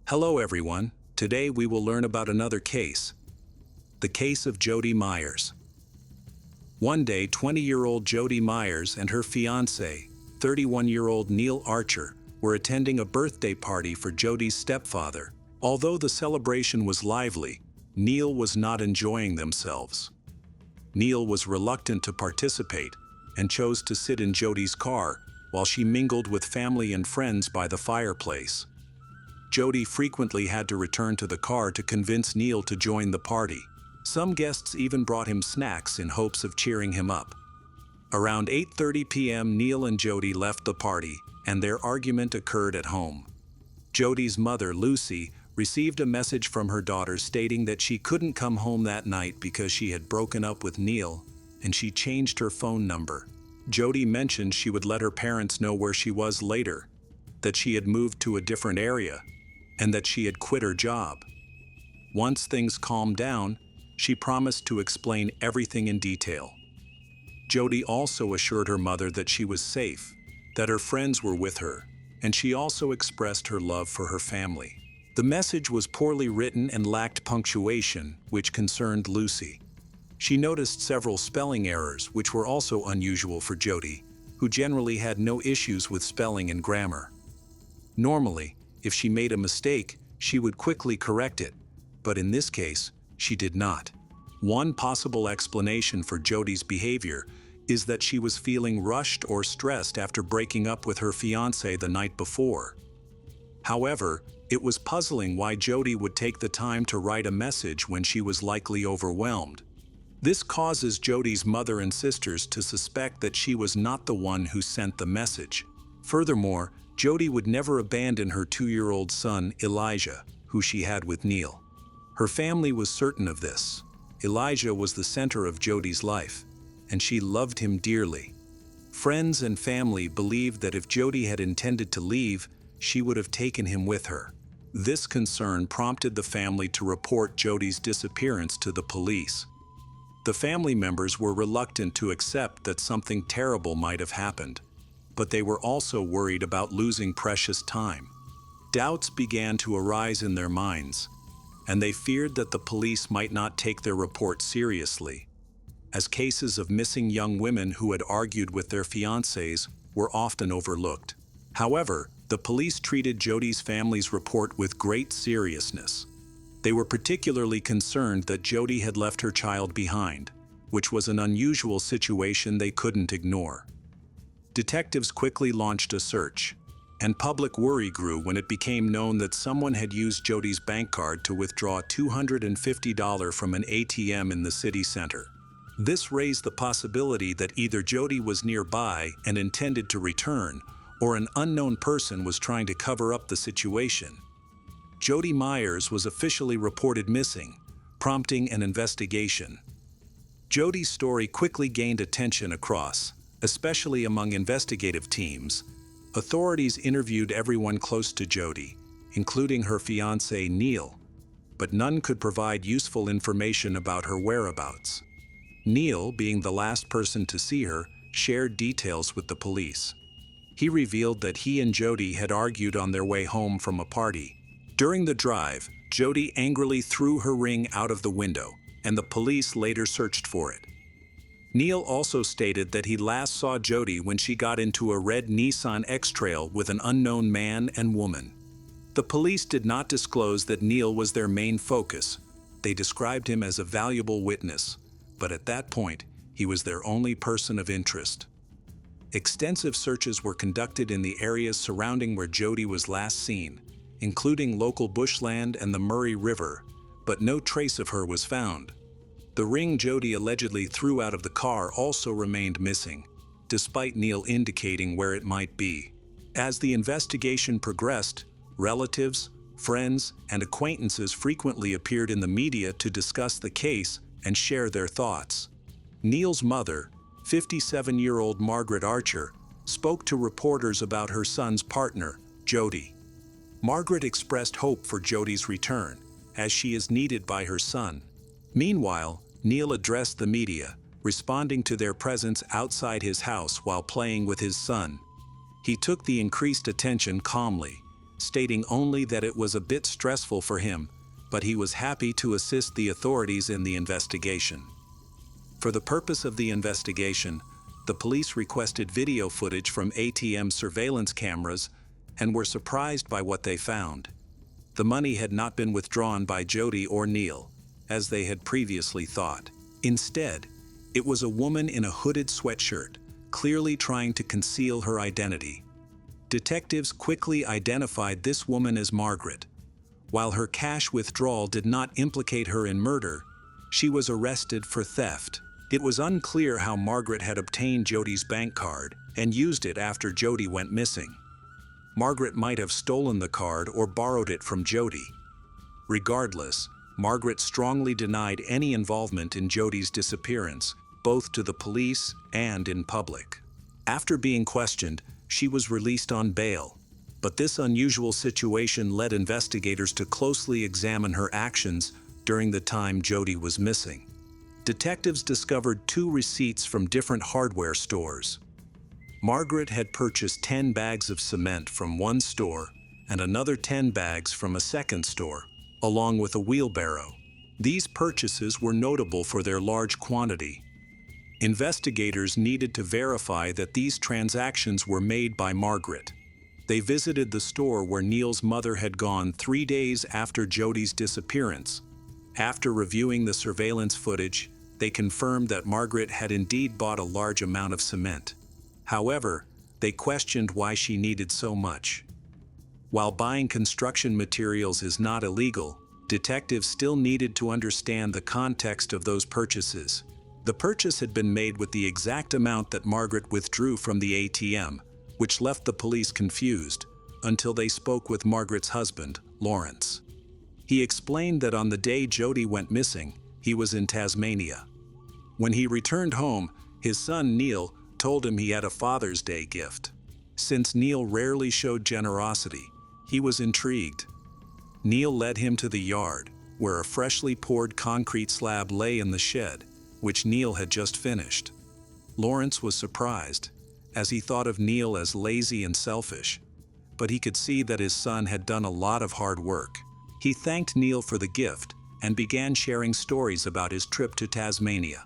Hello everyone, today we will learn about another case. The case of Jody Meyers. One day, 20-year-old Jody Meyers and her fiancé, 31-year-old Neil Archer, were attending a birthday party for Jody's stepfather. Although the celebration was lively, Neil was not enjoying themselves. Neil was reluctant to participate and chose to sit in Jody's car while she mingled with family and friends by the fireplace. Jody frequently had to return to the car to convince Neil to join the party. Some guests even brought him snacks in hopes of cheering him up. Around 8:30 p.m. Neil and Jody left the party, and their argument occurred at home. Jody's mother, Lucy, received a message from her daughter stating that she couldn't come home that night because she had broken up with Neil, and she changed her phone number. Jody mentioned she would let her parents know where she was later, that she had moved to a different area, and that she had quit her job. Once things calmed down, she promised to explain everything in detail. Jody also assured her mother that she was safe, that her friends were with her, and she also expressed her love for her family. The message was poorly written and lacked punctuation, which concerned Lucy. She noticed several spelling errors, which were also unusual for Jody, who generally had no issues with spelling and grammar. Normally, if she made a mistake, she would quickly correct it, but in this case, she did not. One possible explanation for Jody's behavior is that she was feeling rushed or stressed after breaking up with her fiancé the night before. However, it was puzzling why Jody would take the time to write a message when she was likely overwhelmed. This causes Jody's mother and sisters to suspect that she was not the one who sent the message. Furthermore, Jody would never abandon her 2-year-old son, Elijah, who she had with Neil. Her family was certain of this. Elijah was the center of Jody's life, and she loved him dearly. Friends and family believed that if Jody had intended to leave, she would have taken him with her. This concern prompted the family to report Jody's disappearance to the police. The family members were reluctant to accept that something terrible might have happened, but they were also worried about losing precious time. Doubts began to arise in their minds, and they feared that the police might not take their report seriously, as cases of missing young women who had argued with their fiancés were often overlooked. However, the police treated Jody's family's report with great seriousness. They were particularly concerned that Jody had left her child behind, which was an unusual situation they couldn't ignore. Detectives quickly launched a search, and public worry grew when it became known that someone had used Jody's bank card to withdraw $250 from an ATM in the city center. This raised the possibility that either Jody was nearby and intended to return, or an unknown person was trying to cover up the situation. Jody Meyers was officially reported missing, prompting an investigation. Jody's story quickly gained attention across, especially among investigative teams. Authorities interviewed everyone close to Jody, including her fiancé Neil, but none could provide useful information about her whereabouts. Neil, being the last person to see her, shared details with the police. He revealed that he and Jody had argued on their way home from a party. During the drive, Jody angrily threw her ring out of the window, and the police later searched for it. Neil also stated that he last saw Jody when she got into a red Nissan X-Trail with an unknown man and woman. The police did not disclose that Neil was their main focus. They described him as a valuable witness, but at that point, he was their only person of interest. Extensive searches were conducted in the areas surrounding where Jody was last seen, including local bushland and the Murray River, but no trace of her was found. The ring Jody allegedly threw out of the car also remained missing, despite Neil indicating where it might be. As the investigation progressed, relatives, friends, and acquaintances frequently appeared in the media to discuss the case and share their thoughts. Neil's mother, 57-year-old Margaret Archer, spoke to reporters about her son's partner, Jody. Margaret expressed hope for Jody's return, as she is needed by her son. Meanwhile, Neil addressed the media, responding to their presence outside his house while playing with his son. He took the increased attention calmly, stating only that it was a bit stressful for him, but he was happy to assist the authorities in the investigation. For the purpose of the investigation, the police requested video footage from ATM surveillance cameras and were surprised by what they found. The money had not been withdrawn by Jody or Neil, as they had previously thought. Instead, it was a woman in a hooded sweatshirt, clearly trying to conceal her identity. Detectives quickly identified this woman as Margaret. While her cash withdrawal did not implicate her in murder, she was arrested for theft. It was unclear how Margaret had obtained Jody's bank card and used it after Jody went missing. Margaret might have stolen the card or borrowed it from Jody. Regardless, Margaret strongly denied any involvement in Jody's disappearance, both to the police and in public. After being questioned, she was released on bail, but this unusual situation led investigators to closely examine her actions during the time Jody was missing. Detectives discovered 2 receipts from different hardware stores. Margaret had purchased 10 bags of cement from one store and another 10 bags from a second store, along with a wheelbarrow. These purchases were notable for their large quantity. Investigators needed to verify that these transactions were made by Margaret. They visited the store where Neil's mother had gone 3 days after Jody's disappearance. After reviewing the surveillance footage, they confirmed that Margaret had indeed bought a large amount of cement. However, they questioned why she needed so much. While buying construction materials is not illegal, detectives still needed to understand the context of those purchases. The purchase had been made with the exact amount that Margaret withdrew from the ATM, which left the police confused, until they spoke with Margaret's husband, Lawrence. He explained that on the day Jody went missing, he was in Tasmania. When he returned home, his son Neil told him he had a Father's Day gift. Since Neil rarely showed generosity, he was intrigued. Neil led him to the yard, where a freshly poured concrete slab lay in the shed, which Neil had just finished. Lawrence was surprised, as he thought of Neil as lazy and selfish, but he could see that his son had done a lot of hard work. He thanked Neil for the gift and began sharing stories about his trip to Tasmania.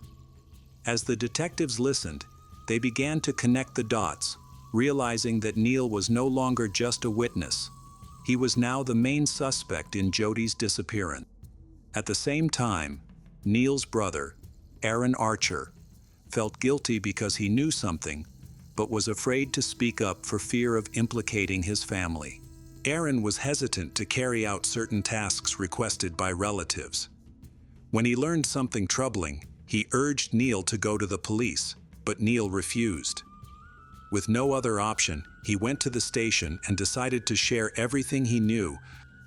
As the detectives listened, they began to connect the dots, realizing that Neil was no longer just a witness. He was now the main suspect in Jody's disappearance. At the same time, Neil's brother, Aaron Archer, felt guilty because he knew something, but was afraid to speak up for fear of implicating his family. Aaron was hesitant to carry out certain tasks requested by relatives. When he learned something troubling, he urged Neil to go to the police, but Neil refused. With no other option, he went to the station and decided to share everything he knew.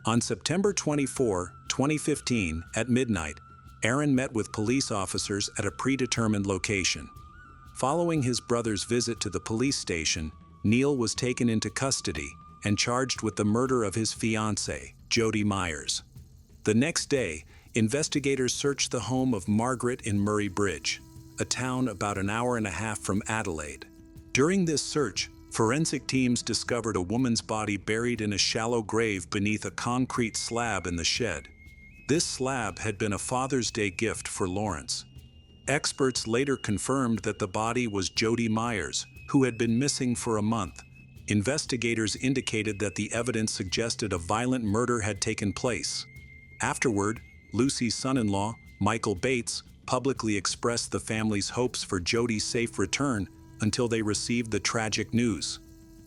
On September 24, 2015, at midnight, Aaron met with police officers at a predetermined location. Following his brother's visit to the police station, Neil was taken into custody and charged with the murder of his fiancée, Jody Meyers. The next day, investigators searched the home of Margaret in Murray Bridge, a town about an hour and a half from Adelaide. During this search, forensic teams discovered a woman's body buried in a shallow grave beneath a concrete slab in the shed. This slab had been a Father's Day gift for Lawrence. Experts later confirmed that the body was Jody Meyers, who had been missing for a month. Investigators indicated that the evidence suggested a violent murder had taken place. Afterward, Lucy's son-in-law, Michael Bates, publicly expressed the family's hopes for Jody's safe return until they received the tragic news.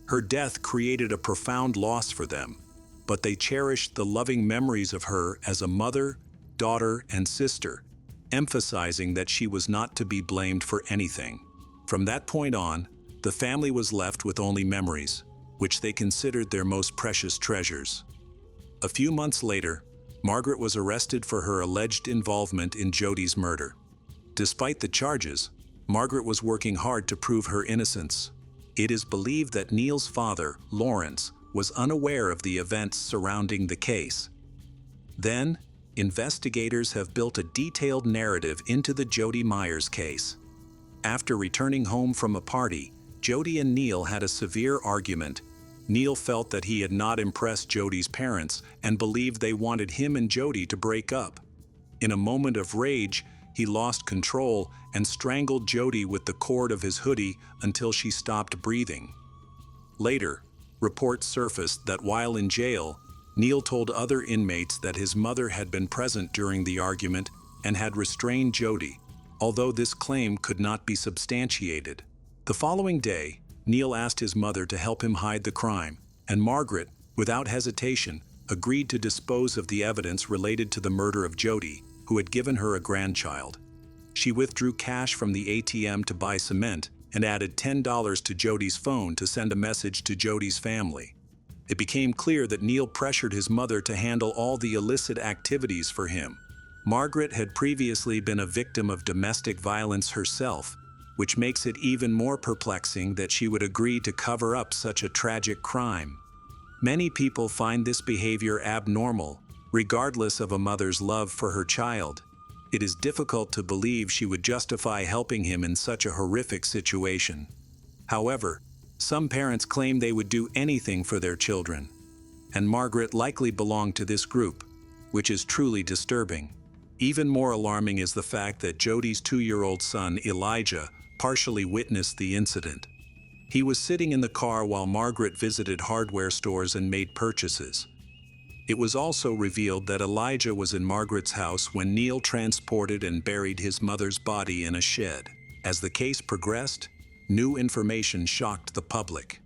Her death created a profound loss for them, but they cherished the loving memories of her as a mother, daughter, and sister, emphasizing that she was not to be blamed for anything. From that point on, the family was left with only memories, which they considered their most precious treasures. A few months later, Margaret was arrested for her alleged involvement in Jody's murder. Despite the charges, Margaret was working hard to prove her innocence. It is believed that Neil's father, Lawrence, was unaware of the events surrounding the case. Then, investigators have built a detailed narrative into the Jody Meyers case. After returning home from a party, Jody and Neil had a severe argument, Neil felt that he had not impressed Jody's parents and believed they wanted him and Jody to break up. In a moment of rage, he lost control and strangled Jody with the cord of his hoodie until she stopped breathing. Later, reports surfaced that while in jail, Neil told other inmates that his mother had been present during the argument and had restrained Jody, although this claim could not be substantiated. The following day, Neil asked his mother to help him hide the crime, and Margaret, without hesitation, agreed to dispose of the evidence related to the murder of Jody, who had given her a grandchild. She withdrew cash from the ATM to buy cement and added $10 to Jody's phone to send a message to Jody's family. It became clear that Neil pressured his mother to handle all the illicit activities for him. Margaret had previously been a victim of domestic violence herself, which makes it even more perplexing that she would agree to cover up such a tragic crime. Many people find this behavior abnormal, regardless of a mother's love for her child. It is difficult to believe she would justify helping him in such a horrific situation. However, some parents claim they would do anything for their children, and Margaret likely belonged to this group, which is truly disturbing. Even more alarming is the fact that Jody's 2-year-old son, Elijah, partially witnessed the incident. He was sitting in the car while Margaret visited hardware stores and made purchases. It was also revealed that Elijah was in Margaret's house when Neil transported and buried his mother's body in a shed. As the case progressed, new information shocked the public.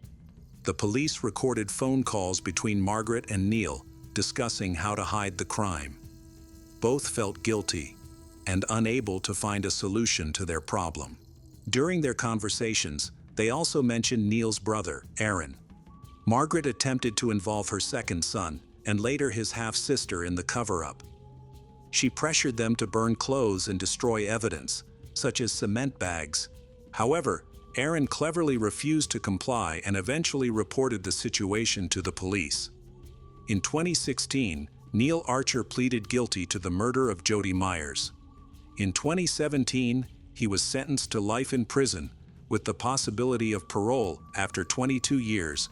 The police recorded phone calls between Margaret and Neil discussing how to hide the crime. Both felt guilty and unable to find a solution to their problem. During their conversations, they also mentioned Neil's brother, Aaron. Margaret attempted to involve her second son, and later his half-sister, in the cover-up. She pressured them to burn clothes and destroy evidence, such as cement bags. However, Aaron cleverly refused to comply and eventually reported the situation to the police. In 2016, Neil Archer pleaded guilty to the murder of Jody Meyers. In 2017, he was sentenced to life in prison, with the possibility of parole after 22 years.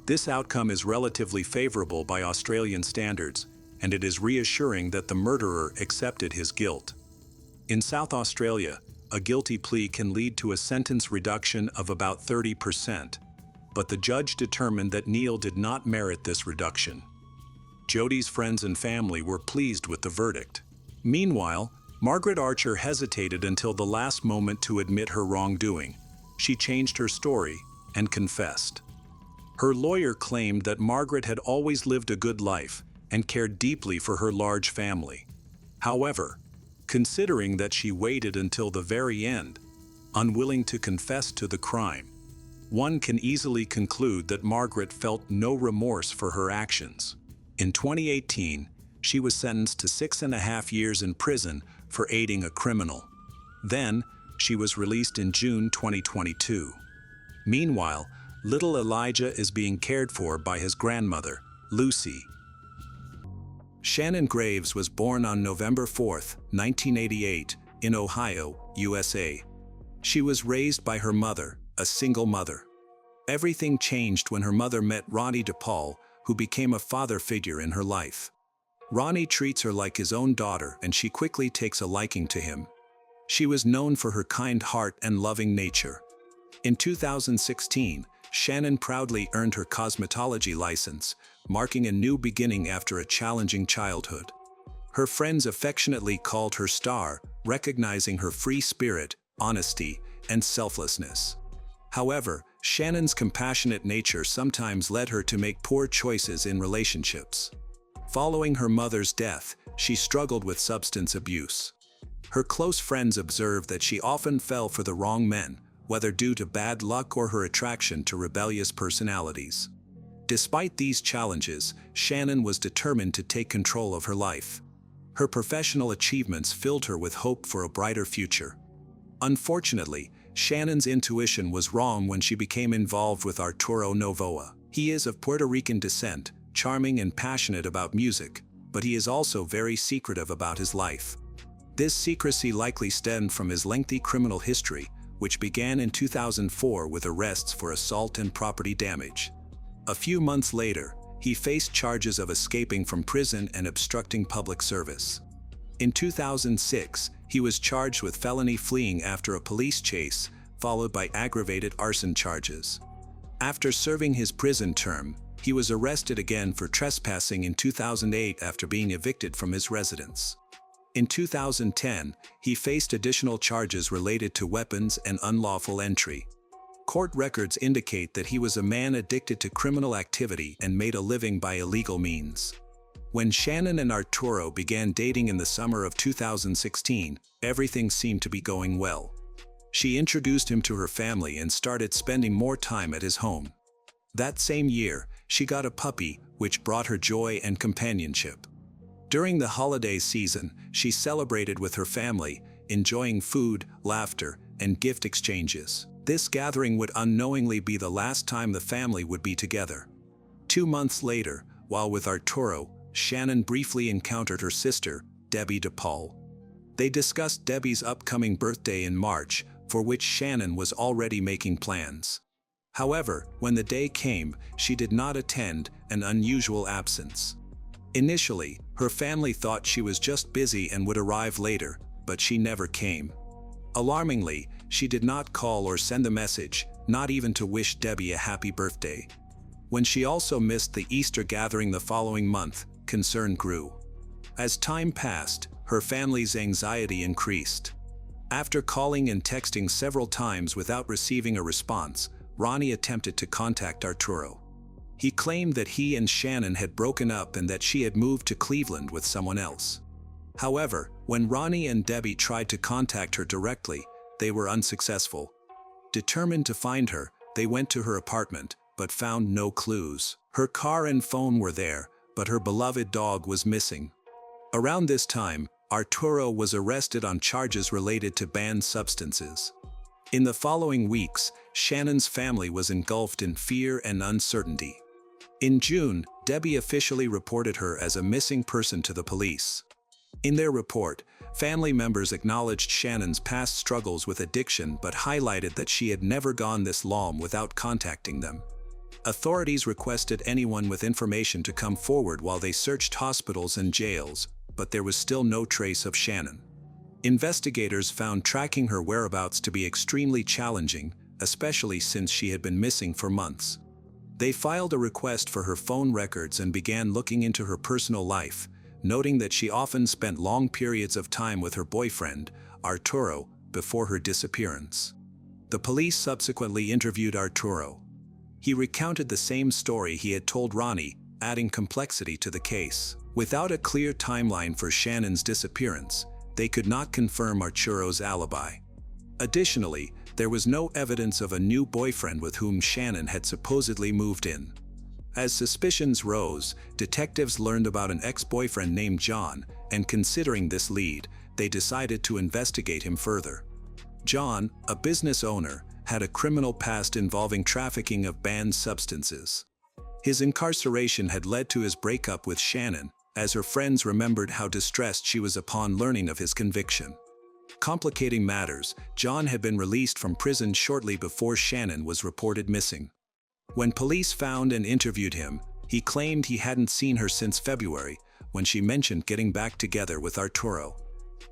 This outcome is relatively favorable by Australian standards, and it is reassuring that the murderer accepted his guilt. In South Australia, a guilty plea can lead to a sentence reduction of about 30%, but the judge determined that Neil did not merit this reduction. Jody's friends and family were pleased with the verdict. Meanwhile, Margaret Archer hesitated until the last moment to admit her wrongdoing. She changed her story and confessed. Her lawyer claimed that Margaret had always lived a good life and cared deeply for her large family. However, considering that she waited until the very end, unwilling to confess to the crime, one can easily conclude that Margaret felt no remorse for her actions. In 2018, she was sentenced to 6.5 years in prison for aiding a criminal. Then, she was released in June 2022. Meanwhile, little Elijah is being cared for by his grandmother, Lucy. Shannon Graves was born on November 4, 1988, in Ohio, USA. She was raised by her mother, a single mother. Everything changed when her mother met Ronnie DePaul, who became a father figure in her life. Ronnie treats her like his own daughter, and she quickly takes a liking to him. She was known for her kind heart and loving nature. In 2016, Shannon proudly earned her cosmetology license, marking a new beginning after a challenging childhood. Her friends affectionately called her Star, recognizing her free spirit, honesty, and selflessness. However, Shannon's compassionate nature sometimes led her to make poor choices in relationships. Following her mother's death, she struggled with substance abuse. Her close friends observed that she often fell for the wrong men, whether due to bad luck or her attraction to rebellious personalities. Despite these challenges, Shannon was determined to take control of her life. Her professional achievements filled her with hope for a brighter future. Unfortunately, Shannon's intuition was wrong when she became involved with Arturo Novoa. He is of Puerto Rican descent, charming and passionate about music, but he is also very secretive about his life. This secrecy likely stemmed from his lengthy criminal history, which began in 2004 with arrests for assault and property damage. A few months later, he faced charges of escaping from prison and obstructing public service. In 2006, he was charged with felony fleeing after a police chase, followed by aggravated arson charges. After serving his prison term, he was arrested again for trespassing in 2008 after being evicted from his residence. In 2010, he faced additional charges related to weapons and unlawful entry. Court records indicate that he was a man addicted to criminal activity and made a living by illegal means. When Shannon and Arturo began dating in the summer of 2016, everything seemed to be going well. She introduced him to her family and started spending more time at his home. That same year, she got a puppy, which brought her joy and companionship. During the holiday season, she celebrated with her family, enjoying food, laughter, and gift exchanges. This gathering would unknowingly be the last time the family would be together. 2 months later, while with Arturo, Shannon briefly encountered her sister, Debbie DePaul. They discussed Debbie's upcoming birthday in March, for which Shannon was already making plans. However, when the day came, she did not attend, an unusual absence. Initially, her family thought she was just busy and would arrive later, but she never came. Alarmingly, she did not call or send a message, not even to wish Debbie a happy birthday. When she also missed the Easter gathering the following month, concern grew. As time passed, her family's anxiety increased. After calling and texting several times without receiving a response, Ronnie attempted to contact Arturo. He claimed that he and Shannon had broken up and that she had moved to Cleveland with someone else. However, when Ronnie and Debbie tried to contact her directly, they were unsuccessful. Determined to find her, they went to her apartment, but found no clues. Her car and phone were there, but her beloved dog was missing. Around this time, Arturo was arrested on charges related to banned substances. In the following weeks, Shannon's family was engulfed in fear and uncertainty. In June, Debbie officially reported her as a missing person to the police. In their report, family members acknowledged Shannon's past struggles with addiction but highlighted that she had never gone this long without contacting them. Authorities requested anyone with information to come forward while they searched hospitals and jails, but there was still no trace of Shannon. Investigators found tracking her whereabouts to be extremely challenging, especially since she had been missing for months. They filed a request for her phone records and began looking into her personal life, noting that she often spent long periods of time with her boyfriend, Arturo, before her disappearance. The police subsequently interviewed Arturo. He recounted the same story he had told Ronnie, adding complexity to the case. Without a clear timeline for Shannon's disappearance, they could not confirm Arturo's alibi. Additionally, there was no evidence of a new boyfriend with whom Shannon had supposedly moved in. As suspicions rose, detectives learned about an ex-boyfriend named John, and considering this lead, they decided to investigate him further. John, a business owner, had a criminal past involving trafficking of banned substances. His incarceration had led to his breakup with Shannon, as her friends remembered how distressed she was upon learning of his conviction. Complicating matters, John had been released from prison shortly before Shannon was reported missing. When police found and interviewed him, he claimed he hadn't seen her since February, when she mentioned getting back together with Arturo.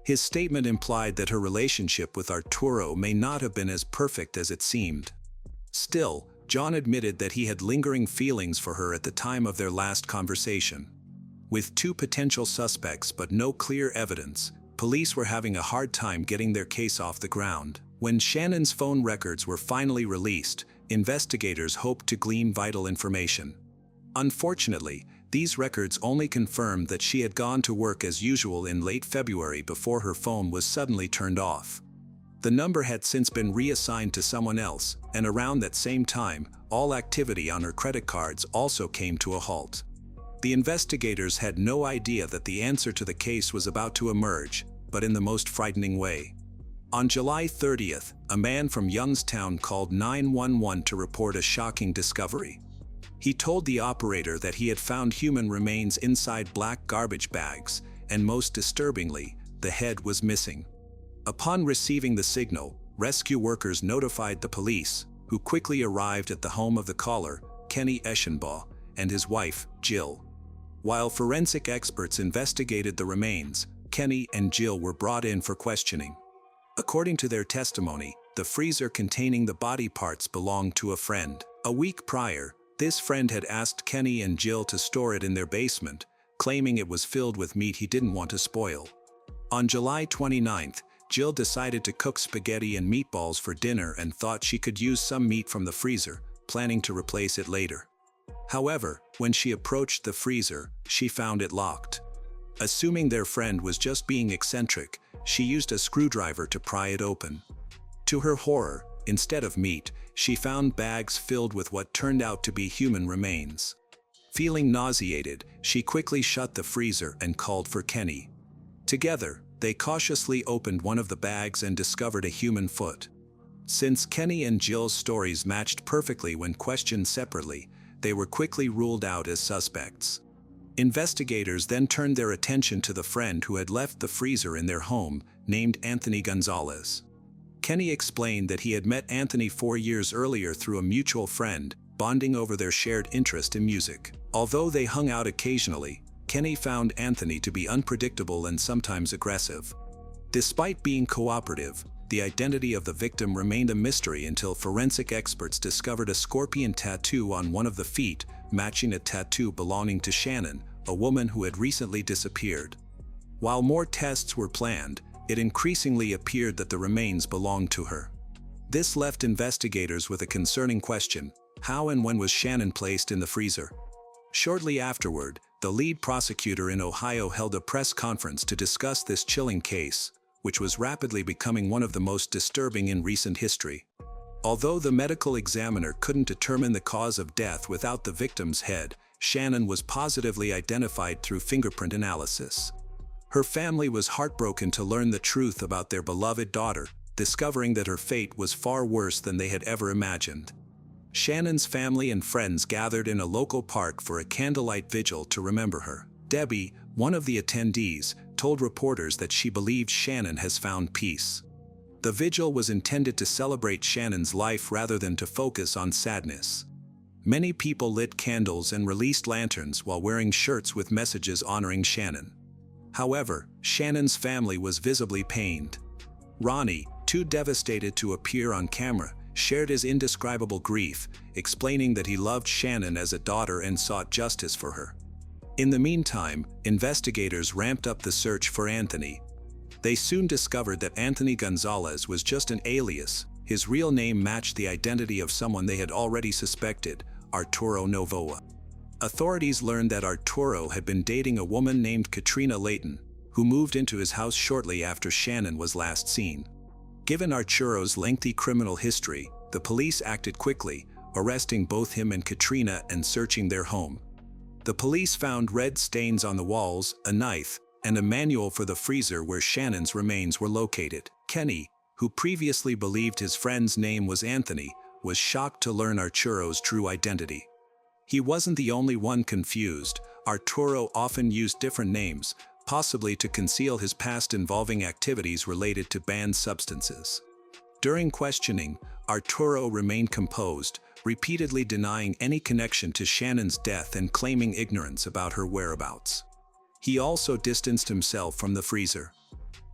His statement implied that her relationship with Arturo may not have been as perfect as it seemed. Still, John admitted that he had lingering feelings for her at the time of their last conversation. With 2 potential suspects but no clear evidence, police were having a hard time getting their case off the ground. When Shannon's phone records were finally released, investigators hoped to glean vital information. Unfortunately, these records only confirmed that she had gone to work as usual in late February before her phone was suddenly turned off. The number had since been reassigned to someone else, and around that same time, all activity on her credit cards also came to a halt. The investigators had no idea that the answer to the case was about to emerge, but in the most frightening way. On July 30th, a man from Youngstown called 911 to report a shocking discovery. He told the operator that he had found human remains inside black garbage bags, and most disturbingly, the head was missing. Upon receiving the signal, rescue workers notified the police, who quickly arrived at the home of the caller, Kenny Eschenbaugh, and his wife, Jill. While forensic experts investigated the remains, Kenny and Jill were brought in for questioning. According to their testimony, the freezer containing the body parts belonged to a friend. A week prior, this friend had asked Kenny and Jill to store it in their basement, claiming it was filled with meat he didn't want to spoil. On July 29th, Jill decided to cook spaghetti and meatballs for dinner and thought she could use some meat from the freezer, planning to replace it later. However, when she approached the freezer, she found it locked. Assuming their friend was just being eccentric, she used a screwdriver to pry it open. To her horror, instead of meat, she found bags filled with what turned out to be human remains. Feeling nauseated, she quickly shut the freezer and called for Kenny. Together, they cautiously opened one of the bags and discovered a human foot. Since Kenny and Jill's stories matched perfectly when questioned separately, they were quickly ruled out as suspects. Investigators then turned their attention to the friend who had left the freezer in their home, named Anthony Gonzalez. Kenny explained that he had met Anthony 4 years earlier through a mutual friend, bonding over their shared interest in music. Although they hung out occasionally, Kenny found Anthony to be unpredictable and sometimes aggressive. Despite being cooperative, the identity of the victim remained a mystery until forensic experts discovered a scorpion tattoo on one of the feet, matching a tattoo belonging to Shannon, a woman who had recently disappeared. While more tests were planned, it increasingly appeared that the remains belonged to her. This left investigators with a concerning question: how and when was Shannon placed in the freezer? Shortly afterward, the lead prosecutor in Ohio held a press conference to discuss this chilling case, which was rapidly becoming one of the most disturbing in recent history. Although the medical examiner couldn't determine the cause of death without the victim's head, Shannon was positively identified through fingerprint analysis. Her family was heartbroken to learn the truth about their beloved daughter, discovering that her fate was far worse than they had ever imagined. Shannon's family and friends gathered in a local park for a candlelight vigil to remember her. Debbie, one of the attendees, told reporters that she believed Shannon has found peace. The vigil was intended to celebrate Shannon's life rather than to focus on sadness. Many people lit candles and released lanterns while wearing shirts with messages honoring Shannon. However, Shannon's family was visibly pained. Ronnie, too devastated to appear on camera, shared his indescribable grief, explaining that he loved Shannon as a daughter and sought justice for her. In the meantime, investigators ramped up the search for Anthony. They soon discovered that Anthony Gonzalez was just an alias. His real name matched the identity of someone they had already suspected, Arturo Novoa. Authorities learned that Arturo had been dating a woman named Katrina Layton, who moved into his house shortly after Shannon was last seen. Given Arturo's lengthy criminal history, the police acted quickly, arresting both him and Katrina and searching their home. The police found red stains on the walls, a knife, and a manual for the freezer where Shannon's remains were located. Kenny, who previously believed his friend's name was Anthony, was shocked to learn Arturo's true identity. He wasn't the only one confused. Arturo often used different names, possibly to conceal his past involving activities related to banned substances. During questioning, Arturo remained composed, repeatedly denying any connection to Shannon's death and claiming ignorance about her whereabouts. He also distanced himself from the freezer.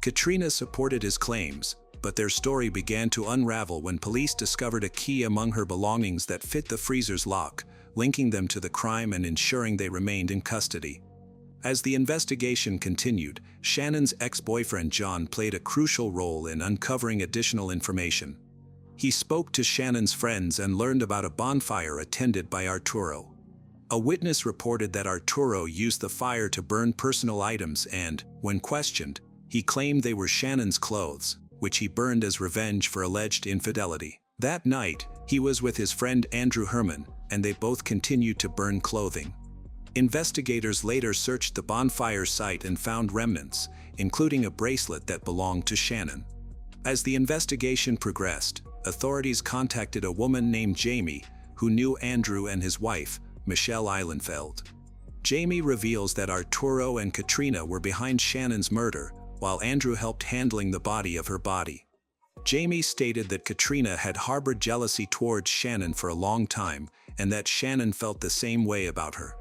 Katrina supported his claims, but their story began to unravel when police discovered a key among her belongings that fit the freezer's lock, linking them to the crime and ensuring they remained in custody. As the investigation continued, Shannon's ex-boyfriend John played a crucial role in uncovering additional information. He spoke to Shannon's friends and learned about a bonfire attended by Arturo. A witness reported that Arturo used the fire to burn personal items and, when questioned, he claimed they were Shannon's clothes, which he burned as revenge for alleged infidelity. That night, he was with his friend Andrew Herman, and they both continued to burn clothing. Investigators later searched the bonfire site and found remnants, including a bracelet that belonged to Shannon. As the investigation progressed, authorities contacted a woman named Jamie, who knew Andrew and his wife, Michelle Eilenfeld. Jamie reveals that Arturo and Katrina were behind Shannon's murder, while Andrew helped handling the body of her body. Jamie stated that Katrina had harbored jealousy towards Shannon for a long time, and that Shannon felt the same way about her.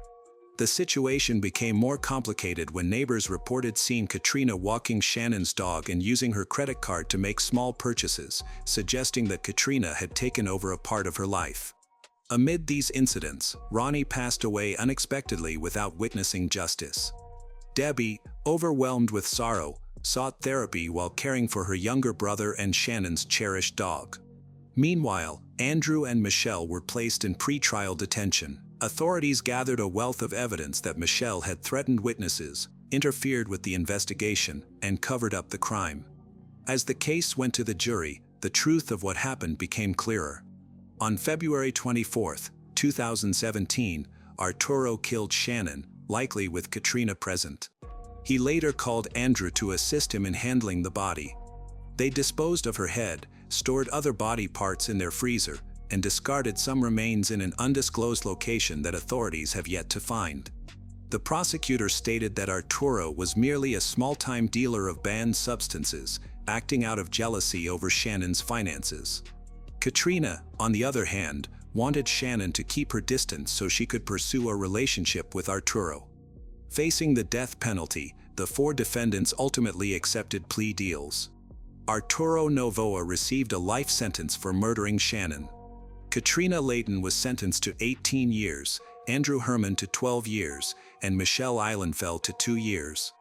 The situation became more complicated when neighbors reported seeing Katrina walking Shannon's dog and using her credit card to make small purchases, suggesting that Katrina had taken over a part of her life. Amid these incidents, Ronnie passed away unexpectedly without witnessing justice. Debbie, overwhelmed with sorrow, sought therapy while caring for her younger brother and Shannon's cherished dog. Meanwhile, Andrew and Michelle were placed in pretrial detention. Authorities gathered a wealth of evidence that Michelle had threatened witnesses, interfered with the investigation, and covered up the crime. As the case went to the jury, the truth of what happened became clearer. On February 24, 2017, Arturo killed Shannon, likely with Katrina present. He later called Andrew to assist him in handling the body. They disposed of her head, stored other body parts in their freezer, and discarded some remains in an undisclosed location that authorities have yet to find. The prosecutor stated that Arturo was merely a small-time dealer of banned substances, acting out of jealousy over Shannon's finances. Katrina, on the other hand, wanted Shannon to keep her distance so she could pursue a relationship with Arturo. Facing the death penalty, the four defendants ultimately accepted plea deals. Arturo Novoa received a life sentence for murdering Shannon. Katrina Layton was sentenced to 18 years, Andrew Herman to 12 years, and Michelle Eilenfeld to 2 years.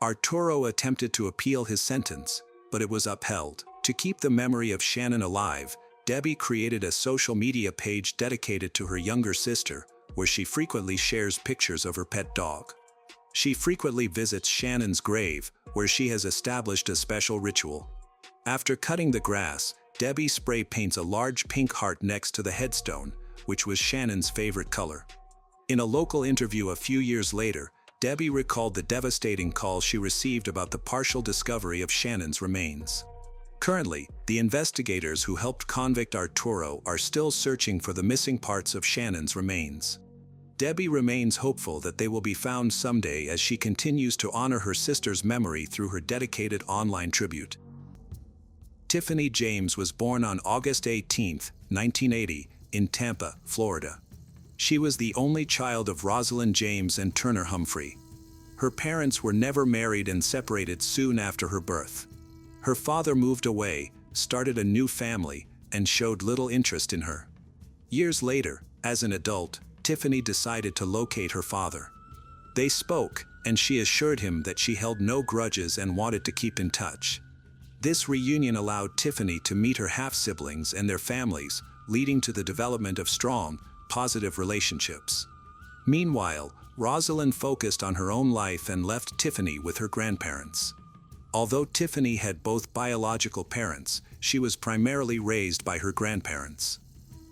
Arturo attempted to appeal his sentence, but it was upheld. To keep the memory of Shannon alive, Debbie created a social media page dedicated to her younger sister, where she frequently shares pictures of her pet dog. She frequently visits Shannon's grave, where she has established a special ritual. After cutting the grass, Debbie spray paints a large pink heart next to the headstone, which was Shannon's favorite color. In a local interview a few years later, Debbie recalled the devastating call she received about the partial discovery of Shannon's remains. Currently, the investigators who helped convict Arturo are still searching for the missing parts of Shannon's remains. Debbie remains hopeful that they will be found someday as she continues to honor her sister's memory through her dedicated online tribute. Tiffany James was born on August 18, 1980, in Tampa, Florida. She was the only child of Rosalind James and Turner Humphrey. Her parents were never married and separated soon after her birth. Her father moved away, started a new family, and showed little interest in her. Years later, as an adult, Tiffany decided to locate her father. They spoke, and she assured him that she held no grudges and wanted to keep in touch. This reunion allowed Tiffany to meet her half-siblings and their families, leading to the development of strong, positive relationships. Meanwhile, Rosalind focused on her own life and left Tiffany with her grandparents. Although Tiffany had both biological parents, she was primarily raised by her grandparents.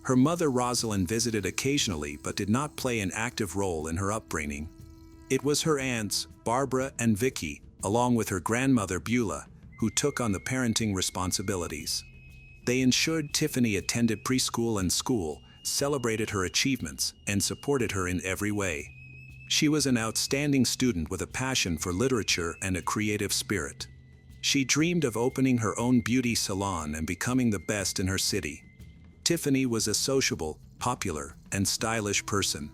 Her mother Rosalind visited occasionally but did not play an active role in her upbringing. It was her aunts, Barbara and Vicky, along with her grandmother Beulah, who took on the parenting responsibilities. They ensured Tiffany attended preschool and school, celebrated her achievements, and supported her in every way. She was an outstanding student with a passion for literature and a creative spirit. She dreamed of opening her own beauty salon and becoming the best in her city. Tiffany was a sociable, popular, and stylish person.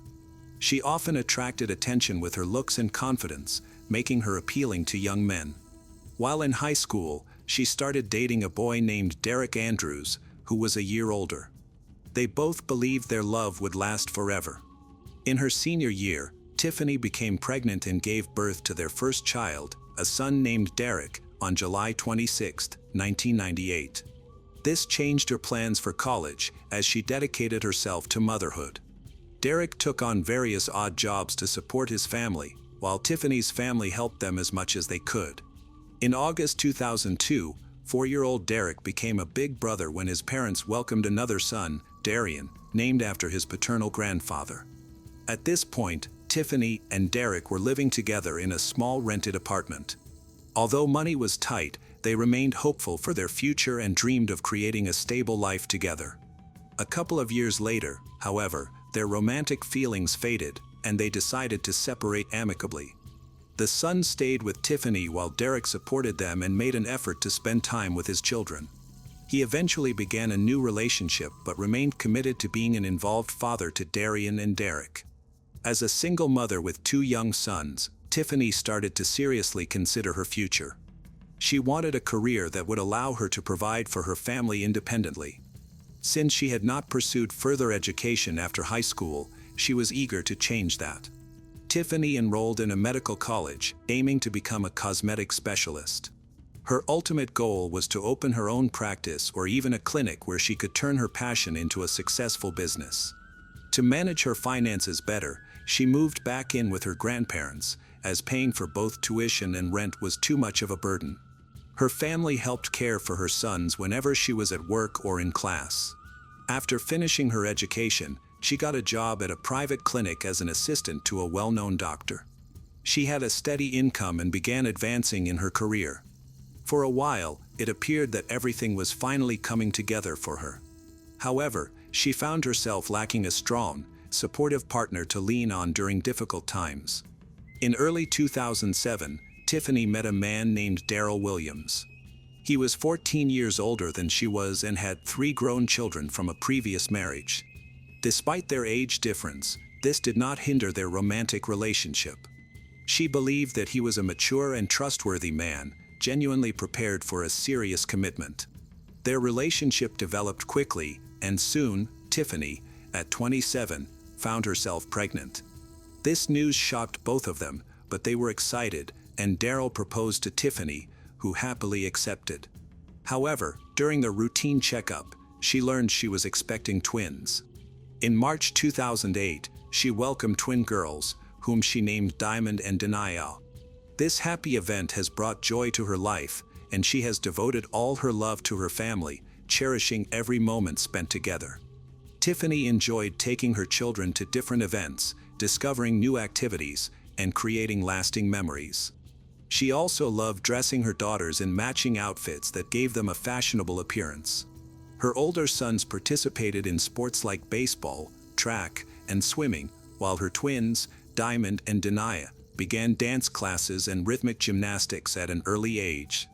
She often attracted attention with her looks and confidence, making her appealing to young men. While in high school, she started dating a boy named Derek Andrews, who was a year older. They both believed their love would last forever. In her senior year, Tiffany became pregnant and gave birth to their first child, a son named Derek, on July 26, 1998. This changed her plans for college, as she dedicated herself to motherhood. Derek took on various odd jobs to support his family, while Tiffany's family helped them as much as they could. In August 2002, 4-year-old Derek became a big brother when his parents welcomed another son, Darian, named after his paternal grandfather. At this point, Tiffany and Derek were living together in a small rented apartment. Although money was tight, they remained hopeful for their future and dreamed of creating a stable life together. A couple of years later, however, their romantic feelings faded, and they decided to separate amicably. The son stayed with Tiffany while Derek supported them and made an effort to spend time with his children. He eventually began a new relationship but remained committed to being an involved father to Darian and Derek. As a single mother with 2 young sons, Tiffany started to seriously consider her future. She wanted a career that would allow her to provide for her family independently. Since she had not pursued further education after high school, she was eager to change that. Tiffany enrolled in a medical college, aiming to become a cosmetic specialist. Her ultimate goal was to open her own practice or even a clinic where she could turn her passion into a successful business. To manage her finances better, she moved back in with her grandparents, as paying for both tuition and rent was too much of a burden. Her family helped care for her sons whenever she was at work or in class. After finishing her education, she got a job at a private clinic as an assistant to a well-known doctor. She had a steady income and began advancing in her career. For a while, it appeared that everything was finally coming together for her. However, she found herself lacking a strong, supportive partner to lean on during difficult times. In early 2007, Tiffany met a man named Daryl Williams. He was 14 years older than she was and had 3 grown children from a previous marriage. Despite their age difference, this did not hinder their romantic relationship. She believed that he was a mature and trustworthy man, genuinely prepared for a serious commitment. Their relationship developed quickly, and soon, Tiffany, at 27, found herself pregnant. This news shocked both of them, but they were excited, and Daryl proposed to Tiffany, who happily accepted. However, during the routine checkup, she learned she was expecting twins. In March 2008, she welcomed twin girls, whom she named Diamond and Denia. This happy event has brought joy to her life, and she has devoted all her love to her family, cherishing every moment spent together. Tiffany enjoyed taking her children to different events, discovering new activities, and creating lasting memories. She also loved dressing her daughters in matching outfits that gave them a fashionable appearance. Her older sons participated in sports like baseball, track, and swimming, while her twins, Diamond and Denia, began dance classes and rhythmic gymnastics at an early age.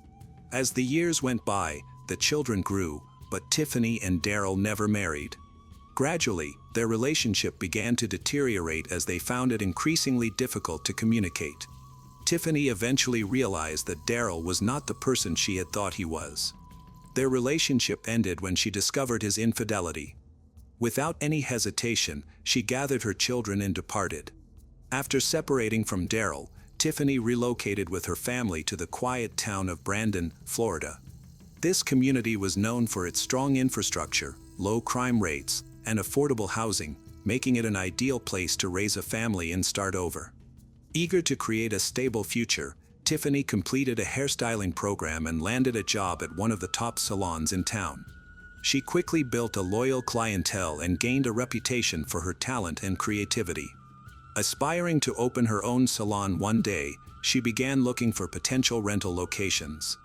As the years went by, the children grew, but Tiffany and Daryl never married. Gradually, their relationship began to deteriorate as they found it increasingly difficult to communicate. Tiffany eventually realized that Daryl was not the person she had thought he was. Their relationship ended when she discovered his infidelity. Without any hesitation, she gathered her children and departed. After separating from Daryl, Tiffany relocated with her family to the quiet town of Brandon, Florida. This community was known for its strong infrastructure, low crime rates, and affordable housing, making it an ideal place to raise a family and start over. Eager to create a stable future, Tiffany completed a hairstyling program and landed a job at one of the top salons in town. She quickly built a loyal clientele and gained a reputation for her talent and creativity. Aspiring to open her own salon one day, she began looking for potential rental locations.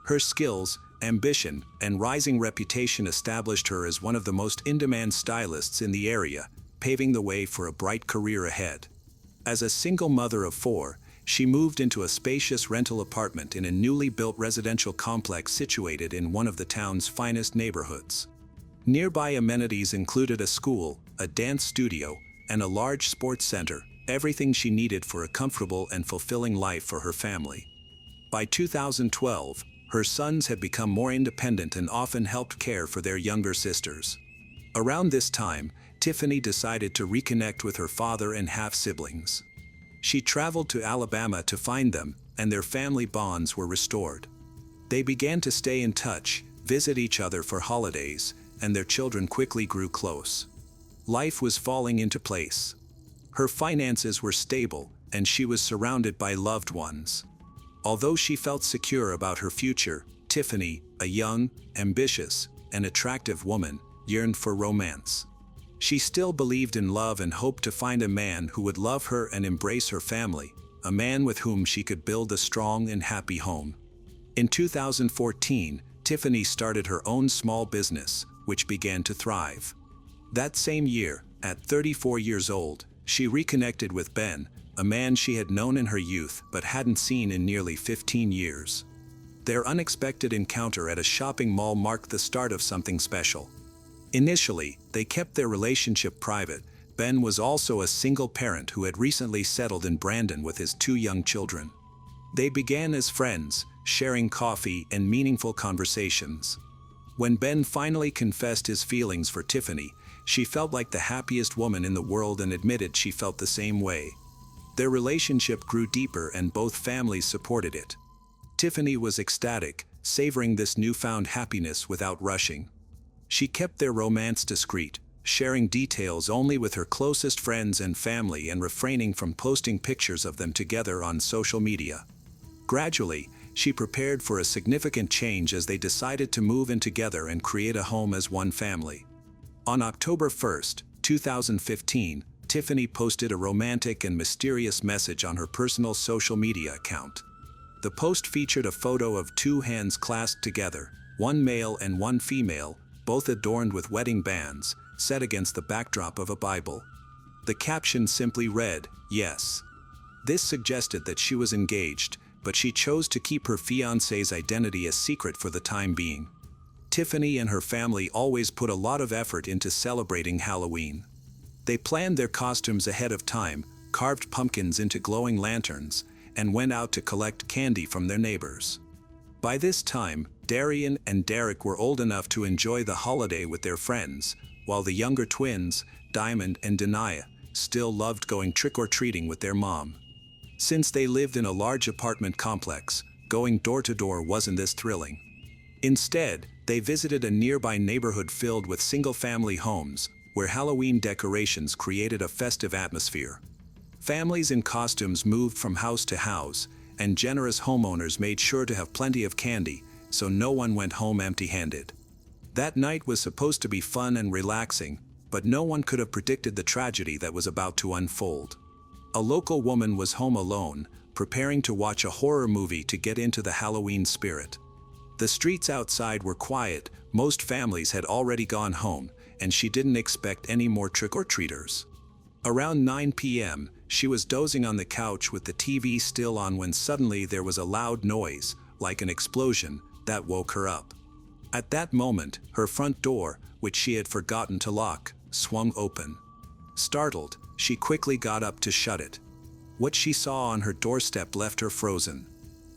Her skills, ambition, and rising reputation established her as one of the most in-demand stylists in the area, paving the way for a bright career ahead. As a single mother of 4, she moved into a spacious rental apartment in a newly built residential complex situated in one of the town's finest neighborhoods. Nearby amenities included a school, a dance studio, and a large sports center, everything she needed for a comfortable and fulfilling life for her family. By 2012, her sons had become more independent and often helped care for their younger sisters. Around this time, Tiffany decided to reconnect with her father and half-siblings. She traveled to Alabama to find them, and their family bonds were restored. They began to stay in touch, visit each other for holidays, and their children quickly grew close. Life was falling into place. Her finances were stable, and she was surrounded by loved ones. Although she felt secure about her future, Tiffany, a young, ambitious, and attractive woman, yearned for romance. She still believed in love and hoped to find a man who would love her and embrace her family, a man with whom she could build a strong and happy home. In 2014, Tiffany started her own small business, which began to thrive. That same year, at 34 years old, she reconnected with Ben, a man she had known in her youth but hadn't seen in nearly 15 years. Their unexpected encounter at a shopping mall marked the start of something special. Initially, they kept their relationship private. Ben was also a single parent who had recently settled in Brandon with his 2 young children. They began as friends, sharing coffee and meaningful conversations. When Ben finally confessed his feelings for Tiffany, she felt like the happiest woman in the world and admitted she felt the same way. Their relationship grew deeper and both families supported it. Tiffany was ecstatic, savoring this newfound happiness without rushing. She kept their romance discreet, sharing details only with her closest friends and family and refraining from posting pictures of them together on social media. Gradually, she prepared for a significant change as they decided to move in together and create a home as one family. On October 1, 2015, Tiffany posted a romantic and mysterious message on her personal social media account. The post featured a photo of 2 hands clasped together, one male and one female, both adorned with wedding bands, set against the backdrop of a Bible. The caption simply read, "Yes." This suggested that she was engaged, but she chose to keep her fiancé's identity a secret for the time being. Tiffany and her family always put a lot of effort into celebrating Halloween. They planned their costumes ahead of time, carved pumpkins into glowing lanterns, and went out to collect candy from their neighbors. By this time, Darian and Derek were old enough to enjoy the holiday with their friends, while the younger twins, Diamond and Denia, still loved going trick-or-treating with their mom. Since they lived in a large apartment complex, going door-to-door wasn't this thrilling. Instead, they visited a nearby neighborhood filled with single-family homes, where Halloween decorations created a festive atmosphere. Families in costumes moved from house to house, and generous homeowners made sure to have plenty of candy, so no one went home empty-handed. That night was supposed to be fun and relaxing, but no one could have predicted the tragedy that was about to unfold. A local woman was home alone, preparing to watch a horror movie to get into the Halloween spirit. The streets outside were quiet, most families had already gone home, and she didn't expect any more trick-or-treaters. Around 9 p.m., she was dozing on the couch with the TV still on when suddenly there was a loud noise, like an explosion, that woke her up. At that moment, her front door, which she had forgotten to lock, swung open. Startled, she quickly got up to shut it. What she saw on her doorstep left her frozen.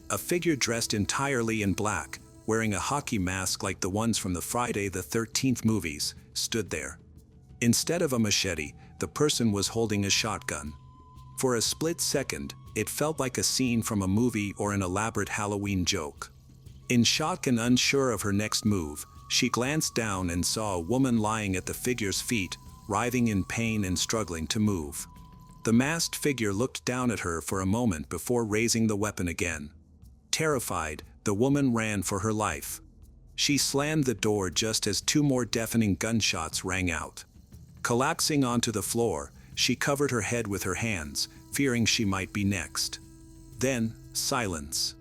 A figure dressed entirely in black, wearing a hockey mask like the ones from the Friday the 13th movies, stood there. Instead of a machete, the person was holding a shotgun. For a split second, it felt like a scene from a movie or an elaborate Halloween joke. In shock and unsure of her next move, she glanced down and saw a woman lying at the figure's feet, writhing in pain and struggling to move. The masked figure looked down at her for a moment before raising the weapon again. Terrified, the woman ran for her life. She slammed the door just as 2 more deafening gunshots rang out. Collapsing onto the floor, she covered her head with her hands, fearing she might be next. Then, silence.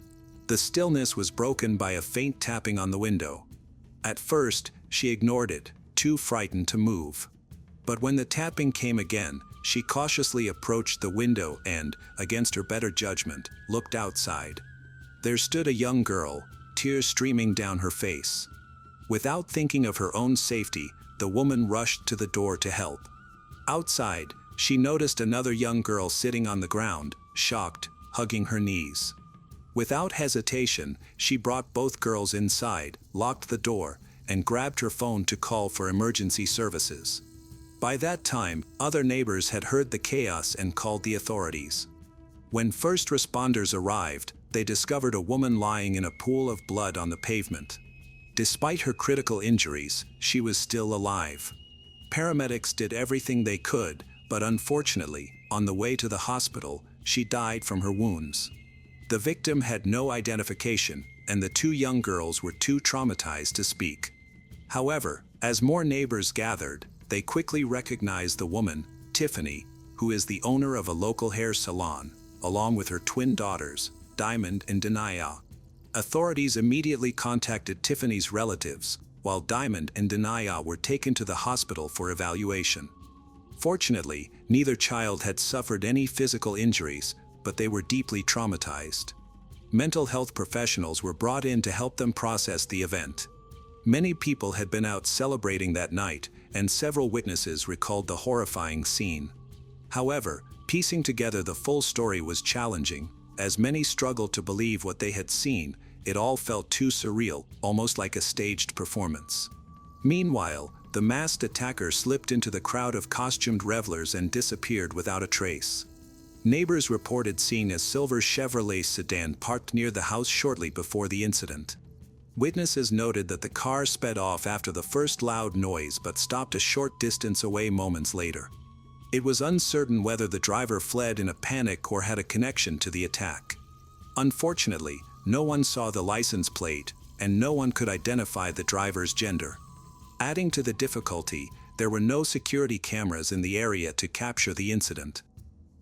The stillness was broken by a faint tapping on the window. At first, she ignored it, too frightened to move. But when the tapping came again, she cautiously approached the window and, against her better judgment, looked outside. There stood a young girl, tears streaming down her face. Without thinking of her own safety, the woman rushed to the door to help. Outside, she noticed another young girl sitting on the ground, shocked, hugging her knees. Without hesitation, she brought both girls inside, locked the door, and grabbed her phone to call for emergency services. By that time, other neighbors had heard the chaos and called the authorities. When first responders arrived, they discovered a woman lying in a pool of blood on the pavement. Despite her critical injuries, she was still alive. Paramedics did everything they could, but unfortunately, on the way to the hospital, she died from her wounds. The victim had no identification, and the 2 young girls were too traumatized to speak. However, as more neighbors gathered, they quickly recognized the woman, Tiffany, who is the owner of a local hair salon, along with her twin daughters, Diamond and Denia. Authorities immediately contacted Tiffany's relatives, while Diamond and Denia were taken to the hospital for evaluation. Fortunately, neither child had suffered any physical injuries, but they were deeply traumatized. mental health professionals were brought in to help them process the event. Many people had been out celebrating that night, and several witnesses recalled the horrifying scene. However, piecing together the full story was challenging, as many struggled to believe what they had seen. It all felt too surreal, almost like a staged performance. Meanwhile, the masked attacker slipped into the crowd of costumed revelers and disappeared without a trace. Neighbors reported seeing a silver Chevrolet sedan parked near the house shortly before the incident. Witnesses noted that the car sped off after the first loud noise but stopped a short distance away moments later. It was uncertain whether the driver fled in a panic or had a connection to the attack. Unfortunately, no one saw the license plate, and no one could identify the driver's gender. Adding to the difficulty, there were no security cameras in the area to capture the incident.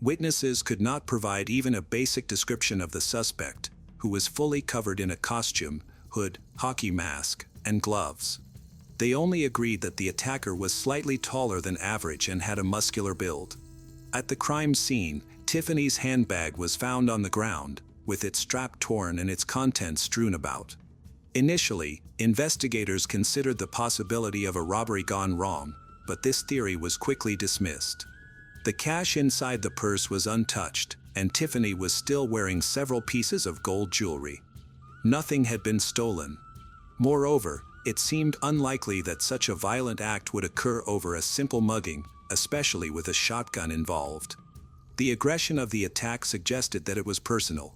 Witnesses could not provide even a basic description of the suspect, who was fully covered in a costume, hood, hockey mask, and gloves. They only agreed that the attacker was slightly taller than average and had a muscular build. At the crime scene, Tiffany's handbag was found on the ground, with its strap torn and its contents strewn about. Initially, investigators considered the possibility of a robbery gone wrong, but this theory was quickly dismissed. The cash inside the purse was untouched, and Tiffany was still wearing several pieces of gold jewelry. Nothing had been stolen. Moreover, it seemed unlikely that such a violent act would occur over a simple mugging, especially with a shotgun involved. The aggression of the attack suggested that it was personal.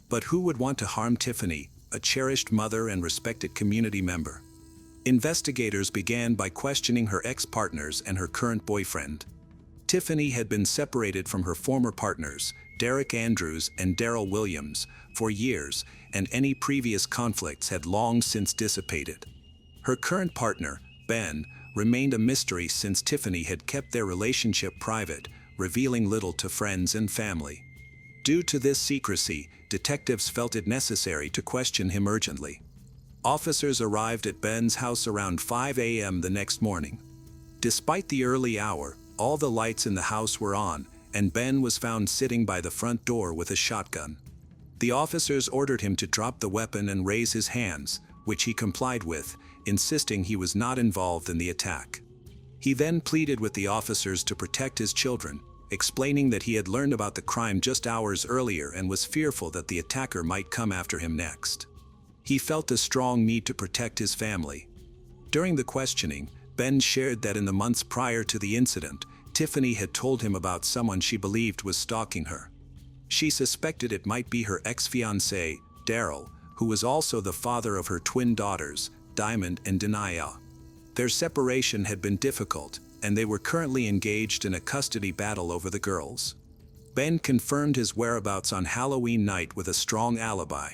But who would want to harm Tiffany, a cherished mother and respected community member? Investigators began by questioning her ex-partners and her current boyfriend. Tiffany had been separated from her former partners, Derek Andrews and Daryl Williams, for years, and any previous conflicts had long since dissipated. Her current partner, Ben, remained a mystery since Tiffany had kept their relationship private, revealing little to friends and family. Due to this secrecy, detectives felt it necessary to question him urgently. Officers arrived at Ben's house around 5 a.m. the next morning. Despite the early hour, all the lights in the house were on, and Ben was found sitting by the front door with a shotgun. The officers ordered him to drop the weapon and raise his hands, which he complied with, insisting he was not involved in the attack. He then pleaded with the officers to protect his children, explaining that he had learned about the crime just hours earlier and was fearful that the attacker might come after him next. He felt a strong need to protect his family. During the questioning, Ben shared that in the months prior to the incident, Tiffany had told him about someone she believed was stalking her. She suspected it might be her ex-fiancé, Daryl, who was also the father of her twin daughters, Diamond and Denia. Their separation had been difficult, and they were currently engaged in a custody battle over the girls. Ben confirmed his whereabouts on Halloween night with a strong alibi.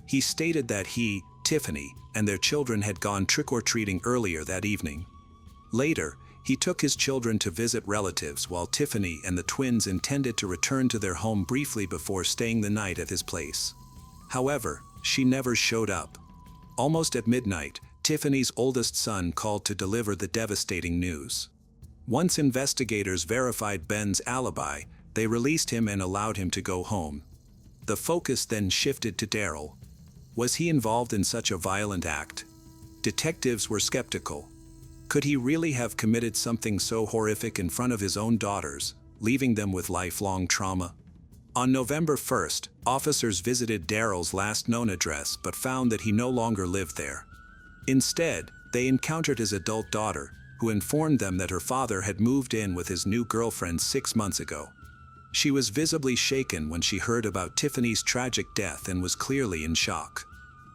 He stated that he, Tiffany, and their children had gone trick-or-treating earlier that evening. Later, he took his children to visit relatives while Tiffany and the twins intended to return to their home briefly before staying the night at his place. However, she never showed up. Almost at midnight, Tiffany's oldest son called to deliver the devastating news. Once investigators verified Ben's alibi, they released him and allowed him to go home. The focus then shifted to Daryl. Was he involved in such a violent act? Detectives were skeptical. Could he really have committed something so horrific in front of his own daughters, leaving them with lifelong trauma? On November 1st, officers visited Daryl's last known address but found that he no longer lived there. Instead, they encountered his adult daughter, who informed them that her father had moved in with his new girlfriend 6 months ago. She was visibly shaken when she heard about Tiffany's tragic death and was clearly in shock.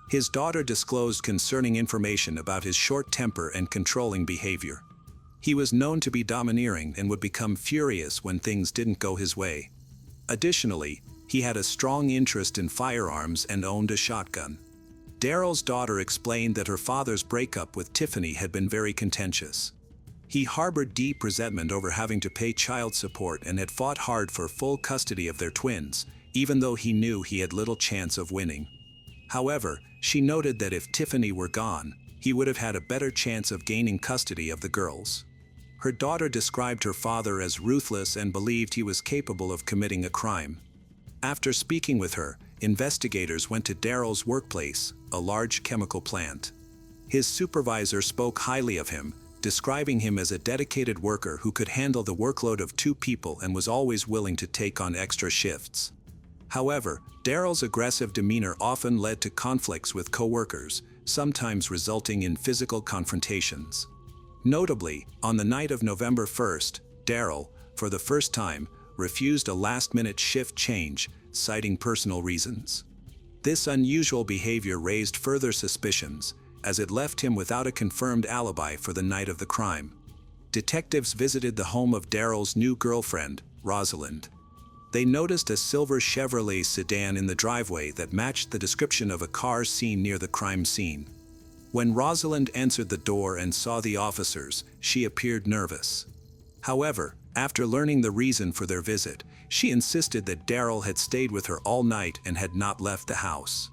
His daughter disclosed concerning information about his short temper and controlling behavior. He was known to be domineering and would become furious when things didn't go his way. Additionally, he had a strong interest in firearms and owned a shotgun. Daryl's daughter explained that her father's breakup with Tiffany had been very contentious. He harbored deep resentment over having to pay child support and had fought hard for full custody of their twins, even though he knew he had little chance of winning. However, she noted that if Tiffany were gone, he would have had a better chance of gaining custody of the girls. Her daughter described her father as ruthless and believed he was capable of committing a crime. After speaking with her, investigators went to Daryl's workplace, a large chemical plant. His supervisor spoke highly of him, describing him as a dedicated worker who could handle the workload of 2 people and was always willing to take on extra shifts. However, Daryl's aggressive demeanor often led to conflicts with coworkers, sometimes resulting in physical confrontations. Notably, on the night of November 1st, Daryl, for the first time, refused a last-minute shift change, citing personal reasons. This unusual behavior raised further suspicions, as it left him without a confirmed alibi for the night of the crime. Detectives visited the home of Daryl's new girlfriend, Rosalind. They noticed a silver Chevrolet sedan in the driveway that matched the description of a car seen near the crime scene. When Rosalind answered the door and saw the officers, she appeared nervous. However, after learning the reason for their visit, she insisted that Daryl had stayed with her all night and had not left the house.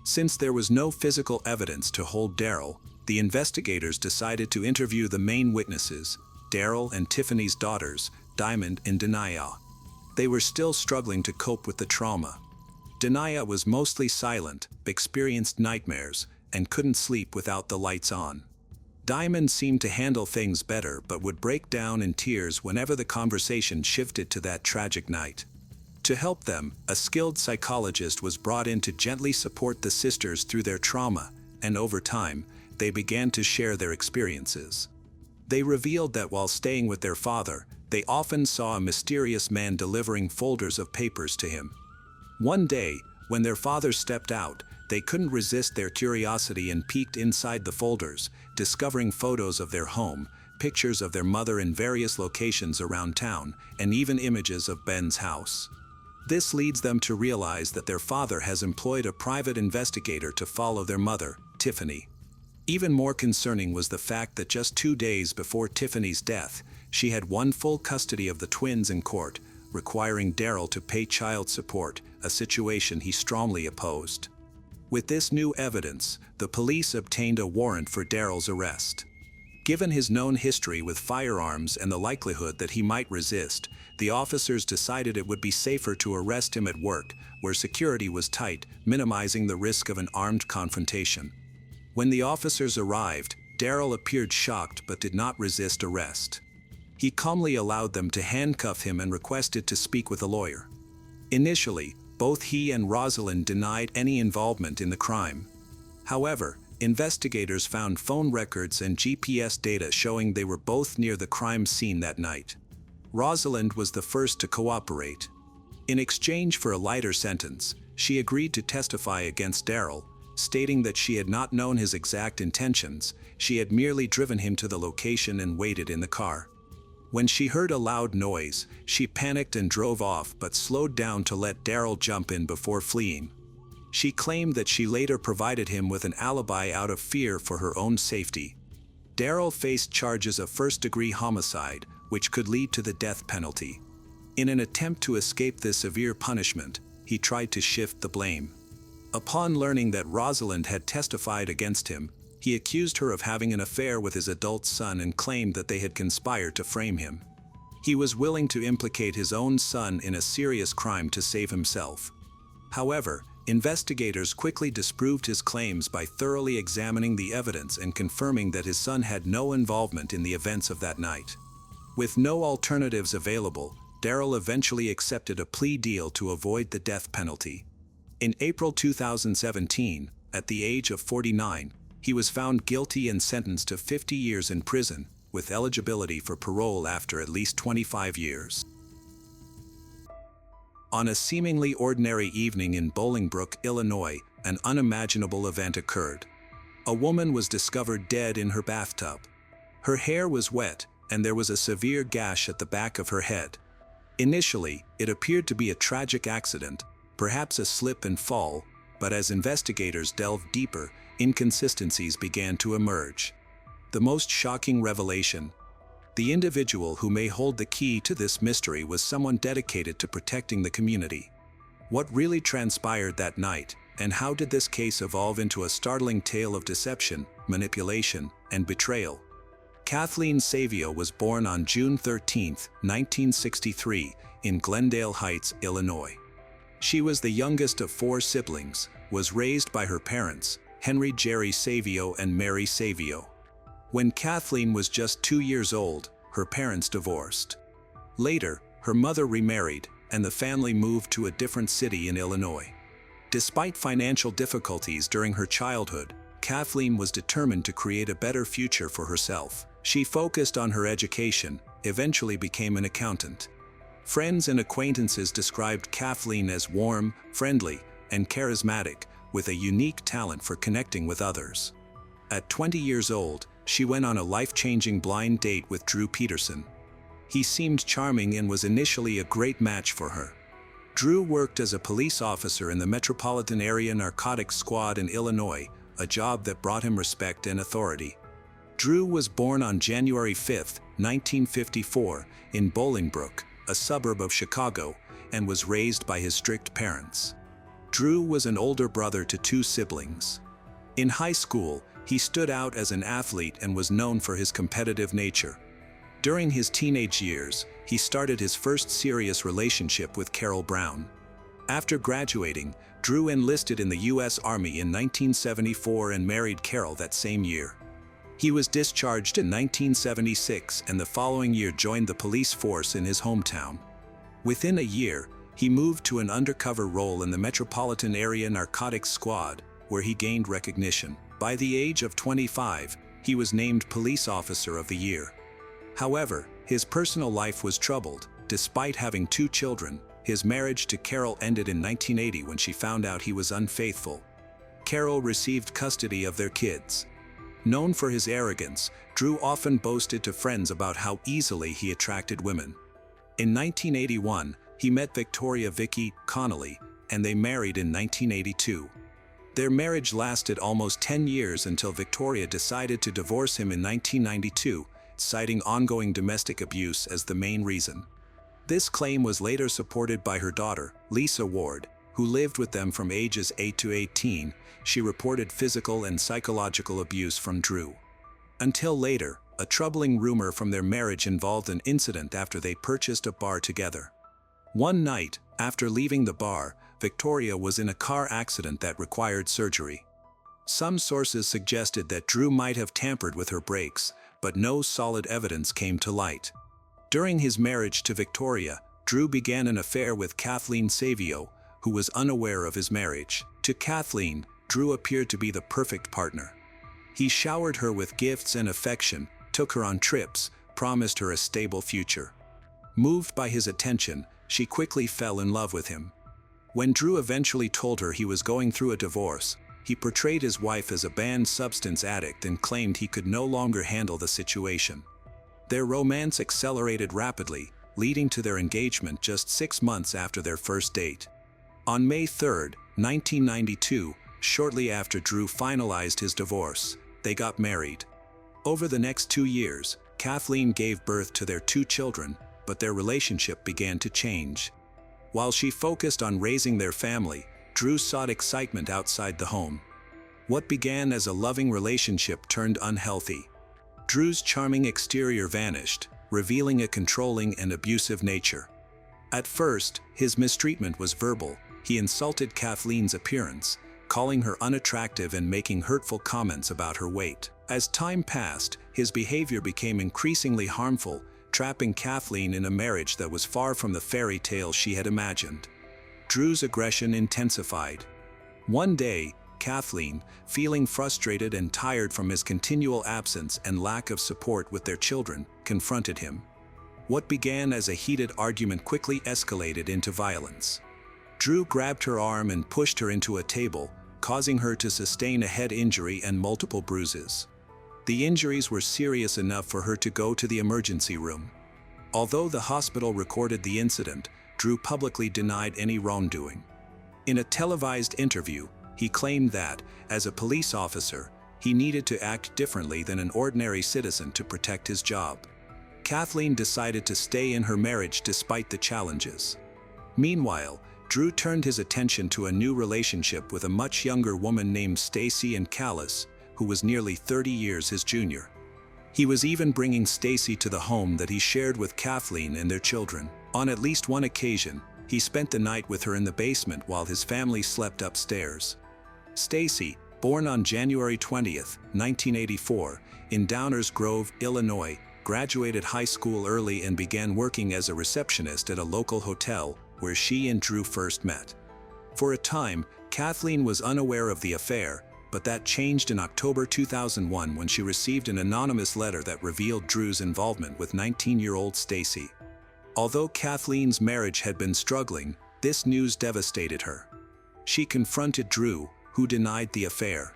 Since there was no physical evidence to hold Daryl, the investigators decided to interview the main witnesses, Daryl and Tiffany's daughters, Diamond and Denia. They were still struggling to cope with the trauma. Denia was mostly silent, experienced nightmares, and couldn't sleep without the lights on. Diamond seemed to handle things better but would break down in tears whenever the conversation shifted to that tragic night. To help them, a skilled psychologist was brought in to gently support the sisters through their trauma, and over time, they began to share their experiences. They revealed that while staying with their father, they often saw a mysterious man delivering folders of papers to him. One day, when their father stepped out, they couldn't resist their curiosity and peeked inside the folders, discovering photos of their home, pictures of their mother in various locations around town, and even images of Ben's house. This leads them to realize that their father has employed a private investigator to follow their mother, Tiffany. Even more concerning was the fact that just 2 days before Tiffany's death, she had won full custody of the twins in court, requiring Daryl to pay child support, a situation he strongly opposed. With this new evidence, the police obtained a warrant for Daryl's arrest. Given his known history with firearms and the likelihood that he might resist, the officers decided it would be safer to arrest him at work, where security was tight, minimizing the risk of an armed confrontation. When the officers arrived, Daryl appeared shocked but did not resist arrest. He calmly allowed them to handcuff him and requested to speak with a lawyer. Initially, both he and Rosalind denied any involvement in the crime. However, investigators found phone records and GPS data showing they were both near the crime scene that night. Rosalind was the first to cooperate. In exchange for a lighter sentence, she agreed to testify against Daryl, stating that she had not known his exact intentions, she had merely driven him to the location and waited in the car. When she heard a loud noise, she panicked and drove off but slowed down to let Daryl jump in before fleeing. She claimed that she later provided him with an alibi out of fear for her own safety. Daryl faced charges of first-degree homicide, which could lead to the death penalty. In an attempt to escape this severe punishment, he tried to shift the blame. Upon learning that Rosalind had testified against him, he accused her of having an affair with his adult son and claimed that they had conspired to frame him. He was willing to implicate his own son in a serious crime to save himself. However, investigators quickly disproved his claims by thoroughly examining the evidence and confirming that his son had no involvement in the events of that night. With no alternatives available, Daryl eventually accepted a plea deal to avoid the death penalty. In April 2017, at the age of 49, he was found guilty and sentenced to 50 years in prison, with eligibility for parole after at least 25 years. On a seemingly ordinary evening in Bolingbrook, Illinois, an unimaginable event occurred. A woman was discovered dead in her bathtub. Her hair was wet, and there was a severe gash at the back of her head. Initially, it appeared to be a tragic accident, perhaps a slip and fall, but as investigators delved deeper, inconsistencies began to emerge. The most shocking revelation: the individual who may hold the key to this mystery was someone dedicated to protecting the community. What really transpired that night, and how did this case evolve into a startling tale of deception, manipulation, and betrayal? Kathleen Savio was born on June 13, 1963, in Glendale Heights, Illinois. She was the youngest of 4 siblings, was raised by her parents, Henry Jerry Savio and Mary Savio. When Kathleen was just 2 years old, her parents divorced. Later, her mother remarried, and the family moved to a different city in Illinois. Despite financial difficulties during her childhood, Kathleen was determined to create a better future for herself. She focused on her education, eventually became an accountant. Friends and acquaintances described Kathleen as warm, friendly, and charismatic, with a unique talent for connecting with others. At 20 years old, she went on a life-changing blind date with Drew Peterson. He seemed charming and was initially a great match for her. Drew worked as a police officer in the Metropolitan Area Narcotics Squad in Illinois, a job that brought him respect and authority. Drew was born on January 5, 1954, in Bolingbrook, a suburb of Chicago, and was raised by his strict parents. Drew was an older brother to 2 siblings. In high school, he stood out as an athlete and was known for his competitive nature. During his teenage years, he started his first serious relationship with Carol Brown. After graduating, Drew enlisted in the U.S. Army in 1974 and married Carol that same year. He was discharged in 1976 and the following year joined the police force in his hometown. Within a year, he moved to an undercover role in the Metropolitan Area Narcotics Squad, where he gained recognition. By the age of 25, he was named Police Officer of the Year. However, his personal life was troubled. Despite having 2 children, his marriage to Carol ended in 1980 when she found out he was unfaithful. Carol received custody of their kids. Known for his arrogance, Drew often boasted to friends about how easily he attracted women. In 1981, he met Victoria Vicky Connolly, and they married in 1982. Their marriage lasted almost 10 years until Victoria decided to divorce him in 1992, citing ongoing domestic abuse as the main reason. This claim was later supported by her daughter, Lisa Ward, who lived with them from ages 8 to 18. She reported physical and psychological abuse from Drew. Until later, a troubling rumor from their marriage involved an incident after they purchased a bar together. One night, after leaving the bar, Victoria was in a car accident that required surgery. Some sources suggested that Drew might have tampered with her brakes, but no solid evidence came to light. During his marriage to Victoria, Drew began an affair with Kathleen Savio, who was unaware of his marriage. To Kathleen, Drew appeared to be the perfect partner. He showered her with gifts and affection, took her on trips, promised her a stable future. Moved by his attention, she quickly fell in love with him. When Drew eventually told her he was going through a divorce, he portrayed his wife as a banned substance addict and claimed he could no longer handle the situation. Their romance accelerated rapidly, leading to their engagement just 6 months after their first date. On May 3, 1992, shortly after Drew finalized his divorce, they got married. Over the next 2 years, Kathleen gave birth to their 2 children, but their relationship began to change. While she focused on raising their family, Drew sought excitement outside the home. What began as a loving relationship turned unhealthy. Drew's charming exterior vanished, revealing a controlling and abusive nature. At first, his mistreatment was verbal. He insulted Kathleen's appearance, calling her unattractive and making hurtful comments about her weight. As time passed, his behavior became increasingly harmful, trapping Kathleen in a marriage that was far from the fairy tale she had imagined. Drew's aggression intensified. One day, Kathleen, feeling frustrated and tired from his continual absence and lack of support with their children, confronted him. What began as a heated argument quickly escalated into violence. Drew grabbed her arm and pushed her into a table, causing her to sustain a head injury and multiple bruises. The injuries were serious enough for her to go to the emergency room. Although the hospital recorded the incident, Drew publicly denied any wrongdoing. In a televised interview, he claimed that, as a police officer, he needed to act differently than an ordinary citizen to protect his job. Kathleen decided to stay in her marriage despite the challenges. Meanwhile, Drew turned his attention to a new relationship with a much younger woman named Stacy and Callis, who was nearly 30 years his junior. He was even bringing Stacy to the home that he shared with Kathleen and their children. On at least one occasion, He spent the night with her in the basement while his family slept upstairs. Stacy, born on January 20, 1984, in Downers Grove, Illinois, graduated high school early and began working as a receptionist at a local hotel where she and Drew first met. For a time, Kathleen was unaware of the affair, but that changed in October 2001 when she received an anonymous letter that revealed Drew's involvement with 19-year-old Stacy. Although Kathleen's marriage had been struggling, this news devastated her. She confronted Drew, who denied the affair.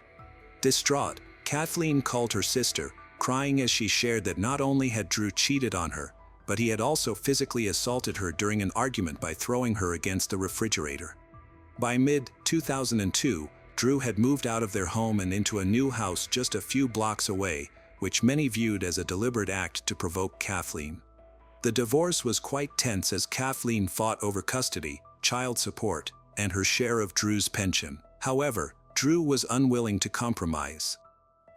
Distraught, Kathleen called her sister, crying as she shared that not only had Drew cheated on her, but he had also physically assaulted her during an argument by throwing her against the refrigerator. By mid-2002, Drew had moved out of their home and into a new house just a few blocks away, which many viewed as a deliberate act to provoke Kathleen. The divorce was quite tense as Kathleen fought over custody, child support, and her share of Drew's pension. However, Drew was unwilling to compromise.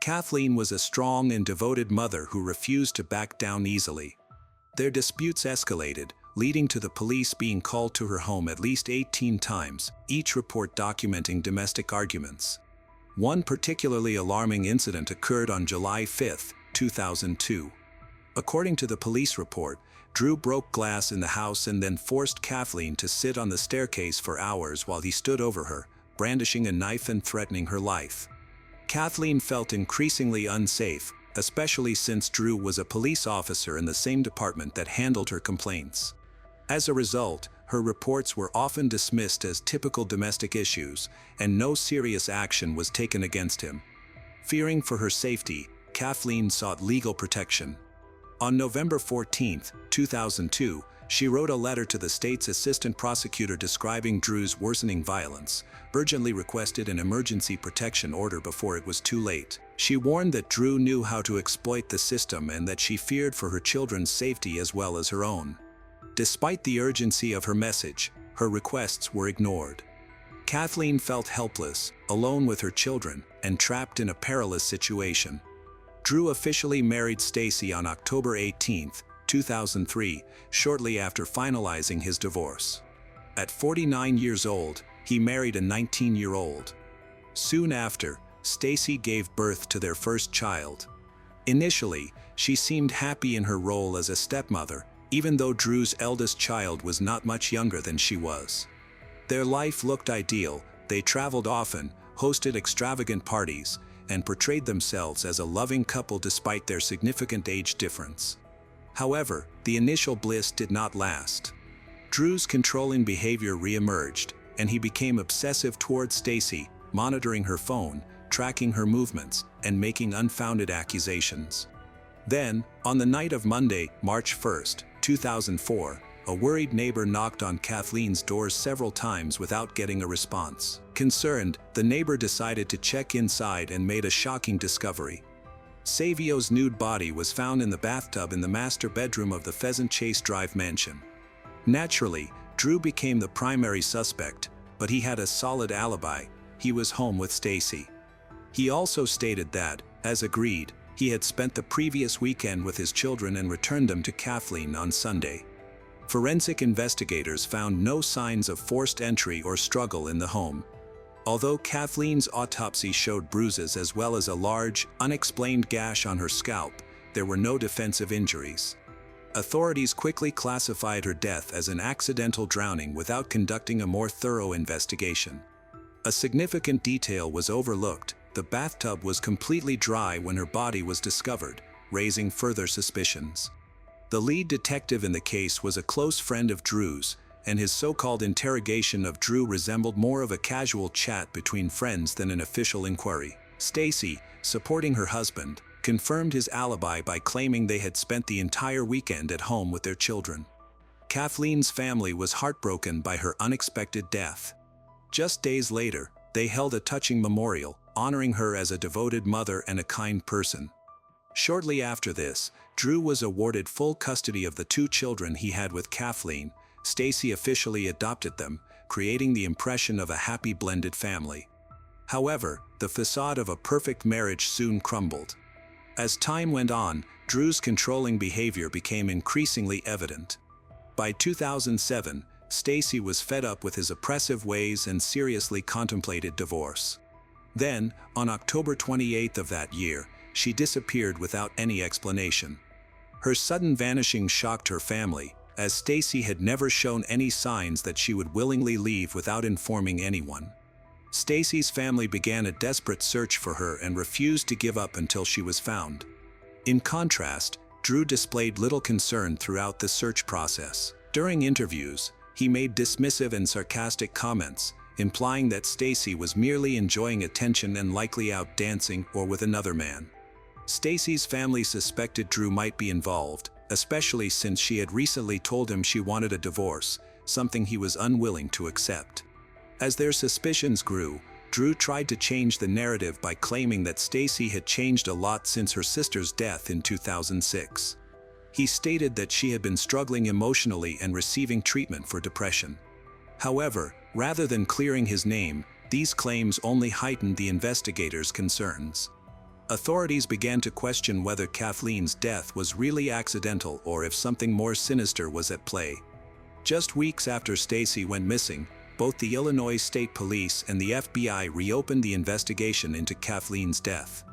Kathleen was a strong and devoted mother who refused to back down easily. Their disputes escalated, leading to the police being called to her home at least 18 times, each report documenting domestic arguments. One particularly alarming incident occurred on July 5, 2002. According to the police report, Drew broke glass in the house and then forced Kathleen to sit on the staircase for hours while he stood over her, brandishing a knife and threatening her life. Kathleen felt increasingly unsafe, especially since Drew was a police officer in the same department that handled her complaints. As a result, her reports were often dismissed as typical domestic issues, and no serious action was taken against him. Fearing for her safety, Kathleen sought legal protection. On November 14, 2002, she wrote a letter to the state's assistant prosecutor describing Drew's worsening violence, urgently requested an emergency protection order before it was too late. She warned that Drew knew how to exploit the system and that she feared for her children's safety as well as her own. Despite the urgency of her message, her requests were ignored. Kathleen felt helpless, alone with her children, and trapped in a perilous situation. Drew officially married Stacy on October 18, 2003, shortly after finalizing his divorce. At 49 years old, he married a 19-year-old. Soon after, Stacy gave birth to their first child. Initially, she seemed happy in her role as a stepmother, even though Drew's eldest child was not much younger than she was. Their life looked ideal. They traveled often, hosted extravagant parties, and portrayed themselves as a loving couple despite their significant age difference. However, the initial bliss did not last. Drew's controlling behavior re-emerged, and he became obsessive towards Stacy, monitoring her phone, tracking her movements, and making unfounded accusations. Then, on the night of Monday, March 1, 2004, a worried neighbor knocked on Kathleen's doors several times without getting a response. Concerned, the neighbor decided to check inside and made a shocking discovery. Savio's nude body was found in the bathtub in the master bedroom of the Pheasant Chase Drive mansion. Naturally, Drew became the primary suspect, but he had a solid alibi. He was home with Stacy. He also stated that, as agreed, he had spent the previous weekend with his children and returned them to Kathleen on Sunday. Forensic investigators found no signs of forced entry or struggle in the home. Although Kathleen's autopsy showed bruises as well as a large, unexplained gash on her scalp, there were no defensive injuries. Authorities quickly classified her death as an accidental drowning without conducting a more thorough investigation. A significant detail was overlooked: the bathtub was completely dry when her body was discovered, raising further suspicions. The lead detective in the case was a close friend of Drew's, and his so-called interrogation of Drew resembled more of a casual chat between friends than an official inquiry. Stacy, supporting her husband, confirmed his alibi by claiming they had spent the entire weekend at home with their children. Kathleen's family was heartbroken by her unexpected death. Just days later, they held a touching memorial, honoring her as a devoted mother and a kind person. Shortly after this, Drew was awarded full custody of the two children he had with Kathleen. Stacy officially adopted them, creating the impression of a happy blended family. However, the facade of a perfect marriage soon crumbled. As time went on, Drew's controlling behavior became increasingly evident. By 2007, Stacy was fed up with his oppressive ways and seriously contemplated divorce. Then, on October 28th of that year, she disappeared without any explanation. Her sudden vanishing shocked her family, as Stacy had never shown any signs that she would willingly leave without informing anyone. Stacy's family began a desperate search for her and refused to give up until she was found. In contrast, Drew displayed little concern throughout the search process. During interviews, he made dismissive and sarcastic comments, implying that Stacy was merely enjoying attention and likely out dancing or with another man. Stacy's family suspected Drew might be involved, especially since she had recently told him she wanted a divorce, something he was unwilling to accept. As their suspicions grew, Drew tried to change the narrative by claiming that Stacy had changed a lot since her sister's death in 2006. He stated that she had been struggling emotionally and receiving treatment for depression. However, rather than clearing his name, these claims only heightened the investigators' concerns. Authorities began to question whether Kathleen's death was really accidental or if something more sinister was at play. Just weeks after Stacy went missing, both the Illinois State Police and the FBI reopened the investigation into Kathleen's death.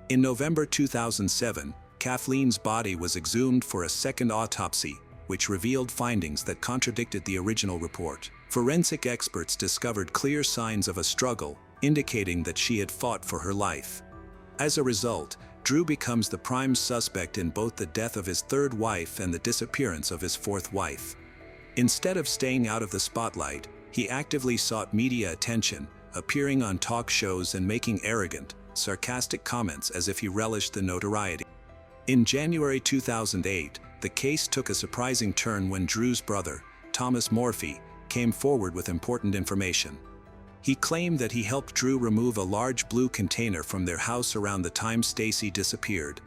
In November 2007, Kathleen's body was exhumed for a second autopsy, which revealed findings that contradicted the original report. Forensic experts discovered clear signs of a struggle, indicating that she had fought for her life. As a result, Drew becomes the prime suspect in both the death of his third wife and the disappearance of his fourth wife. Instead of staying out of the spotlight, he actively sought media attention, appearing on talk shows and making arrogant, sarcastic comments as if he relished the notoriety. In January 2008, the case took a surprising turn when Drew's brother, Thomas Morphy, came forward with important information. He claimed that he helped Drew remove a large blue container from their house around the time Stacy disappeared.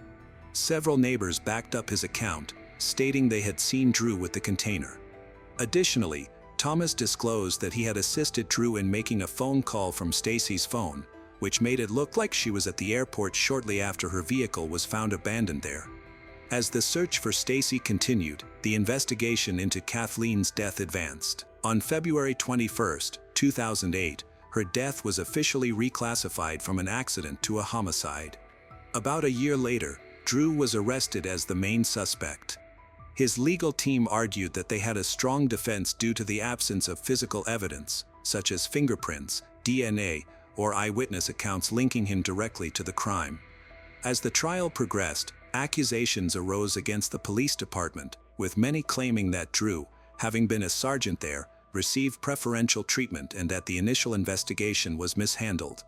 Several neighbors backed up his account, stating they had seen Drew with the container. Additionally, Thomas disclosed that he had assisted Drew in making a phone call from Stacy's phone, which made it look like she was at the airport shortly after her vehicle was found abandoned there. As the search for Stacy continued, the investigation into Kathleen's death advanced. On February 21, 2008, her death was officially reclassified from an accident to a homicide. About a year later, Drew was arrested as the main suspect. His legal team argued that they had a strong defense due to the absence of physical evidence, such as fingerprints, DNA, or eyewitness accounts linking him directly to the crime. As the trial progressed, accusations arose against the police department, with many claiming that Drew, having been a sergeant there, received preferential treatment and that the initial investigation was mishandled.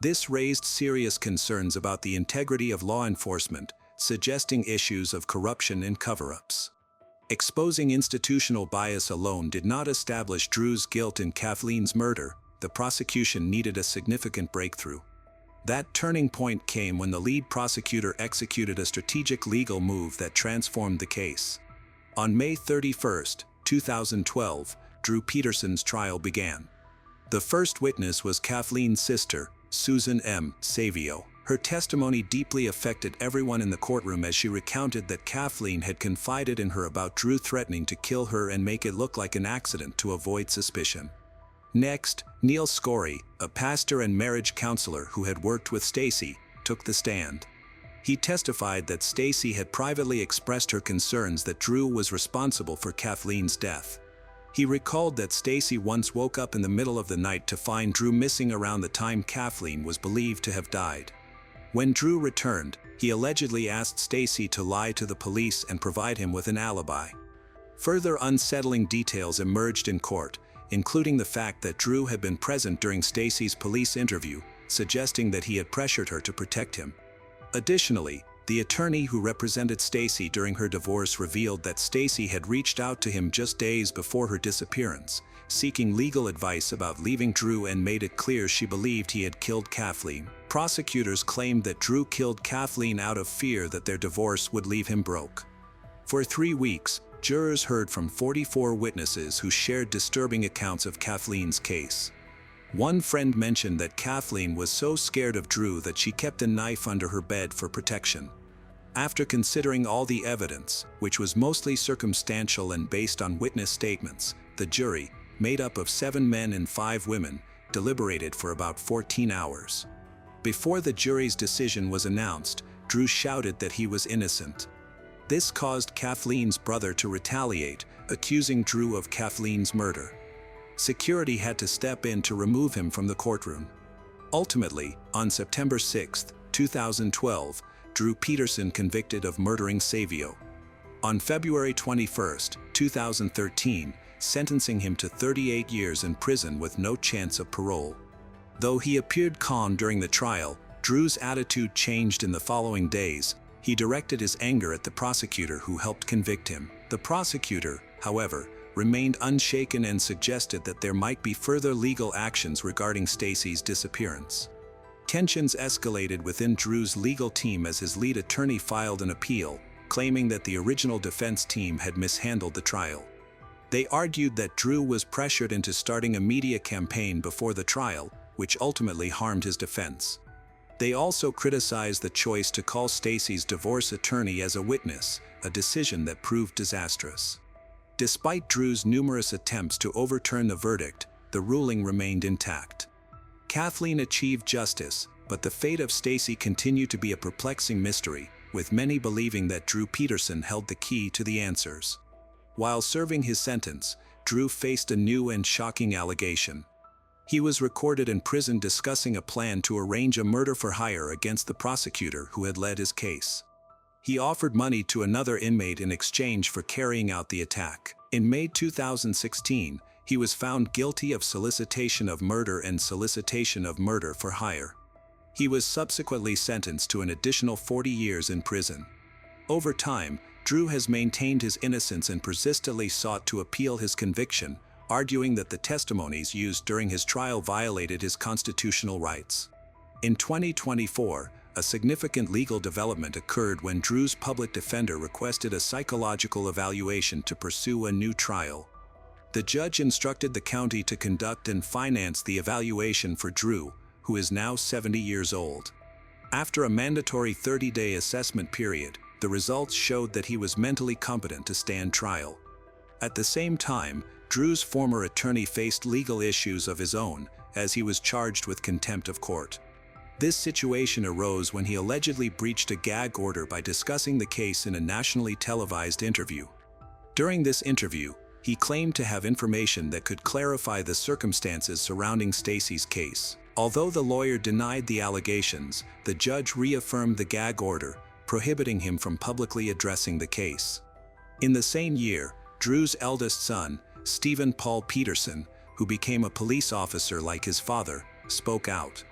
This raised serious concerns about the integrity of law enforcement, suggesting issues of corruption and cover-ups. Exposing institutional bias alone did not establish Drew's guilt in Kathleen's murder. The prosecution needed a significant breakthrough. That turning point came when the lead prosecutor executed a strategic legal move that transformed the case. On May 31, 2012, Drew Peterson's trial began. The first witness was Kathleen's sister, Susan M. Savio. Her testimony deeply affected everyone in the courtroom as she recounted that Kathleen had confided in her about Drew threatening to kill her and make it look like an accident to avoid suspicion. Next, Neil Scory, a pastor and marriage counselor who had worked with Stacy, took the stand. He testified that Stacy had privately expressed her concerns that Drew was responsible for Kathleen's death. He recalled that Stacy once woke up in the middle of the night to find Drew missing around the time Kathleen was believed to have died. When Drew returned, he allegedly asked Stacy to lie to the police and provide him with an alibi. Further unsettling details emerged in court, including the fact that Drew had been present during Stacy's police interview, suggesting that he had pressured her to protect him. Additionally, the attorney who represented Stacy during her divorce revealed that Stacy had reached out to him just days before her disappearance, seeking legal advice about leaving Drew, and made it clear she believed he had killed Kathleen. Prosecutors claimed that Drew killed Kathleen out of fear that their divorce would leave him broke. For 3 weeks, jurors heard from 44 witnesses who shared disturbing accounts of Kathleen's case. One friend mentioned that Kathleen was so scared of Drew that she kept a knife under her bed for protection. After considering all the evidence, which was mostly circumstantial and based on witness statements, the jury, made up of 7 men and 5 women, deliberated for about 14 hours. Before the jury's decision was announced, Drew shouted that he was innocent. This caused Kathleen's brother to retaliate, accusing Drew of Kathleen's murder. Security had to step in to remove him from the courtroom. Ultimately, on September 6, 2012, Drew Peterson convicted of murdering Savio. On February 21, 2013, sentencing him to 38 years in prison with no chance of parole. Though he appeared calm during the trial, Drew's attitude changed in the following days. He directed his anger at the prosecutor who helped convict him. The prosecutor, however, remained unshaken and suggested that there might be further legal actions regarding Stacy's disappearance. Tensions escalated within Drew's legal team as his lead attorney filed an appeal, claiming that the original defense team had mishandled the trial. They argued that Drew was pressured into starting a media campaign before the trial, which ultimately harmed his defense. They also criticized the choice to call Stacy's divorce attorney as a witness, a decision that proved disastrous. Despite Drew's numerous attempts to overturn the verdict, the ruling remained intact. Kathleen achieved justice, but the fate of Stacy continued to be a perplexing mystery, with many believing that Drew Peterson held the key to the answers. While serving his sentence, Drew faced a new and shocking allegation. He was recorded in prison discussing a plan to arrange a murder for hire against the prosecutor who had led his case. He offered money to another inmate in exchange for carrying out the attack. In May 2016, he was found guilty of solicitation of murder and solicitation of murder for hire. He was subsequently sentenced to an additional 40 years in prison. Over time, Drew has maintained his innocence and persistently sought to appeal his conviction, arguing that the testimonies used during his trial violated his constitutional rights. In 2024, a significant legal development occurred when Drew's public defender requested a psychological evaluation to pursue a new trial. The judge instructed the county to conduct and finance the evaluation for Drew, who is now 70 years old. After a mandatory 30-day assessment period, the results showed that he was mentally competent to stand trial. At the same time, Drew's former attorney faced legal issues of his own, as he was charged with contempt of court. This situation arose when he allegedly breached a gag order by discussing the case in a nationally televised interview. During this interview, he claimed to have information that could clarify the circumstances surrounding Stacy's case. Although the lawyer denied the allegations, the judge reaffirmed the gag order, prohibiting him from publicly addressing the case. In the same year, Drew's eldest son, Stephen Paul Peterson, who became a police officer like his father, spoke out.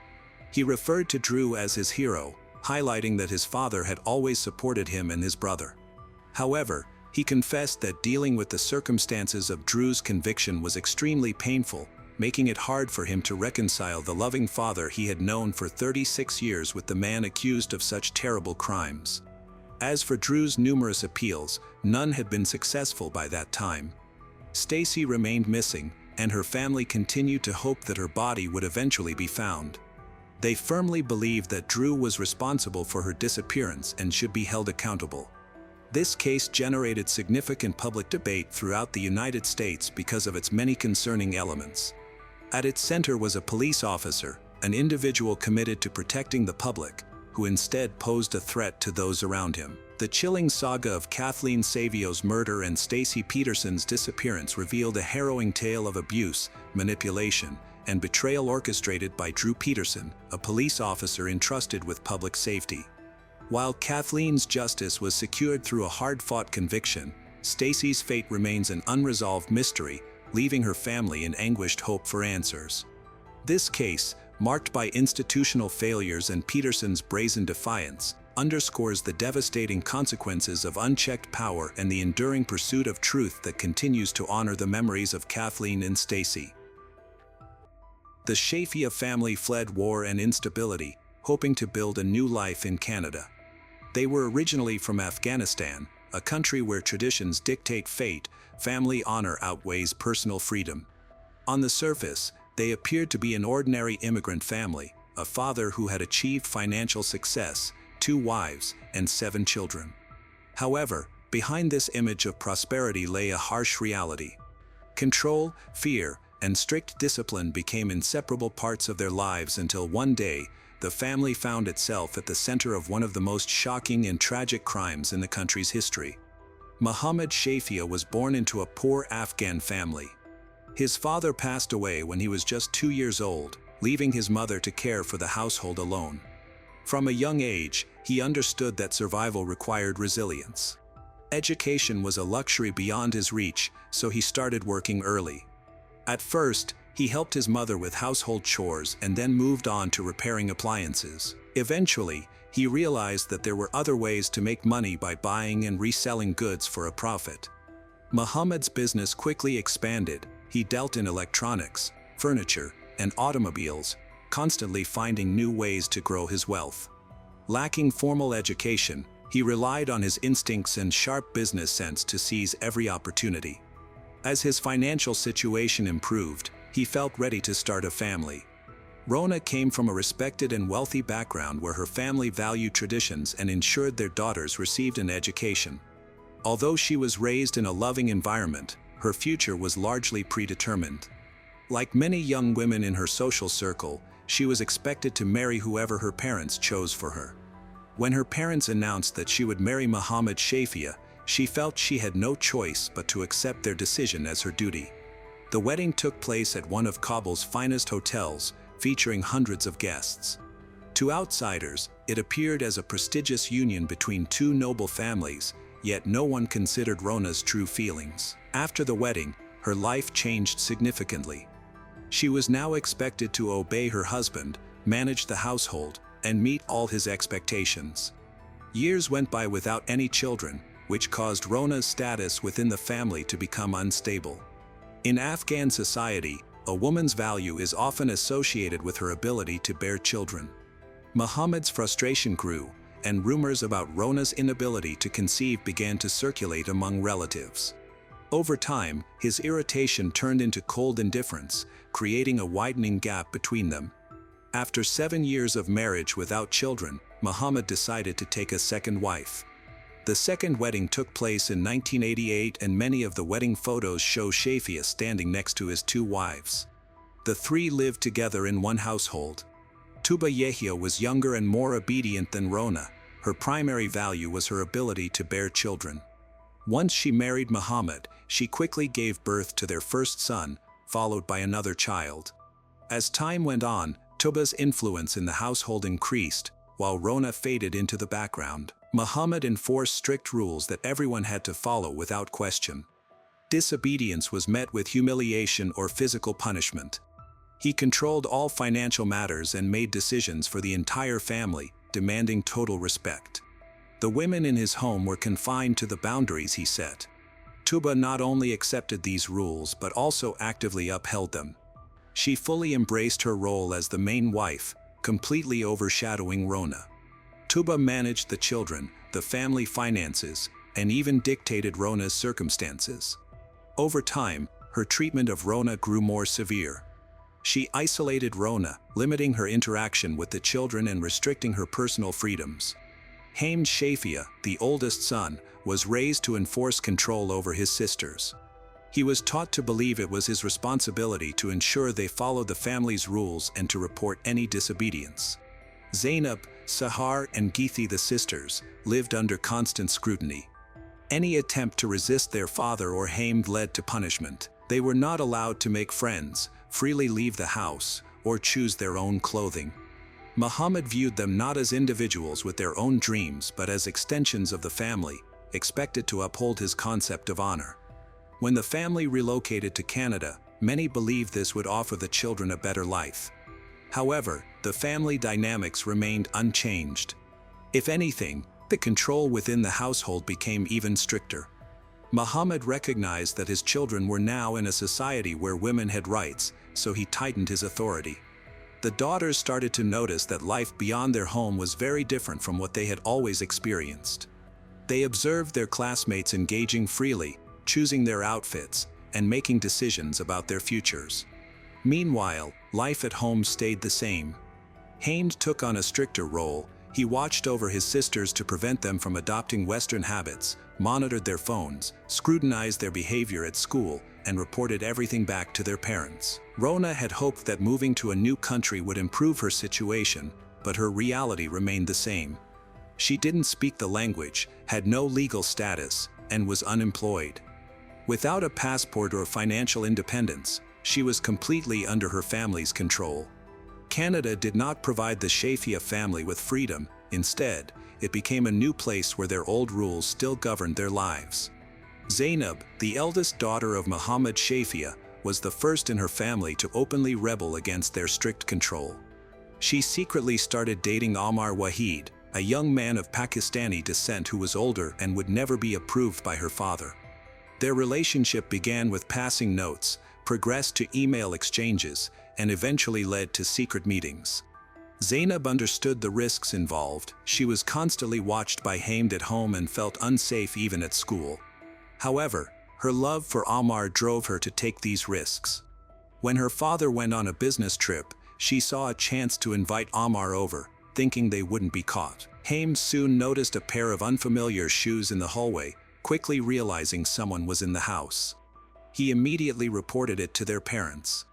He referred to Drew as his hero, highlighting that his father had always supported him and his brother. However, he confessed that dealing with the circumstances of Drew's conviction was extremely painful, making it hard for him to reconcile the loving father he had known for 36 years with the man accused of such terrible crimes. As for Drew's numerous appeals, none had been successful by that time. Stacy remained missing, and her family continued to hope that her body would eventually be found. They firmly believed that Drew was responsible for her disappearance and should be held accountable. This case generated significant public debate throughout the United States because of its many concerning elements. At its center was a police officer, an individual committed to protecting the public, who instead posed a threat to those around him. The chilling saga of Kathleen Savio's murder and Stacy Peterson's disappearance revealed a harrowing tale of abuse, manipulation, and betrayal orchestrated by Drew Peterson, a police officer entrusted with public safety. While Kathleen's justice was secured through a hard-fought conviction, Stacy's fate remains an unresolved mystery, leaving her family in anguished hope for answers. This case, marked by institutional failures and Peterson's brazen defiance, underscores the devastating consequences of unchecked power and the enduring pursuit of truth that continues to honor the memories of Kathleen and Stacy. The Shafia family fled war and instability, hoping to build a new life in Canada. They were originally from Afghanistan, a country where traditions dictate fate, family honor outweighs personal freedom. On the surface, they appeared to be an ordinary immigrant family, a father who had achieved financial success, 2 wives, and 7 children. However, behind this image of prosperity lay a harsh reality. Control, fear, and strict discipline became inseparable parts of their lives until one day, the family found itself at the center of one of the most shocking and tragic crimes in the country's history. Mohammad Shafia was born into a poor Afghan family. His father passed away when he was just 2 years old, leaving his mother to care for the household alone. From a young age, he understood that survival required resilience. Education was a luxury beyond his reach, so he started working early. At first, he helped his mother with household chores and then moved on to repairing appliances. Eventually, he realized that there were other ways to make money by buying and reselling goods for a profit. Muhammad's business quickly expanded. He dealt in electronics, furniture, and automobiles, constantly finding new ways to grow his wealth. Lacking formal education, he relied on his instincts and sharp business sense to seize every opportunity. As his financial situation improved, he felt ready to start a family. Rona came from a respected and wealthy background where her family valued traditions and ensured their daughters received an education. Although she was raised in a loving environment, her future was largely predetermined. Like many young women in her social circle, she was expected to marry whoever her parents chose for her. When her parents announced that she would marry Mohammad Shafia, she felt she had no choice but to accept their decision as her duty. The wedding took place at one of Kabul's finest hotels, featuring hundreds of guests. To outsiders, it appeared as a prestigious union between two noble families, yet no one considered Rona's true feelings. After the wedding, her life changed significantly. She was now expected to obey her husband, manage the household, and meet all his expectations. Years went by without any children, which caused Rona's status within the family to become unstable. In Afghan society, a woman's value is often associated with her ability to bear children. Muhammad's frustration grew, and rumors about Rona's inability to conceive began to circulate among relatives. Over time, his irritation turned into cold indifference, creating a widening gap between them. After 7 years of marriage without children, Muhammad decided to take a second wife. The second wedding took place in 1988, and many of the wedding photos show Shafia standing next to his 2 wives. The 3 lived together in one household. Tuba Yahya was younger and more obedient than Rona. Her primary value was her ability to bear children. Once she married Muhammad, she quickly gave birth to their first son, followed by another child. As time went on, Tuba's influence in the household increased, while Rona faded into the background. Muhammad enforced strict rules that everyone had to follow without question. Disobedience was met with humiliation or physical punishment. He controlled all financial matters and made decisions for the entire family, demanding total respect. The women in his home were confined to the boundaries he set. Tuba not only accepted these rules but also actively upheld them. She fully embraced her role as the main wife, completely overshadowing Rona. Tuba managed the children, the family finances, and even dictated Rona's circumstances. Over time, her treatment of Rona grew more severe. She isolated Rona, limiting her interaction with the children and restricting her personal freedoms. Hamed Shafia, the oldest son, was raised to enforce control over his sisters. He was taught to believe it was his responsibility to ensure they followed the family's rules and to report any disobedience. Zainab, Sahar, and Geethi, the sisters, lived under constant scrutiny. Any attempt to resist their father or Hamed led to punishment. They were not allowed to make friends, freely leave the house, or choose their own clothing. Muhammad viewed them not as individuals with their own dreams but as extensions of the family, expected to uphold his concept of honor. When the family relocated to Canada, many believed this would offer the children a better life. However, the family dynamics remained unchanged. If anything, the control within the household became even stricter. Muhammad recognized that his children were now in a society where women had rights, so he tightened his authority. The daughters started to notice that life beyond their home was very different from what they had always experienced. They observed their classmates engaging freely, choosing their outfits, and making decisions about their futures. Meanwhile, life at home stayed the same. Hamed took on a stricter role. He watched over his sisters to prevent them from adopting Western habits, monitored their phones, scrutinized their behavior at school, and reported everything back to their parents. Rona had hoped that moving to a new country would improve her situation, but her reality remained the same. She didn't speak the language, had no legal status, and was unemployed. Without a passport or financial independence, she was completely under her family's control. Canada did not provide the Shafia family with freedom. Instead, it became a new place where their old rules still governed their lives. Zainab, the eldest daughter of Muhammad Shafia, was the first in her family to openly rebel against their strict control. She secretly started dating Omar Wahid, a young man of Pakistani descent who was older and would never be approved by her father. Their relationship began with passing notes, progressed to email exchanges, and eventually led to secret meetings. Zainab understood the risks involved. She was constantly watched by Hamd at home and felt unsafe even at school. However, her love for Omar drove her to take these risks. When her father went on a business trip, she saw a chance to invite Omar over, thinking they wouldn't be caught. Hamd soon noticed a pair of unfamiliar shoes in the hallway, quickly realizing someone was in the house. He immediately reported it to their parents.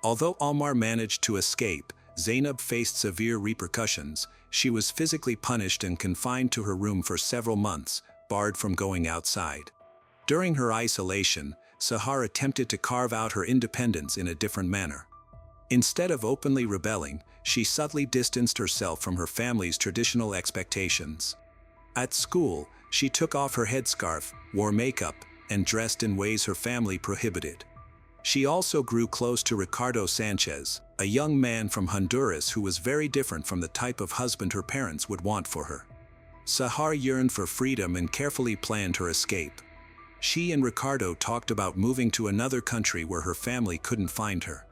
Although Omar managed to escape, Zainab faced severe repercussions. She was physically punished and confined to her room for several months, barred from going outside. During her isolation, Sahar attempted to carve out her independence in a different manner. Instead of openly rebelling, she subtly distanced herself from her family's traditional expectations. At school, she took off her headscarf, wore makeup, and dressed in ways her family prohibited. She also grew close to Ricardo Sanchez, a young man from Honduras who was very different from the type of husband her parents would want for her. Sahar yearned for freedom and carefully planned her escape. She and Ricardo talked about moving to another country where her family couldn't find her.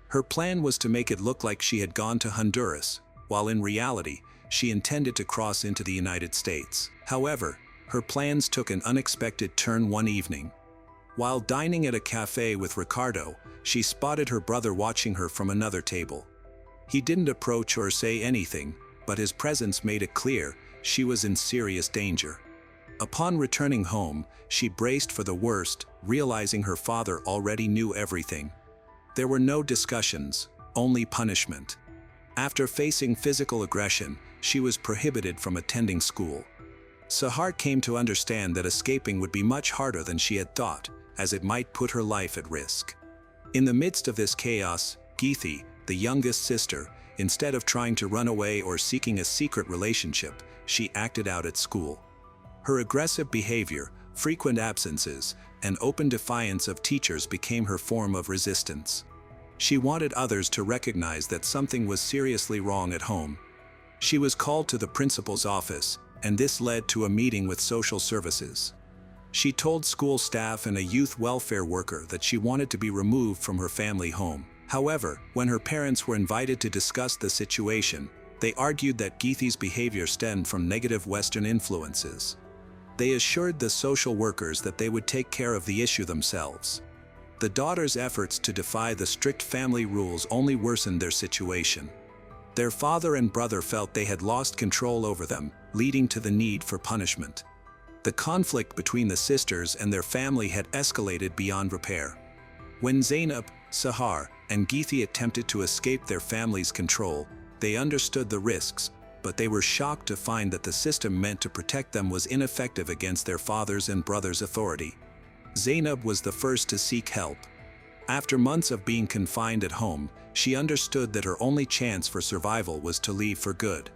Her plan was to make it look like she had gone to Honduras, while in reality, she intended to cross into the United States. However, her plans took an unexpected turn one evening. While dining at a cafe with Ricardo, she spotted her brother watching her from another table. He didn't approach or say anything, but his presence made it clear she was in serious danger. Upon returning home, she braced for the worst, realizing her father already knew everything. There were no discussions, only punishment. After facing physical aggression, she was prohibited from attending school. Sahar came to understand that escaping would be much harder than she had thought, as it might put her life at risk. In the midst of this chaos, Geethi, the youngest sister, instead of trying to run away or seeking a secret relationship, she acted out at school. Her aggressive behavior, frequent absences, and open defiance of teachers became her form of resistance. She wanted others to recognize that something was seriously wrong at home. She was called to the principal's office, and this led to a meeting with social services. She told school staff and a youth welfare worker that she wanted to be removed from her family home. However, when her parents were invited to discuss the situation, they argued that Geethi's behavior stemmed from negative Western influences. They assured the social workers that they would take care of the issue themselves. The daughter's efforts to defy the strict family rules only worsened their situation. Their father and brother felt they had lost control over them, leading to the need for punishment. The conflict between the sisters and their family had escalated beyond repair. When Zainab, Sahar, and Geethi attempted to escape their family's control, they understood the risks, but they were shocked to find that the system meant to protect them was ineffective against their father's and brother's authority. Zainab was the first to seek help. After months of being confined at home, she understood that her only chance for survival was to leave for good.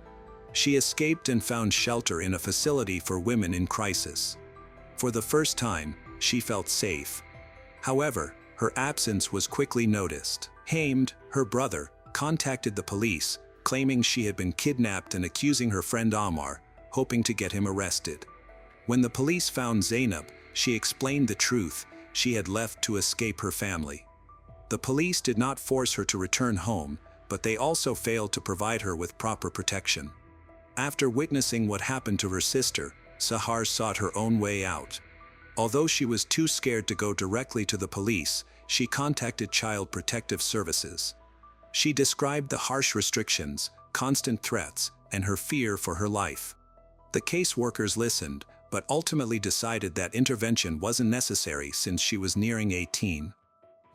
She escaped and found shelter in a facility for women in crisis. For the first time, she felt safe. However, her absence was quickly noticed. Hamd, her brother, contacted the police, claiming she had been kidnapped and accusing her friend Omar, hoping to get him arrested. When the police found Zainab, she explained the truth: she had left to escape her family. The police did not force her to return home, but they also failed to provide her with proper protection. After witnessing what happened to her sister, Sahar sought her own way out. Although she was too scared to go directly to the police, she contacted Child Protective Services. She described the harsh restrictions, constant threats, and her fear for her life. The caseworkers listened, but ultimately decided that intervention wasn't necessary since she was nearing 18.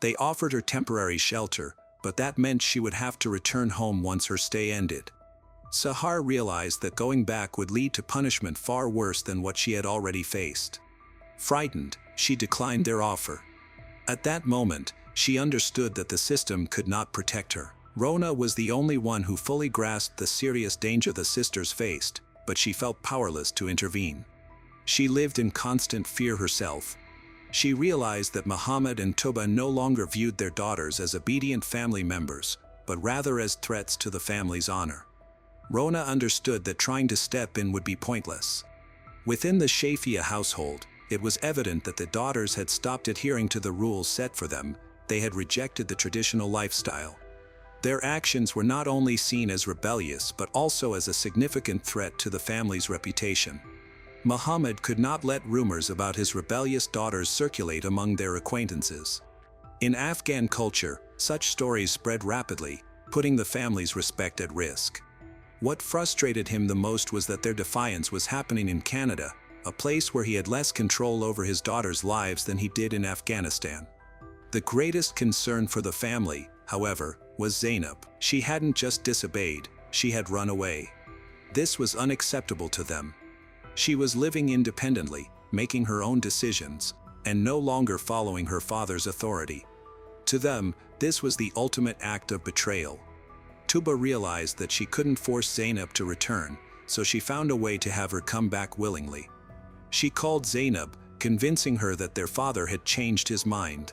They offered her temporary shelter, but that meant she would have to return home once her stay ended. Sahar realized that going back would lead to punishment far worse than what she had already faced. Frightened, she declined their offer. At that moment, she understood that the system could not protect her. Rona was the only one who fully grasped the serious danger the sisters faced, but she felt powerless to intervene. She lived in constant fear herself. She realized that Muhammad and Tuba no longer viewed their daughters as obedient family members, but rather as threats to the family's honor. Rona understood that trying to step in would be pointless. Within the Shafia household, it was evident that the daughters had stopped adhering to the rules set for them. They had rejected the traditional lifestyle. Their actions were not only seen as rebellious but also as a significant threat to the family's reputation. Muhammad could not let rumors about his rebellious daughters circulate among their acquaintances. In Afghan culture, such stories spread rapidly, putting the family's respect at risk. What frustrated him the most was that their defiance was happening in Canada, a place where he had less control over his daughters' lives than he did in Afghanistan. The greatest concern for the family, however, was Zainab. She hadn't just disobeyed, she had run away. This was unacceptable to them. She was living independently, making her own decisions, and no longer following her father's authority. To them, this was the ultimate act of betrayal. Tuba realized that she couldn't force Zainab to return, so she found a way to have her come back willingly. She called Zainab, convincing her that their father had changed his mind.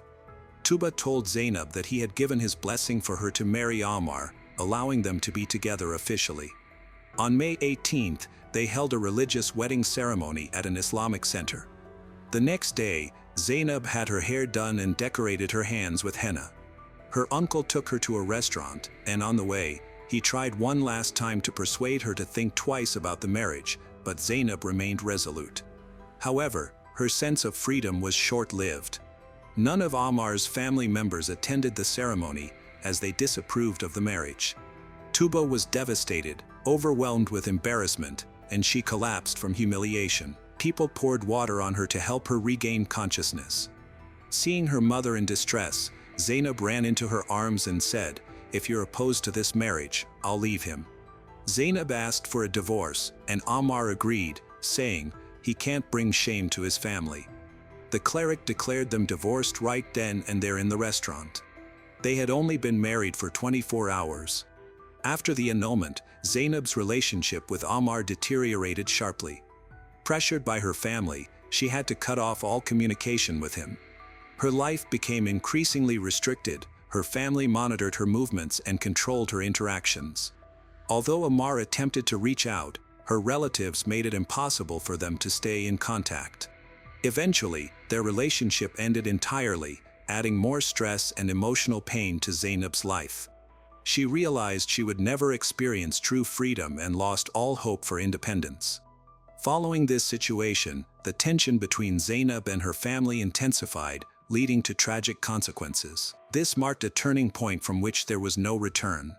Tuba told Zainab that he had given his blessing for her to marry Ammar, allowing them to be together officially. On May 18th, they held a religious wedding ceremony at an Islamic center. The next day, Zainab had her hair done and decorated her hands with henna. Her uncle took her to a restaurant, and on the way, he tried one last time to persuade her to think twice about the marriage, but Zainab remained resolute. However, her sense of freedom was short-lived. None of Ammar's family members attended the ceremony, as they disapproved of the marriage. Tuba was devastated, overwhelmed with embarrassment, and she collapsed from humiliation. People poured water on her to help her regain consciousness. Seeing her mother in distress, Zainab ran into her arms and said, "If you're opposed to this marriage, I'll leave him." Zainab asked for a divorce, and Ammar agreed, saying, "He can't bring shame to his family." The cleric declared them divorced right then and there in the restaurant. They had only been married for 24 hours. After the annulment, Zainab's relationship with Ammar deteriorated sharply. Pressured by her family, she had to cut off all communication with him. Her life became increasingly restricted. Her family monitored her movements and controlled her interactions. Although Ammar attempted to reach out, her relatives made it impossible for them to stay in contact. Eventually, their relationship ended entirely, adding more stress and emotional pain to Zainab's life. She realized she would never experience true freedom and lost all hope for independence. Following this situation, the tension between Zainab and her family intensified, leading to tragic consequences. This marked a turning point from which there was no return.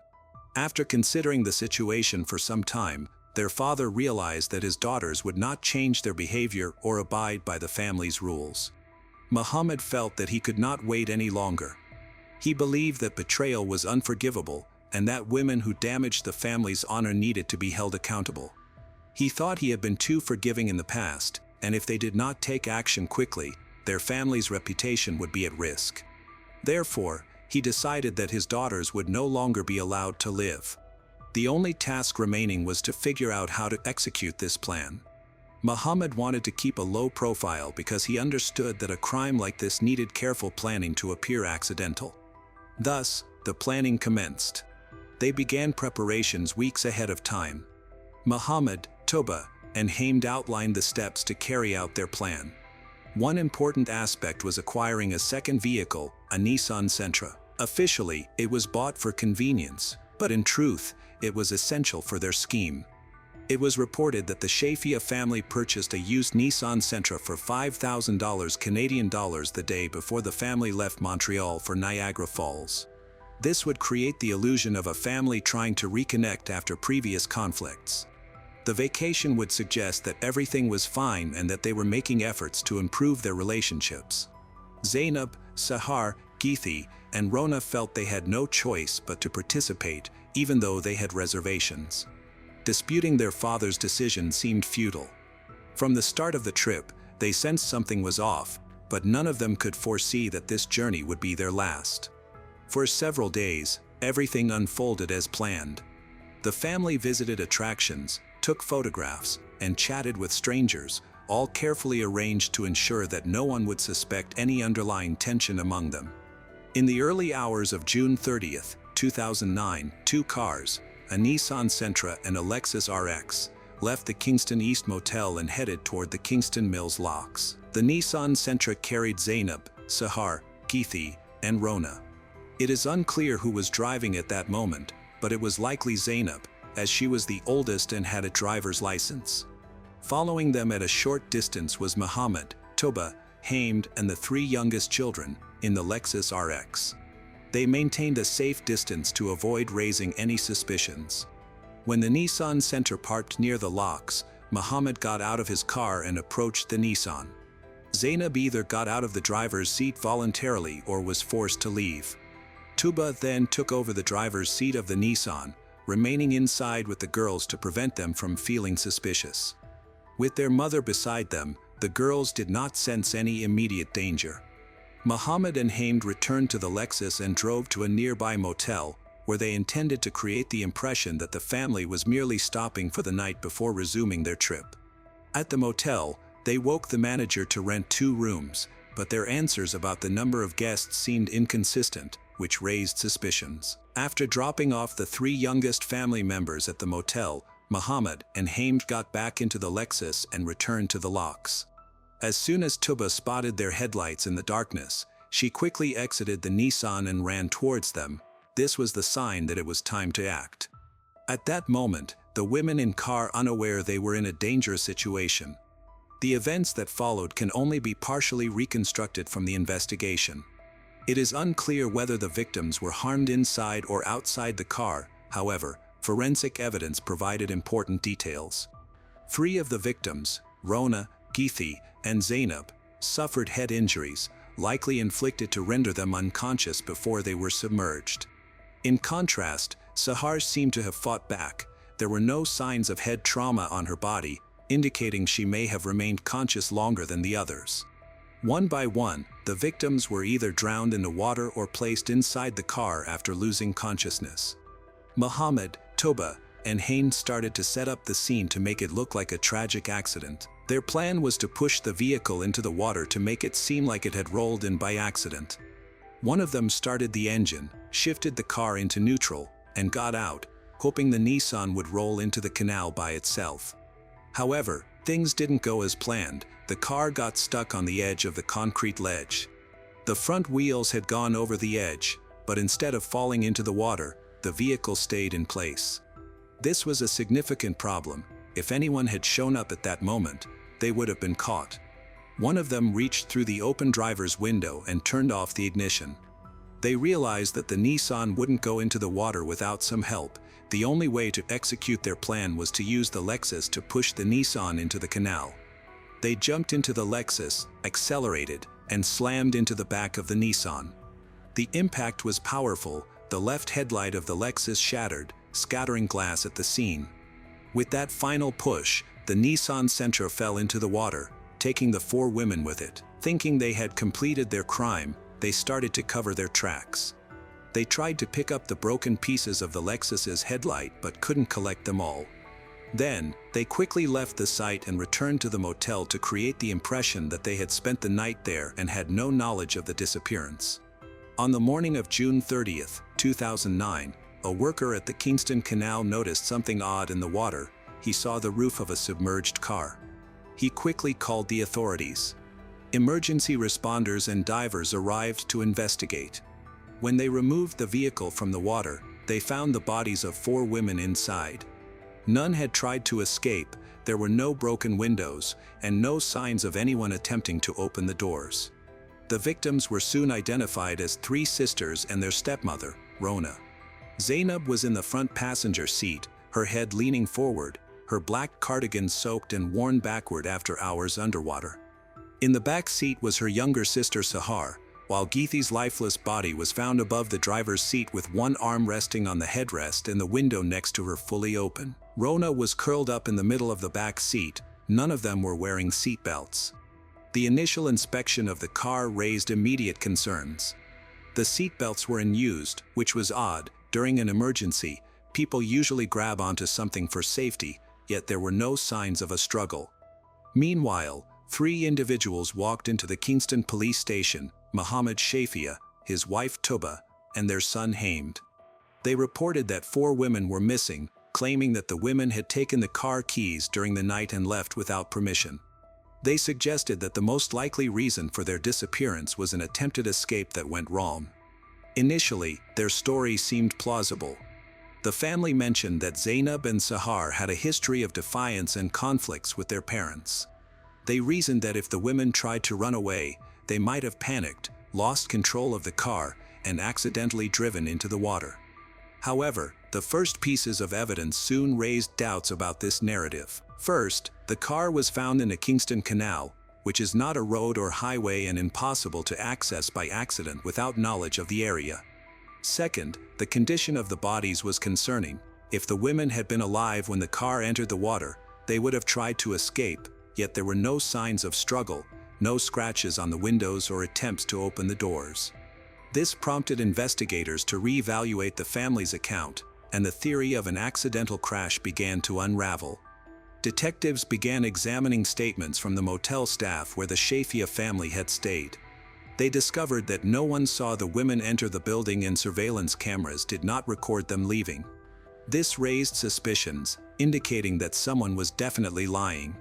After considering the situation for some time, their father realized that his daughters would not change their behavior or abide by the family's rules. Muhammad felt that he could not wait any longer. He believed that betrayal was unforgivable, and that women who damaged the family's honor needed to be held accountable. He thought he had been too forgiving in the past, and if they did not take action quickly, their family's reputation would be at risk. Therefore, he decided that his daughters would no longer be allowed to live. The only task remaining was to figure out how to execute this plan. Muhammad wanted to keep a low profile because he understood that a crime like this needed careful planning to appear accidental. Thus, the planning commenced. They began preparations weeks ahead of time. Muhammad, Tuba, and Hamd outlined the steps to carry out their plan. One important aspect was acquiring a second vehicle, a Nissan Sentra. Officially, it was bought for convenience, but in truth, it was essential for their scheme. It was reported that the Shafia family purchased a used Nissan Sentra for $5,000 Canadian dollars the day before the family left Montreal for Niagara Falls. This would create the illusion of a family trying to reconnect after previous conflicts. The vacation would suggest that everything was fine and that they were making efforts to improve their relationships. Zainab, Sahar, Geethi, and Rona felt they had no choice but to participate, even though they had reservations. Disputing their father's decision seemed futile. From the start of the trip, they sensed something was off, but none of them could foresee that this journey would be their last. For several days, everything unfolded as planned. The family visited attractions, took photographs, and chatted with strangers, all carefully arranged to ensure that no one would suspect any underlying tension among them. In the early hours of June 30, 2009, two cars, a Nissan Sentra and a Lexus RX, left the Kingston East Motel and headed toward the Kingston Mills Locks. The Nissan Sentra carried Zainab, Sahar, Geethi, and Rona. It is unclear who was driving at that moment, but it was likely Zainab, as she was the oldest and had a driver's license. Following them at a short distance was Muhammad, Toba, Hamd, and the three youngest children, in the Lexus RX. They maintained a safe distance to avoid raising any suspicions. When the Nissan Sentra parked near the locks, Muhammad got out of his car and approached the Nissan. Zainab either got out of the driver's seat voluntarily or was forced to leave. Tuba then took over the driver's seat of the Nissan, remaining inside with the girls to prevent them from feeling suspicious. With their mother beside them, the girls did not sense any immediate danger. Muhammad and Hamd returned to the Lexus and drove to a nearby motel, where they intended to create the impression that the family was merely stopping for the night before resuming their trip. At the motel, they woke the manager to rent 2 rooms, but their answers about the number of guests seemed inconsistent, which raised suspicions. After dropping off the 3 youngest family members at the motel, Muhammad and Hamd got back into the Lexus and returned to the locks. As soon as Tuba spotted their headlights in the darkness, she quickly exited the Nissan and ran towards them. This was the sign that it was time to act. At that moment, the women in car unaware they were in a dangerous situation. The events that followed can only be partially reconstructed from the investigation. It is unclear whether the victims were harmed inside or outside the car. However, forensic evidence provided important details. 3 of the victims, Rona, Geethi, and Zainab, suffered head injuries, likely inflicted to render them unconscious before they were submerged. In contrast, Sahar seemed to have fought back. There were no signs of head trauma on her body, indicating she may have remained conscious longer than the others. One by one, the victims were either drowned in the water or placed inside the car after losing consciousness. Muhammad, Toba, and Hamd started to set up the scene to make it look like a tragic accident. Their plan was to push the vehicle into the water to make it seem like it had rolled in by accident. One of them started the engine, shifted the car into neutral, and got out, hoping the Nissan would roll into the canal by itself. However, things didn't go as planned. The car got stuck on the edge of the concrete ledge. The front wheels had gone over the edge, but instead of falling into the water, the vehicle stayed in place. This was a significant problem. If anyone had shown up at that moment, they would have been caught. One of them reached through the open driver's window and turned off the ignition. They realized that the Nissan wouldn't go into the water without some help. The only way to execute their plan was to use the Lexus to push the Nissan into the canal. They jumped into the Lexus, accelerated, and slammed into the back of the Nissan. The impact was powerful. The left headlight of the Lexus shattered, scattering glass at the scene. With that final push, the Nissan Sentra fell into the water, taking the 4 women with it. Thinking they had completed their crime, they started to cover their tracks. They tried to pick up the broken pieces of the Lexus's headlight but couldn't collect them all. Then, they quickly left the site and returned to the motel to create the impression that they had spent the night there and had no knowledge of the disappearance. On the morning of June 30, 2009, a worker at the Kingston Canal noticed something odd in the water. He saw the roof of a submerged car. He quickly called the authorities. Emergency responders and divers arrived to investigate. When they removed the vehicle from the water, they found the bodies of 4 women inside. None had tried to escape, there were no broken windows, and no signs of anyone attempting to open the doors. The victims were soon identified as 3 sisters and their stepmother, Rona. Zainab was in the front passenger seat, her head leaning forward, her black cardigan soaked and worn backward after hours underwater. In the back seat was her younger sister Sahar, while Geethy's lifeless body was found above the driver's seat with one arm resting on the headrest and the window next to her fully open. Rona was curled up in the middle of the back seat. None of them were wearing seat belts. The initial inspection of the car raised immediate concerns. The seat belts were unused, which was odd. During an emergency, people usually grab onto something for safety, yet there were no signs of a struggle. Meanwhile, 3 individuals walked into the Kingston police station: Mohammed Shafia, his wife Tuba, and their son Hamd. They reported that 4 women were missing, claiming that the women had taken the car keys during the night and left without permission. They suggested that the most likely reason for their disappearance was an attempted escape that went wrong. Initially, their story seemed plausible. The family mentioned that Zainab and Sahar had a history of defiance and conflicts with their parents. They reasoned that if the women tried to run away, they might have panicked, lost control of the car, and accidentally driven into the water. However, the first pieces of evidence soon raised doubts about this narrative. First, the car was found in a Kingston canal, which is not a road or highway and impossible to access by accident without knowledge of the area. Second, the condition of the bodies was concerning. If the women had been alive when the car entered the water, they would have tried to escape, yet there were no signs of struggle, no scratches on the windows or attempts to open the doors. This prompted investigators to reevaluate the family's account, and the theory of an accidental crash began to unravel. Detectives began examining statements from the motel staff where the Shafia family had stayed. They discovered that no one saw the women enter the building and surveillance cameras did not record them leaving. This raised suspicions, indicating that someone was definitely lying.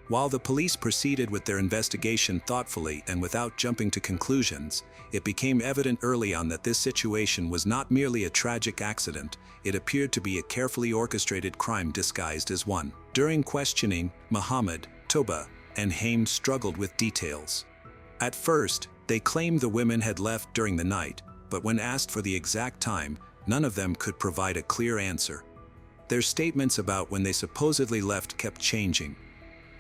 While the police proceeded with their investigation thoughtfully and without jumping to conclusions, it became evident early on that this situation was not merely a tragic accident. It appeared to be a carefully orchestrated crime disguised as one. During questioning, Mohammed, Tuba, and Hamd struggled with details. At first, they claimed the women had left during the night, but when asked for the exact time, none of them could provide a clear answer. Their statements about when they supposedly left kept changing.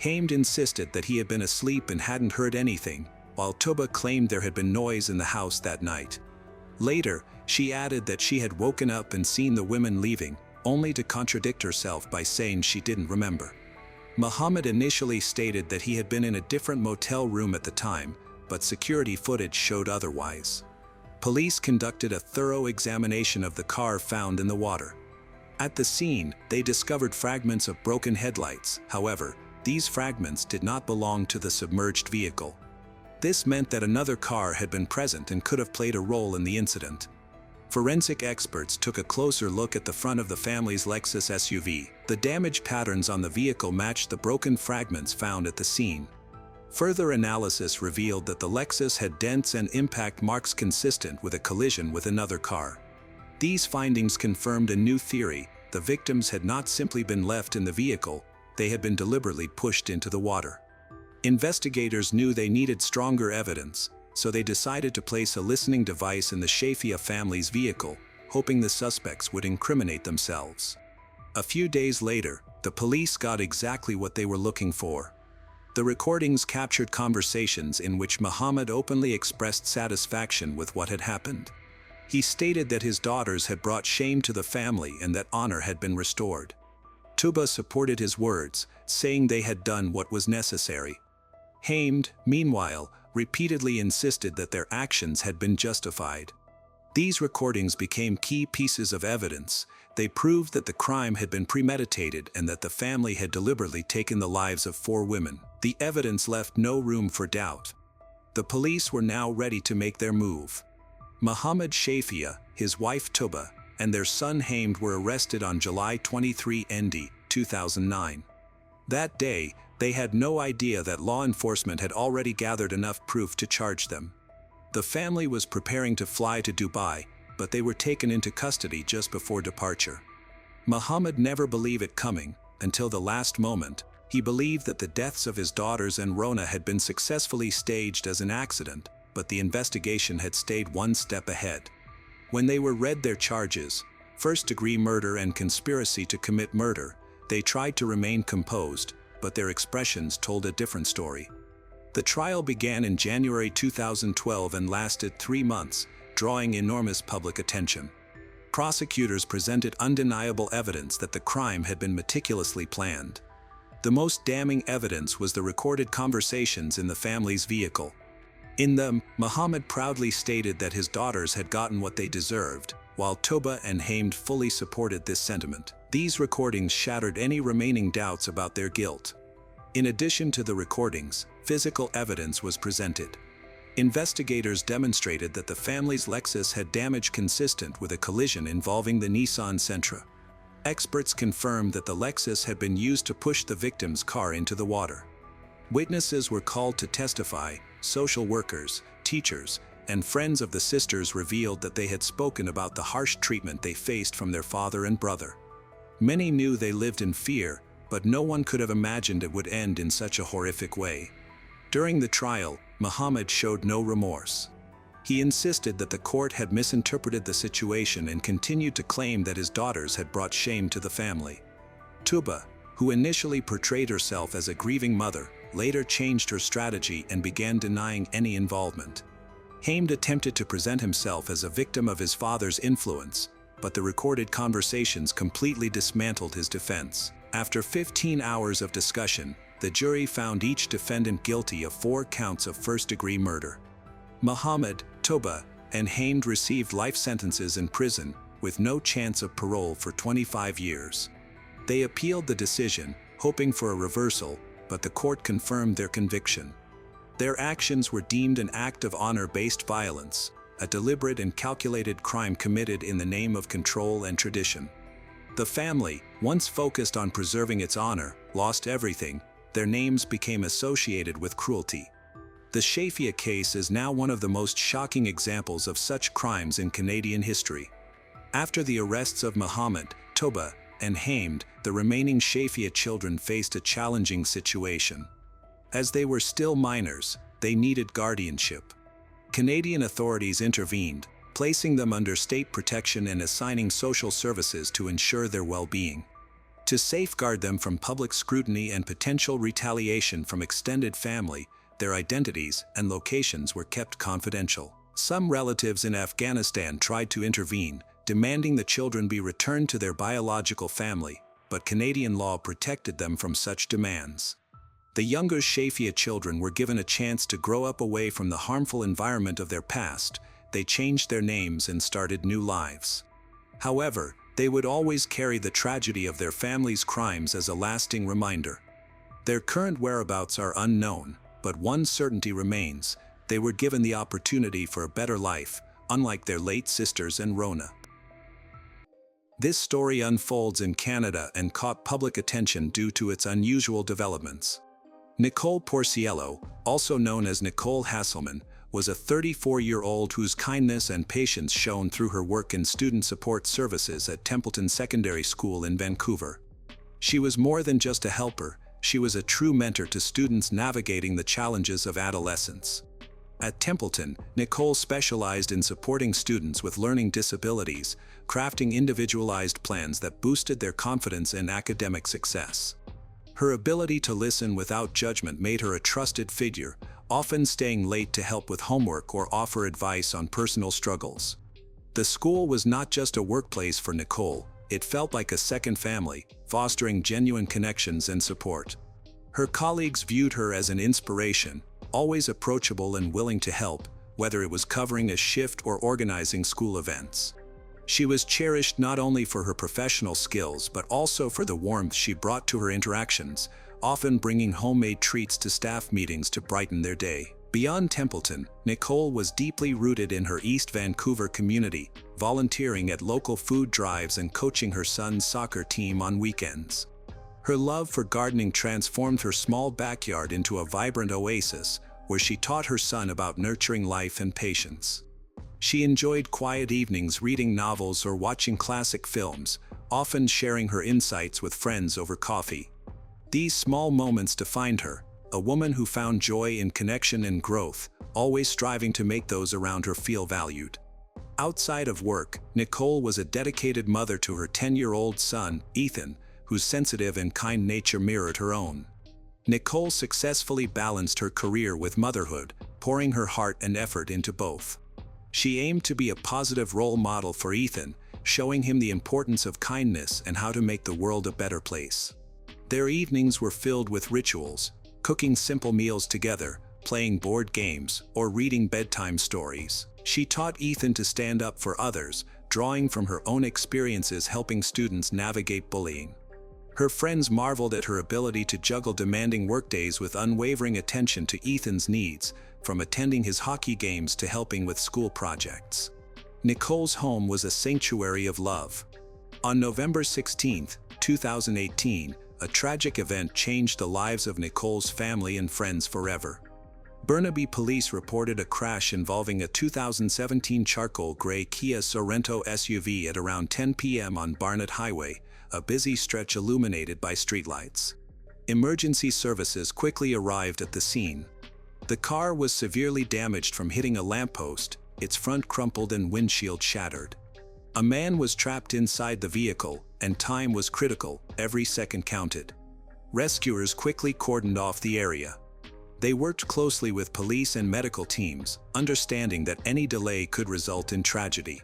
Hamd insisted that he had been asleep and hadn't heard anything, while Tuba claimed there had been noise in the house that night. Later, she added that she had woken up and seen the women leaving, only to contradict herself by saying she didn't remember. Mohammed initially stated that he had been in a different motel room at the time, but security footage showed otherwise. Police conducted a thorough examination of the car found in the water. At the scene, they discovered fragments of broken headlights. However, these fragments did not belong to the submerged vehicle. This meant that another car had been present and could have played a role in the incident. Forensic experts took a closer look at the front of the family's Lexus SUV. The damage patterns on the vehicle matched the broken fragments found at the scene. Further analysis revealed that the Lexus had dents and impact marks consistent with a collision with another car. These findings confirmed a new theory: the victims had not simply been left in the vehicle, they had been deliberately pushed into the water. Investigators knew they needed stronger evidence, so they decided to place a listening device in the Shafia family's vehicle, hoping the suspects would incriminate themselves. A few days later, the police got exactly what they were looking for. The recordings captured conversations in which Mohammed openly expressed satisfaction with what had happened. He stated that his daughters had brought shame to the family and that honor had been restored. Tuba supported his words, saying they had done what was necessary. Hamd, meanwhile, repeatedly insisted that their actions had been justified. These recordings became key pieces of evidence. They proved that the crime had been premeditated and that the family had deliberately taken the lives of 4 women. The evidence left no room for doubt. The police were now ready to make their move. Mohammed Shafia, his wife Tuba, and their son Hamd were arrested on July 23, 2009. That day, they had no idea that law enforcement had already gathered enough proof to charge them. The family was preparing to fly to Dubai, but they were taken into custody just before departure. Mohammed never believed it coming. Until the last moment, he believed that the deaths of his daughters and Rona had been successfully staged as an accident, but the investigation had stayed one step ahead. When they were read their charges, first-degree murder and conspiracy to commit murder, they tried to remain composed, but their expressions told a different story. The trial began in January 2012 and lasted 3 months, drawing enormous public attention. Prosecutors presented undeniable evidence that the crime had been meticulously planned. The most damning evidence was the recorded conversations in the family's vehicle. In them, Muhammad proudly stated that his daughters had gotten what they deserved, while Toba and Hamd fully supported this sentiment. These recordings shattered any remaining doubts about their guilt. In addition to the recordings, physical evidence was presented. Investigators demonstrated that the family's Lexus had damage consistent with a collision involving the Nissan Sentra. Experts confirmed that the Lexus had been used to push the victim's car into the water. Witnesses were called to testify. Social workers, teachers, and friends of the sisters revealed that they had spoken about the harsh treatment they faced from their father and brother. Many knew they lived in fear, but no one could have imagined it would end in such a horrific way. During the trial, Muhammad showed no remorse. He insisted that the court had misinterpreted the situation and continued to claim that his daughters had brought shame to the family. Tuba, who initially portrayed herself as a grieving mother, later changed her strategy and began denying any involvement. Hamd attempted to present himself as a victim of his father's influence, but the recorded conversations completely dismantled his defense. After 15 hours of discussion, the jury found each defendant guilty of 4 counts of first-degree murder. Muhammad, Toba, and Hamd received life sentences in prison, with no chance of parole for 25 years. They appealed the decision, hoping for a reversal, but the court confirmed their conviction. Their actions were deemed an act of honor-based violence, a deliberate and calculated crime committed in the name of control and tradition. The family, once focused on preserving its honor, lost everything. Their names became associated with cruelty. The Shafia case is now one of the most shocking examples of such crimes in Canadian history. After the arrests of Muhammad, Toba, and Hamd, the remaining Shafia children faced a challenging situation. As they were still minors, they needed guardianship. Canadian authorities intervened, placing them under state protection and assigning social services to ensure their well-being. To safeguard them from public scrutiny and potential retaliation from extended family, their identities and locations were kept confidential. Some relatives in Afghanistan tried to intervene, demanding the children be returned to their biological family, but Canadian law protected them from such demands. The younger Shafia children were given a chance to grow up away from the harmful environment of their past. They changed their names and started new lives. However, they would always carry the tragedy of their family's crimes as a lasting reminder. Their current whereabouts are unknown, but one certainty remains: they were given the opportunity for a better life, unlike their late sisters and Rona. This story unfolds in Canada and caught public attention due to its unusual developments. Nicole Porciello, also known as Nicole Hasselman, was a 34-year-old whose kindness and patience shone through her work in student support services at Templeton Secondary School in Vancouver. She was more than just a helper, she was a true mentor to students navigating the challenges of adolescence. At Templeton, Nicole specialized in supporting students with learning disabilities, crafting individualized plans that boosted their confidence and academic success. Her ability to listen without judgment made her a trusted figure, often staying late to help with homework or offer advice on personal struggles. The school was not just a workplace for Nicole, it felt like a second family, fostering genuine connections and support. Her colleagues viewed her as an inspiration, always approachable and willing to help, whether it was covering a shift or organizing school events. She was cherished not only for her professional skills but also for the warmth she brought to her interactions, often bringing homemade treats to staff meetings to brighten their day. Beyond Templeton, Nicole was deeply rooted in her East Vancouver community, volunteering at local food drives and coaching her son's soccer team on weekends. Her love for gardening transformed her small backyard into a vibrant oasis, where she taught her son about nurturing life and patience. She enjoyed quiet evenings reading novels or watching classic films, often sharing her insights with friends over coffee. These small moments defined her, a woman who found joy in connection and growth, always striving to make those around her feel valued. Outside of work, Nicole was a dedicated mother to her 10-year-old son, Ethan, whose sensitive and kind nature mirrored her own. Nicole successfully balanced her career with motherhood, pouring her heart and effort into both. She aimed to be a positive role model for Ethan, showing him the importance of kindness and how to make the world a better place. Their evenings were filled with rituals, cooking simple meals together, playing board games, or reading bedtime stories. She taught Ethan to stand up for others, drawing from her own experiences helping students navigate bullying. Her friends marveled at her ability to juggle demanding workdays with unwavering attention to Ethan's needs, from attending his hockey games to helping with school projects. Nicole's home was a sanctuary of love. On November 16, 2018, a tragic event changed the lives of Nicole's family and friends forever. Burnaby police reported a crash involving a 2017 charcoal gray Kia Sorento SUV at around 10 p.m. on Barnett Highway, a busy stretch illuminated by streetlights. Emergency services quickly arrived at the scene. The car was severely damaged from hitting a lamppost, its front crumpled and windshield shattered. A man was trapped inside the vehicle, and time was critical, every second counted. Rescuers quickly cordoned off the area. They worked closely with police and medical teams, understanding that any delay could result in tragedy.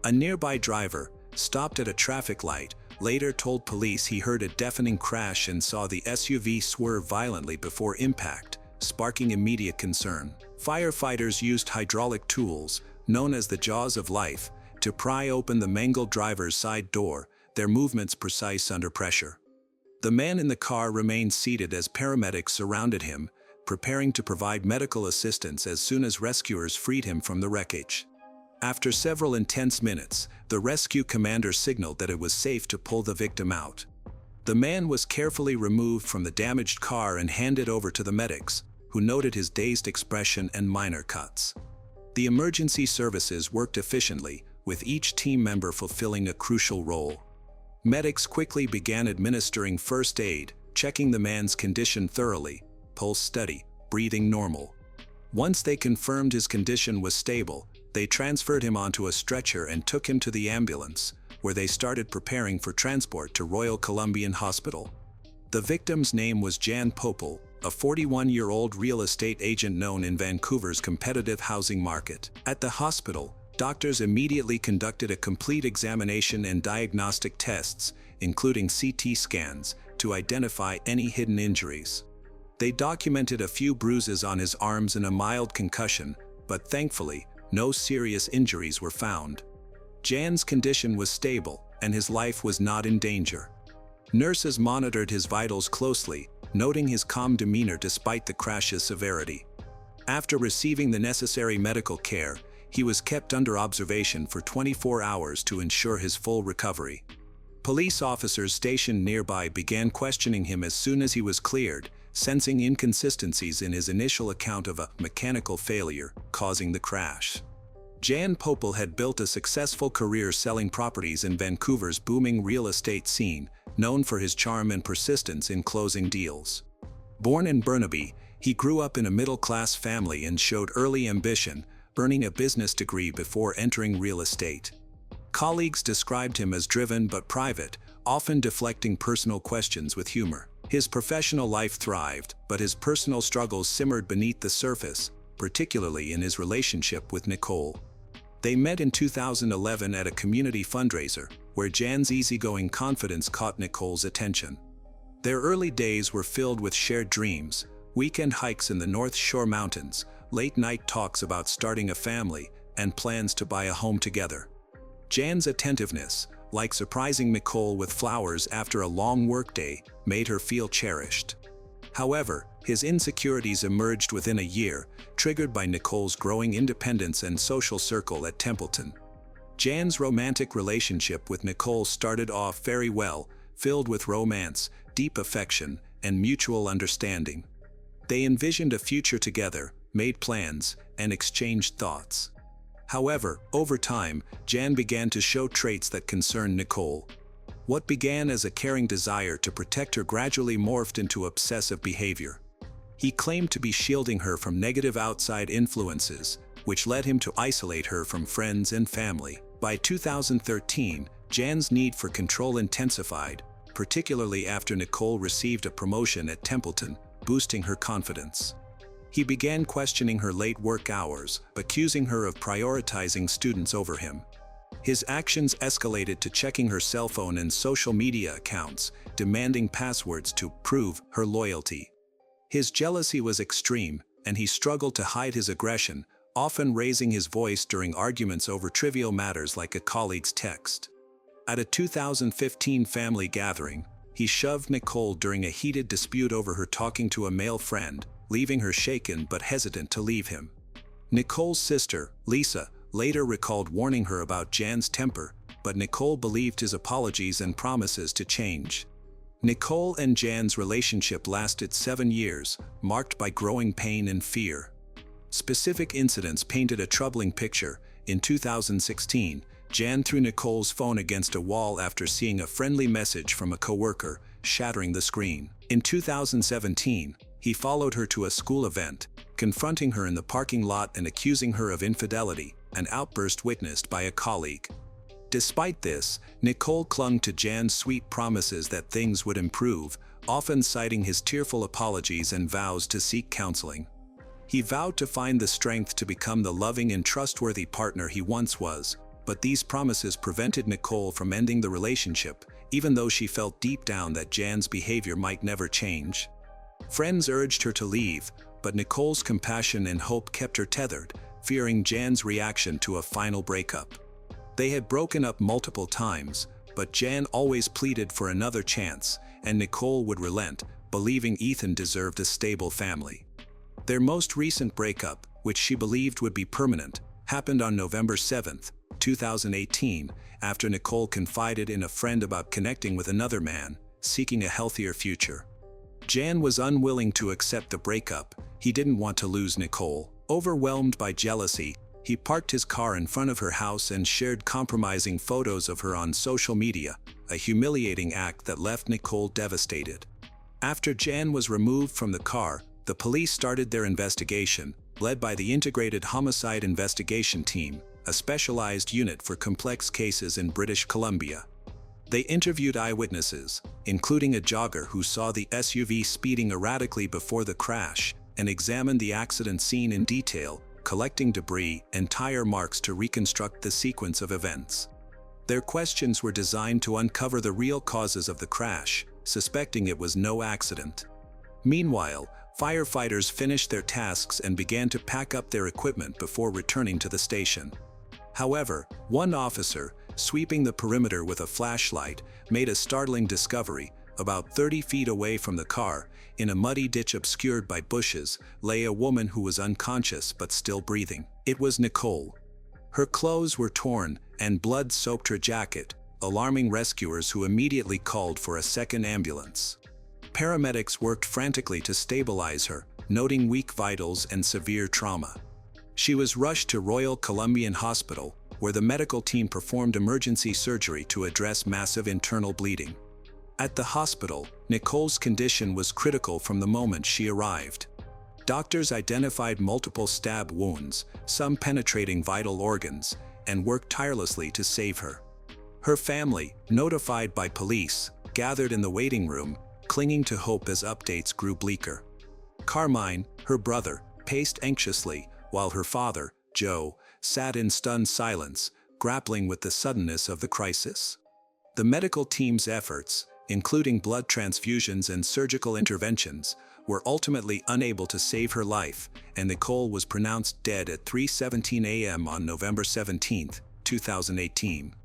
A nearby driver, stopped at a traffic light, later told police he heard a deafening crash and saw the SUV swerve violently before impact, sparking immediate concern. Firefighters used hydraulic tools, known as the jaws of life, to pry open the mangled driver's side door, their movements precise under pressure. The man in the car remained seated as paramedics surrounded him, preparing to provide medical assistance as soon as rescuers freed him from the wreckage. After several intense minutes, the rescue commander signaled that it was safe to pull the victim out. The man was carefully removed from the damaged car and handed over to the medics, who noted his dazed expression and minor cuts. The emergency services worked efficiently, with each team member fulfilling a crucial role. Medics quickly began administering first aid, checking the man's condition thoroughly, pulse steady, breathing normal. Once they confirmed his condition was stable, they transferred him onto a stretcher and took him to the ambulance, where they started preparing for transport to Royal Columbian Hospital. The victim's name was Jan Popel, a 41-year-old real estate agent known in Vancouver's competitive housing market. At the hospital, doctors immediately conducted a complete examination and diagnostic tests, including CT scans, to identify any hidden injuries. They documented a few bruises on his arms and a mild concussion, but thankfully, no serious injuries were found. Jan's condition was stable, and his life was not in danger. Nurses monitored his vitals closely, noting his calm demeanor despite the crash's severity. After receiving the necessary medical care, he was kept under observation for 24 hours to ensure his full recovery. Police officers stationed nearby began questioning him as soon as he was cleared, sensing inconsistencies in his initial account of a mechanical failure causing the crash. Jan Popel had built a successful career selling properties in Vancouver's booming real estate scene, known for his charm and persistence in closing deals. Born in Burnaby, he grew up in a middle-class family and showed early ambition, earning a business degree before entering real estate. Colleagues described him as driven but private, often deflecting personal questions with humor. His professional life thrived, but his personal struggles simmered beneath the surface, particularly in his relationship with Nicole. They met in 2011 at a community fundraiser, where Jan's easygoing confidence caught Nicole's attention. Their early days were filled with shared dreams, weekend hikes in the North Shore Mountains, late-night talks about starting a family, and plans to buy a home together. Jan's attentiveness, like surprising Nicole with flowers after a long workday, made her feel cherished. However, his insecurities emerged within a year, triggered by Nicole's growing independence and social circle at Templeton. Jan's romantic relationship with Nicole started off very well, filled with romance, deep affection, and mutual understanding. They envisioned a future together, made plans, and exchanged thoughts. However, over time, Jan began to show traits that concerned Nicole. What began as a caring desire to protect her gradually morphed into obsessive behavior. He claimed to be shielding her from negative outside influences, which led him to isolate her from friends and family. By 2013, Jan's need for control intensified, particularly after Nicole received a promotion at Templeton, boosting her confidence. He began questioning her late work hours, accusing her of prioritizing students over him. His actions escalated to checking her cell phone and social media accounts, demanding passwords to prove her loyalty. His jealousy was extreme, and he struggled to hide his aggression, often raising his voice during arguments over trivial matters like a colleague's text. At a 2015 family gathering, he shoved Nicole during a heated dispute over her talking to a male friend, leaving her shaken but hesitant to leave him. Nicole's sister, Lisa, later recalled warning her about Jan's temper, but Nicole believed his apologies and promises to change. Nicole and Jan's relationship lasted 7 years, marked by growing pain and fear. Specific incidents painted a troubling picture. In 2016, Jan threw Nicole's phone against a wall after seeing a friendly message from a coworker, shattering the screen. In 2017, he followed her to a school event, confronting her in the parking lot and accusing her of infidelity, an outburst witnessed by a colleague. Despite this, Nicole clung to Jan's sweet promises that things would improve, often citing his tearful apologies and vows to seek counseling. He vowed to find the strength to become the loving and trustworthy partner he once was, but these promises prevented Nicole from ending the relationship, even though she felt deep down that Jan's behavior might never change. Friends urged her to leave, but Nicole's compassion and hope kept her tethered, fearing Jan's reaction to a final breakup. They had broken up multiple times, but Jan always pleaded for another chance, and Nicole would relent, believing Ethan deserved a stable family. Their most recent breakup, which she believed would be permanent, happened on November 7, 2018, after Nicole confided in a friend about connecting with another man, seeking a healthier future. Jan was unwilling to accept the breakup. He didn't want to lose Nicole. Overwhelmed by jealousy, he parked his car in front of her house and shared compromising photos of her on social media, a humiliating act that left Nicole devastated. After Jan was removed from the car, the police started their investigation, led by the Integrated Homicide Investigation Team, a specialized unit for complex cases in British Columbia. They interviewed eyewitnesses, including a jogger who saw the SUV speeding erratically before the crash, and examined the accident scene in detail, collecting debris and tire marks to reconstruct the sequence of events. Their questions were designed to uncover the real causes of the crash, suspecting it was no accident. Meanwhile, firefighters finished their tasks and began to pack up their equipment before returning to the station. However, one officer, sweeping the perimeter with a flashlight, made a startling discovery. About 30 feet away from the car, in a muddy ditch obscured by bushes, lay a woman who was unconscious but still breathing. It was Nicole. Her clothes were torn, and blood soaked her jacket, alarming rescuers who immediately called for a second ambulance. Paramedics worked frantically to stabilize her, noting weak vitals and severe trauma. She was rushed to Royal Columbian Hospital, where the medical team performed emergency surgery to address massive internal bleeding. At the hospital, Nicole's condition was critical from the moment she arrived. Doctors identified multiple stab wounds, some penetrating vital organs, and worked tirelessly to save her. Her family, notified by police, gathered in the waiting room, clinging to hope as updates grew bleaker. Carmine, her brother, paced anxiously, while her father, Joe, sat in stunned silence, grappling with the suddenness of the crisis. The medical team's efforts, including blood transfusions and surgical interventions, were ultimately unable to save her life, and Nicole was pronounced dead at 3:17 a.m. on November 17, 2018.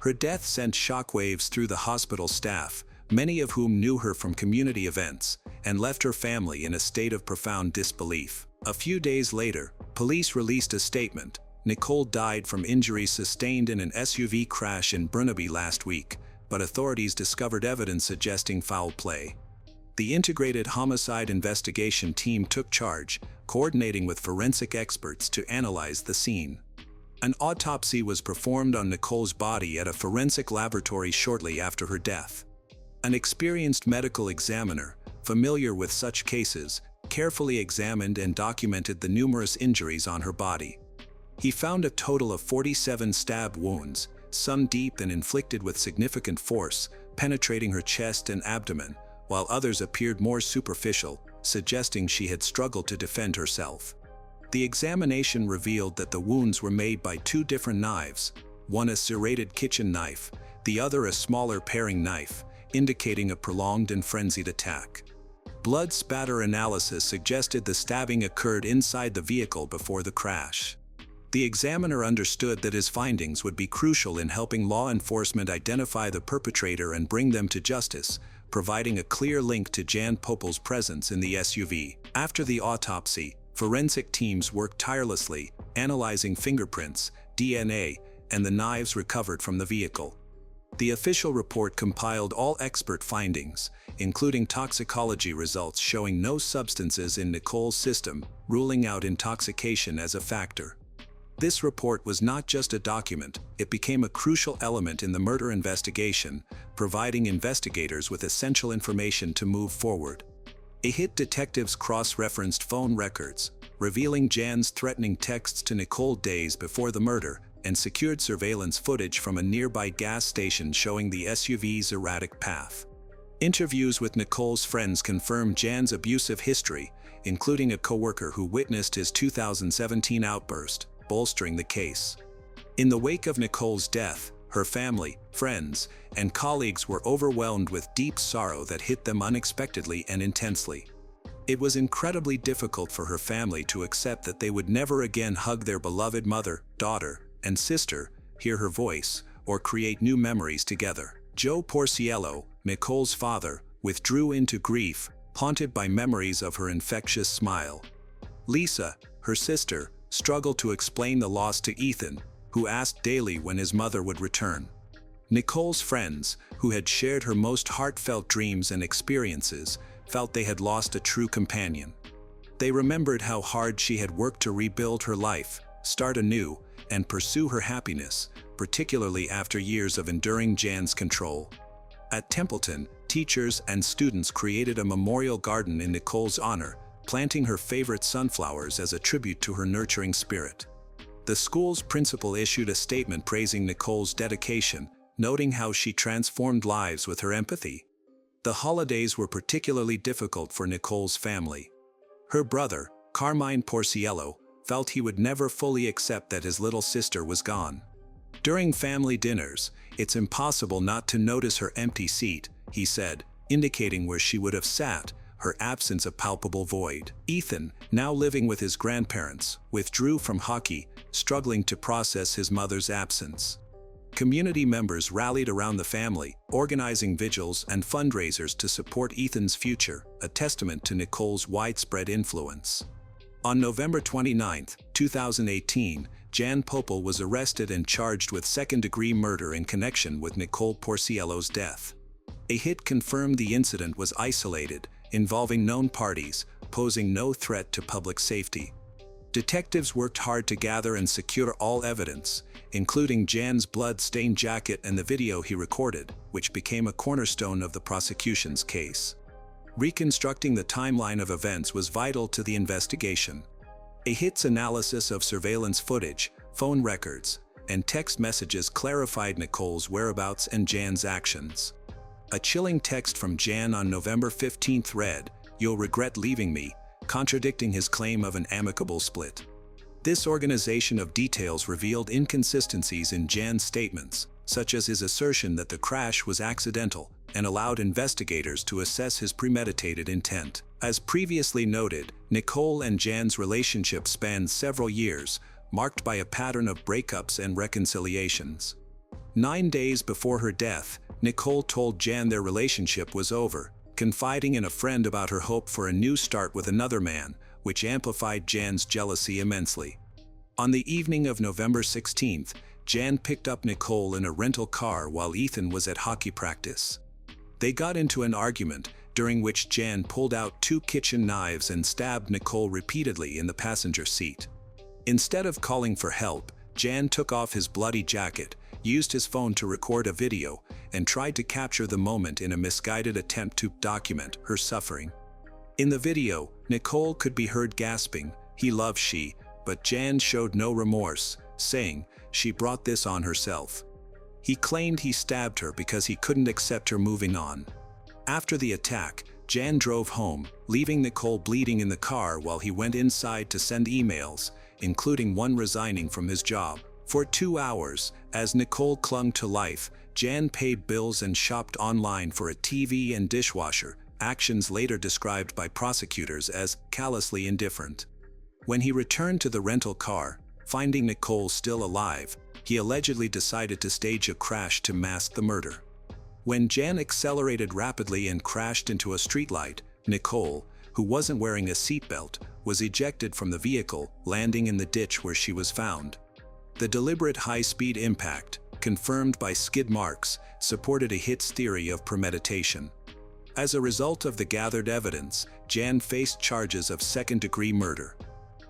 Her death sent shockwaves through the hospital staff, many of whom knew her from community events, and left her family in a state of profound disbelief. A few days later, police released a statement. Nicole died from injuries sustained in an SUV crash in Burnaby last week, but authorities discovered evidence suggesting foul play. The Integrated Homicide Investigation Team took charge, coordinating with forensic experts to analyze the scene. An autopsy was performed on Nicole's body at a forensic laboratory shortly after her death. An experienced medical examiner, familiar with such cases, carefully examined and documented the numerous injuries on her body. He found a total of 47 stab wounds, some deep and inflicted with significant force, penetrating her chest and abdomen, while others appeared more superficial, suggesting she had struggled to defend herself. The examination revealed that the wounds were made by two different knives, one a serrated kitchen knife, the other a smaller paring knife, indicating a prolonged and frenzied attack. Blood spatter analysis suggested the stabbing occurred inside the vehicle before the crash. The examiner understood that his findings would be crucial in helping law enforcement identify the perpetrator and bring them to justice, providing a clear link to Jan Popel's presence in the SUV. After the autopsy, forensic teams worked tirelessly, analyzing fingerprints, DNA, and the knives recovered from the vehicle. The official report compiled all expert findings, including toxicology results showing no substances in Nicole's system, ruling out intoxication as a factor. This report was not just a document, it became a crucial element in the murder investigation, providing investigators with essential information to move forward. Hit detectives cross-referenced phone records, revealing Jan's threatening texts to Nicole days before the murder, and secured surveillance footage from a nearby gas station showing the SUV's erratic path. Interviews with Nicole's friends confirmed Jan's abusive history, including a coworker who witnessed his 2017 outburst, bolstering the case. In the wake of Nicole's death, her family, friends, and colleagues were overwhelmed with deep sorrow that hit them unexpectedly and intensely. It was incredibly difficult for her family to accept that they would never again hug their beloved mother, daughter, and sister, hear her voice, or create new memories together. Joe Porciello, Nicole's father, withdrew into grief, haunted by memories of her infectious smile. Lisa, her sister, struggled to explain the loss to Ethan, who asked daily when his mother would return. Nicole's friends, who had shared her most heartfelt dreams and experiences, felt they had lost a true companion. They remembered how hard she had worked to rebuild her life, start anew, and pursue her happiness, particularly after years of enduring Jan's control. At Templeton, teachers and students created a memorial garden in Nicole's honor, planting her favorite sunflowers as a tribute to her nurturing spirit. The school's principal issued a statement praising Nicole's dedication, noting how she transformed lives with her empathy. The holidays were particularly difficult for Nicole's family. Her brother, Carmine Porciello, felt he would never fully accept that his little sister was gone. During family dinners, "It's impossible not to notice her empty seat," he said, indicating where she would have sat, her absence a palpable void. Ethan, now living with his grandparents, withdrew from hockey, struggling to process his mother's absence. Community members rallied around the family, organizing vigils and fundraisers to support Ethan's future, a testament to Nicole's widespread influence. On November 29, 2018, Jan Popel was arrested and charged with second-degree murder in connection with Nicole Porciello's death. A hit confirmed the incident was isolated, involving known parties, posing no threat to public safety. Detectives worked hard to gather and secure all evidence, including Jan's blood-stained jacket and the video he recorded, which became a cornerstone of the prosecution's case. Reconstructing the timeline of events was vital to the investigation. A hit's analysis of surveillance footage, phone records, and text messages clarified Nicole's whereabouts and Jan's actions. A chilling text from Jan on November 15 read, "You'll regret leaving me," contradicting his claim of an amicable split. This organization of details revealed inconsistencies in Jan's statements, such as his assertion that the crash was accidental, and allowed investigators to assess his premeditated intent. As previously noted, Nicole and Jan's relationship spanned several years, marked by a pattern of breakups and reconciliations. 9 days before her death, Nicole told Jan their relationship was over, confiding in a friend about her hope for a new start with another man, which amplified Jan's jealousy immensely. On the evening of November 16th, Jan picked up Nicole in a rental car while Ethan was at hockey practice. They got into an argument, during which Jan pulled out 2 kitchen knives and stabbed Nicole repeatedly in the passenger seat. Instead of calling for help, Jan took off his bloody jacket, used his phone to record a video, and tried to capture the moment in a misguided attempt to document her suffering. In the video, Nicole could be heard gasping, "He loves she," but Jan showed no remorse, saying she brought this on herself. He claimed he stabbed her because he couldn't accept her moving on. After the attack, Jan drove home, leaving Nicole bleeding in the car while he went inside to send emails, including one resigning from his job. For 2 hours, as Nicole clung to life, Jan paid bills and shopped online for a TV and dishwasher, actions later described by prosecutors as callously indifferent. When he returned to the rental car, finding Nicole still alive, he allegedly decided to stage a crash to mask the murder. When Jan accelerated rapidly and crashed into a streetlight, Nicole, who wasn't wearing a seatbelt, was ejected from the vehicle, landing in the ditch where she was found. The deliberate high-speed impact, confirmed by skid marks, supported a hit's theory of premeditation. As a result of the gathered evidence, Jan faced charges of second-degree murder.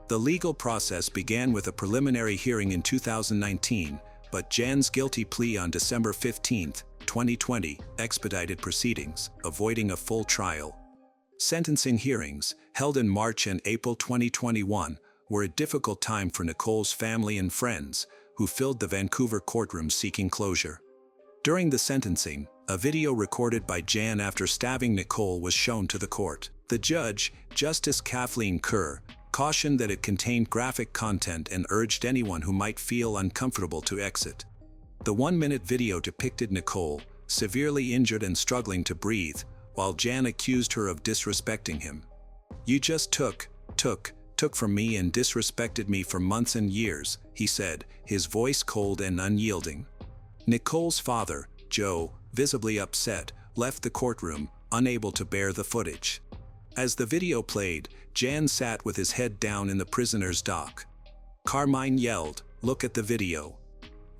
The legal process began with a preliminary hearing in 2019, but Jan's guilty plea on December 15, 2020, expedited proceedings, avoiding a full trial. Sentencing hearings, held in March and April 2021, were a difficult time for Nicole's family and friends, who filled the Vancouver courtroom seeking closure. During the sentencing, a video recorded by Jan after stabbing Nicole was shown to the court. The judge, Justice Kathleen Kerr, cautioned that it contained graphic content and urged anyone who might feel uncomfortable to exit. The 1-minute video depicted Nicole, severely injured and struggling to breathe, while Jan accused her of disrespecting him. "You just took from me and disrespected me for months and years," he said, his voice cold and unyielding. Nicole's father, Joe, visibly upset, left the courtroom, unable to bear the footage. As the video played, Jan sat with his head down in the prisoner's dock. Carmine yelled, "Look at the video.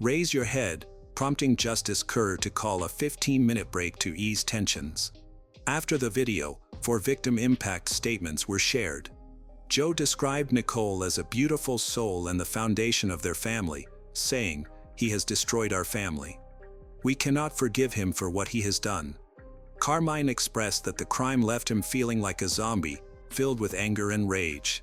Raise your head," prompting Justice Kerr to call a 15-minute break to ease tensions. After the video, 4 victim impact statements were shared. Joe described Nicole as a beautiful soul and the foundation of their family, saying, "He has destroyed our family. We cannot forgive him for what he has done." Carmine expressed that the crime left him feeling like a zombie, filled with anger and rage.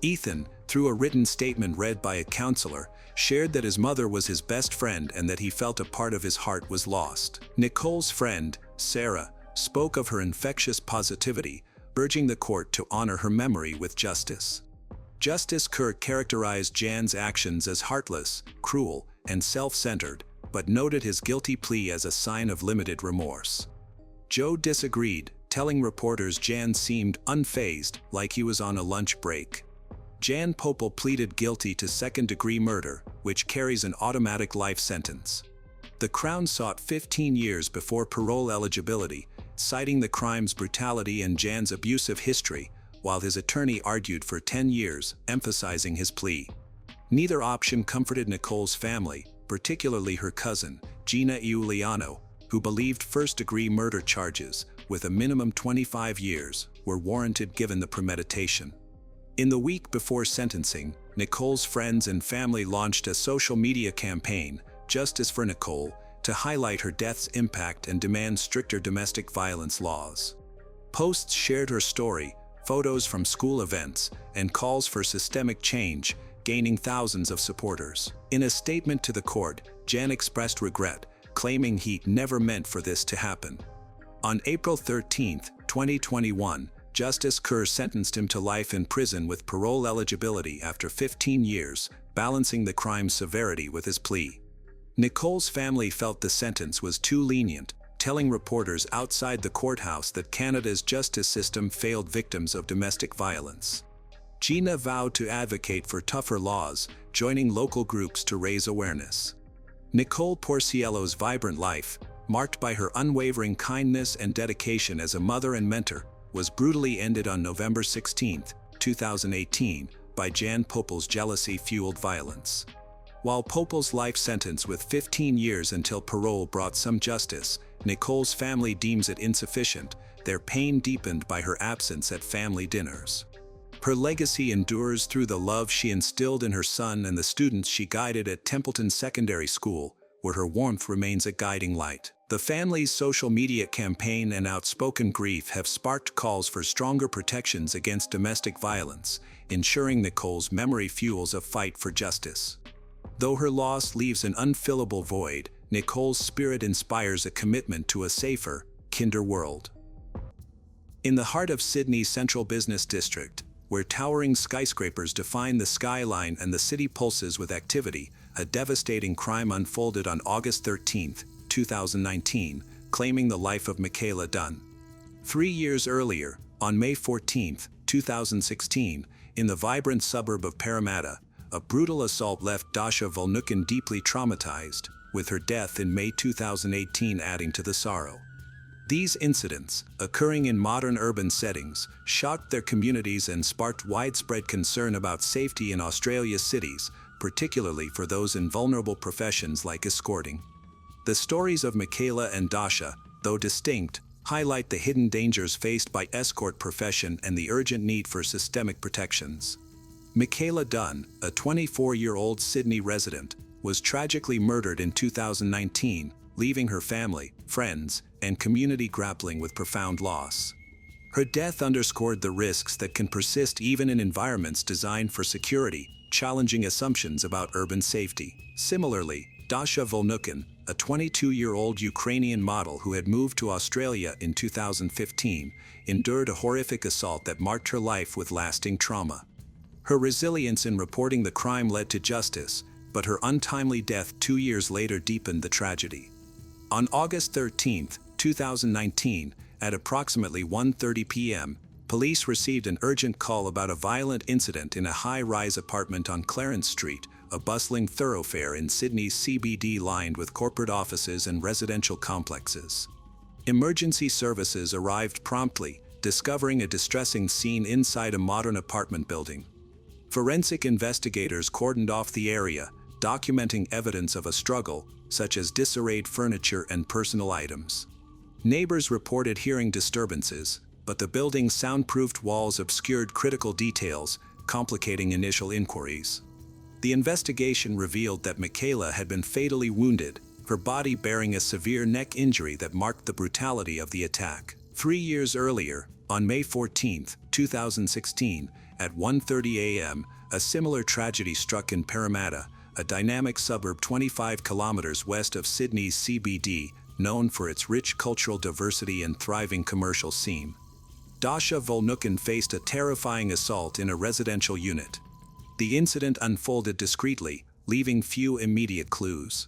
Ethan, through a written statement read by a counselor, shared that his mother was his best friend and that he felt a part of his heart was lost. Nicole's friend, Sarah, spoke of her infectious positivity, urging the court to honor her memory with justice. Justice Kerr characterized Jan's actions as heartless, cruel, and self-centered, but noted his guilty plea as a sign of limited remorse. Joe disagreed, telling reporters Jan seemed unfazed, like he was on a lunch break. Jan Popel pleaded guilty to second-degree murder, which carries an automatic life sentence. The Crown sought 15 years before parole eligibility, citing the crime's brutality and Jan's abusive history, while his attorney argued for 10 years, emphasizing his plea. Neither option comforted Nicole's family, particularly her cousin, Gina Iuliano, who believed first-degree murder charges, with a minimum 25 years, were warranted given the premeditation. In the week before sentencing, Nicole's friends and family launched a social media campaign, Justice for Nicole, to highlight her death's impact and demand stricter domestic violence laws. Posts shared her story, photos from school events, and calls for systemic change, gaining thousands of supporters. In a statement to the court, Jan expressed regret, claiming he never meant for this to happen. On April 13, 2021, Justice Kerr sentenced him to life in prison with parole eligibility after 15 years, balancing the crime's severity with his plea. Nicole's family felt the sentence was too lenient, telling reporters outside the courthouse that Canada's justice system failed victims of domestic violence. Gina vowed to advocate for tougher laws, joining local groups to raise awareness. Nicole Porciello's vibrant life, marked by her unwavering kindness and dedication as a mother and mentor, was brutally ended on November 16, 2018, by Jan Popel's jealousy-fueled violence. While Popel's life sentence with 15 years until parole brought some justice, Nicole's family deems it insufficient, their pain deepened by her absence at family dinners. Her legacy endures through the love she instilled in her son and the students she guided at Templeton Secondary School, where her warmth remains a guiding light. The family's social media campaign and outspoken grief have sparked calls for stronger protections against domestic violence, ensuring Nicole's memory fuels a fight for justice. Though her loss leaves an unfillable void, Nicole's spirit inspires a commitment to a safer, kinder world. In the heart of Sydney's central business district, where towering skyscrapers define the skyline and the city pulses with activity, a devastating crime unfolded on August 13, 2019, claiming the life of Michaela Dunn. 3 years earlier, on May 14, 2016, in the vibrant suburb of Parramatta, a brutal assault left Dasha Volnukin deeply traumatized, with her death in May 2018 adding to the sorrow. These incidents, occurring in modern urban settings, shocked their communities and sparked widespread concern about safety in Australia's cities, particularly for those in vulnerable professions like escorting. The stories of Michaela and Dasha, though distinct, highlight the hidden dangers faced by escort profession and the urgent need for systemic protections. Michaela Dunn, a 24-year-old Sydney resident, was tragically murdered in 2019, leaving her family, friends, and community grappling with profound loss. Her death underscored the risks that can persist even in environments designed for security, challenging assumptions about urban safety. Similarly, Dasha Volnukin, a 22-year-old Ukrainian model who had moved to Australia in 2015, endured a horrific assault that marked her life with lasting trauma. Her resilience in reporting the crime led to justice, but her untimely death 2 years later deepened the tragedy. On August 13, 2019, at approximately 1:30 p.m., police received an urgent call about a violent incident in a high-rise apartment on Clarence Street, a bustling thoroughfare in Sydney's CBD lined with corporate offices and residential complexes. Emergency services arrived promptly, discovering a distressing scene inside a modern apartment building. Forensic investigators cordoned off the area, documenting evidence of a struggle, such as disarrayed furniture and personal items. Neighbors reported hearing disturbances, but the building's soundproofed walls obscured critical details, complicating initial inquiries. The investigation revealed that Michaela had been fatally wounded, her body bearing a severe neck injury that marked the brutality of the attack. 3 years earlier, on May 14, 2016, at 1:30 a.m., a similar tragedy struck in Parramatta, a dynamic suburb 25 kilometers west of Sydney's CBD, known for its rich cultural diversity and thriving commercial scene. Dasha Volnukin faced a terrifying assault in a residential unit. The incident unfolded discreetly, leaving few immediate clues.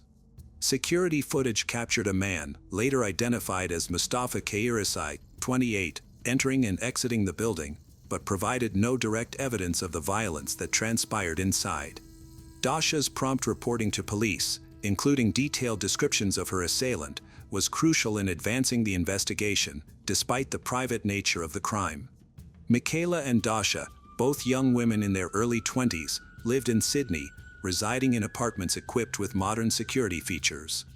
Security footage captured a man, later identified as Mustafa Kairisai, 28, entering and exiting the building, but provided no direct evidence of the violence that transpired inside. Dasha's prompt reporting to police, including detailed descriptions of her assailant, was crucial in advancing the investigation, despite the private nature of the crime. Michaela and Dasha, both young women in their early 20s, lived in Sydney, residing in apartments equipped with modern security features.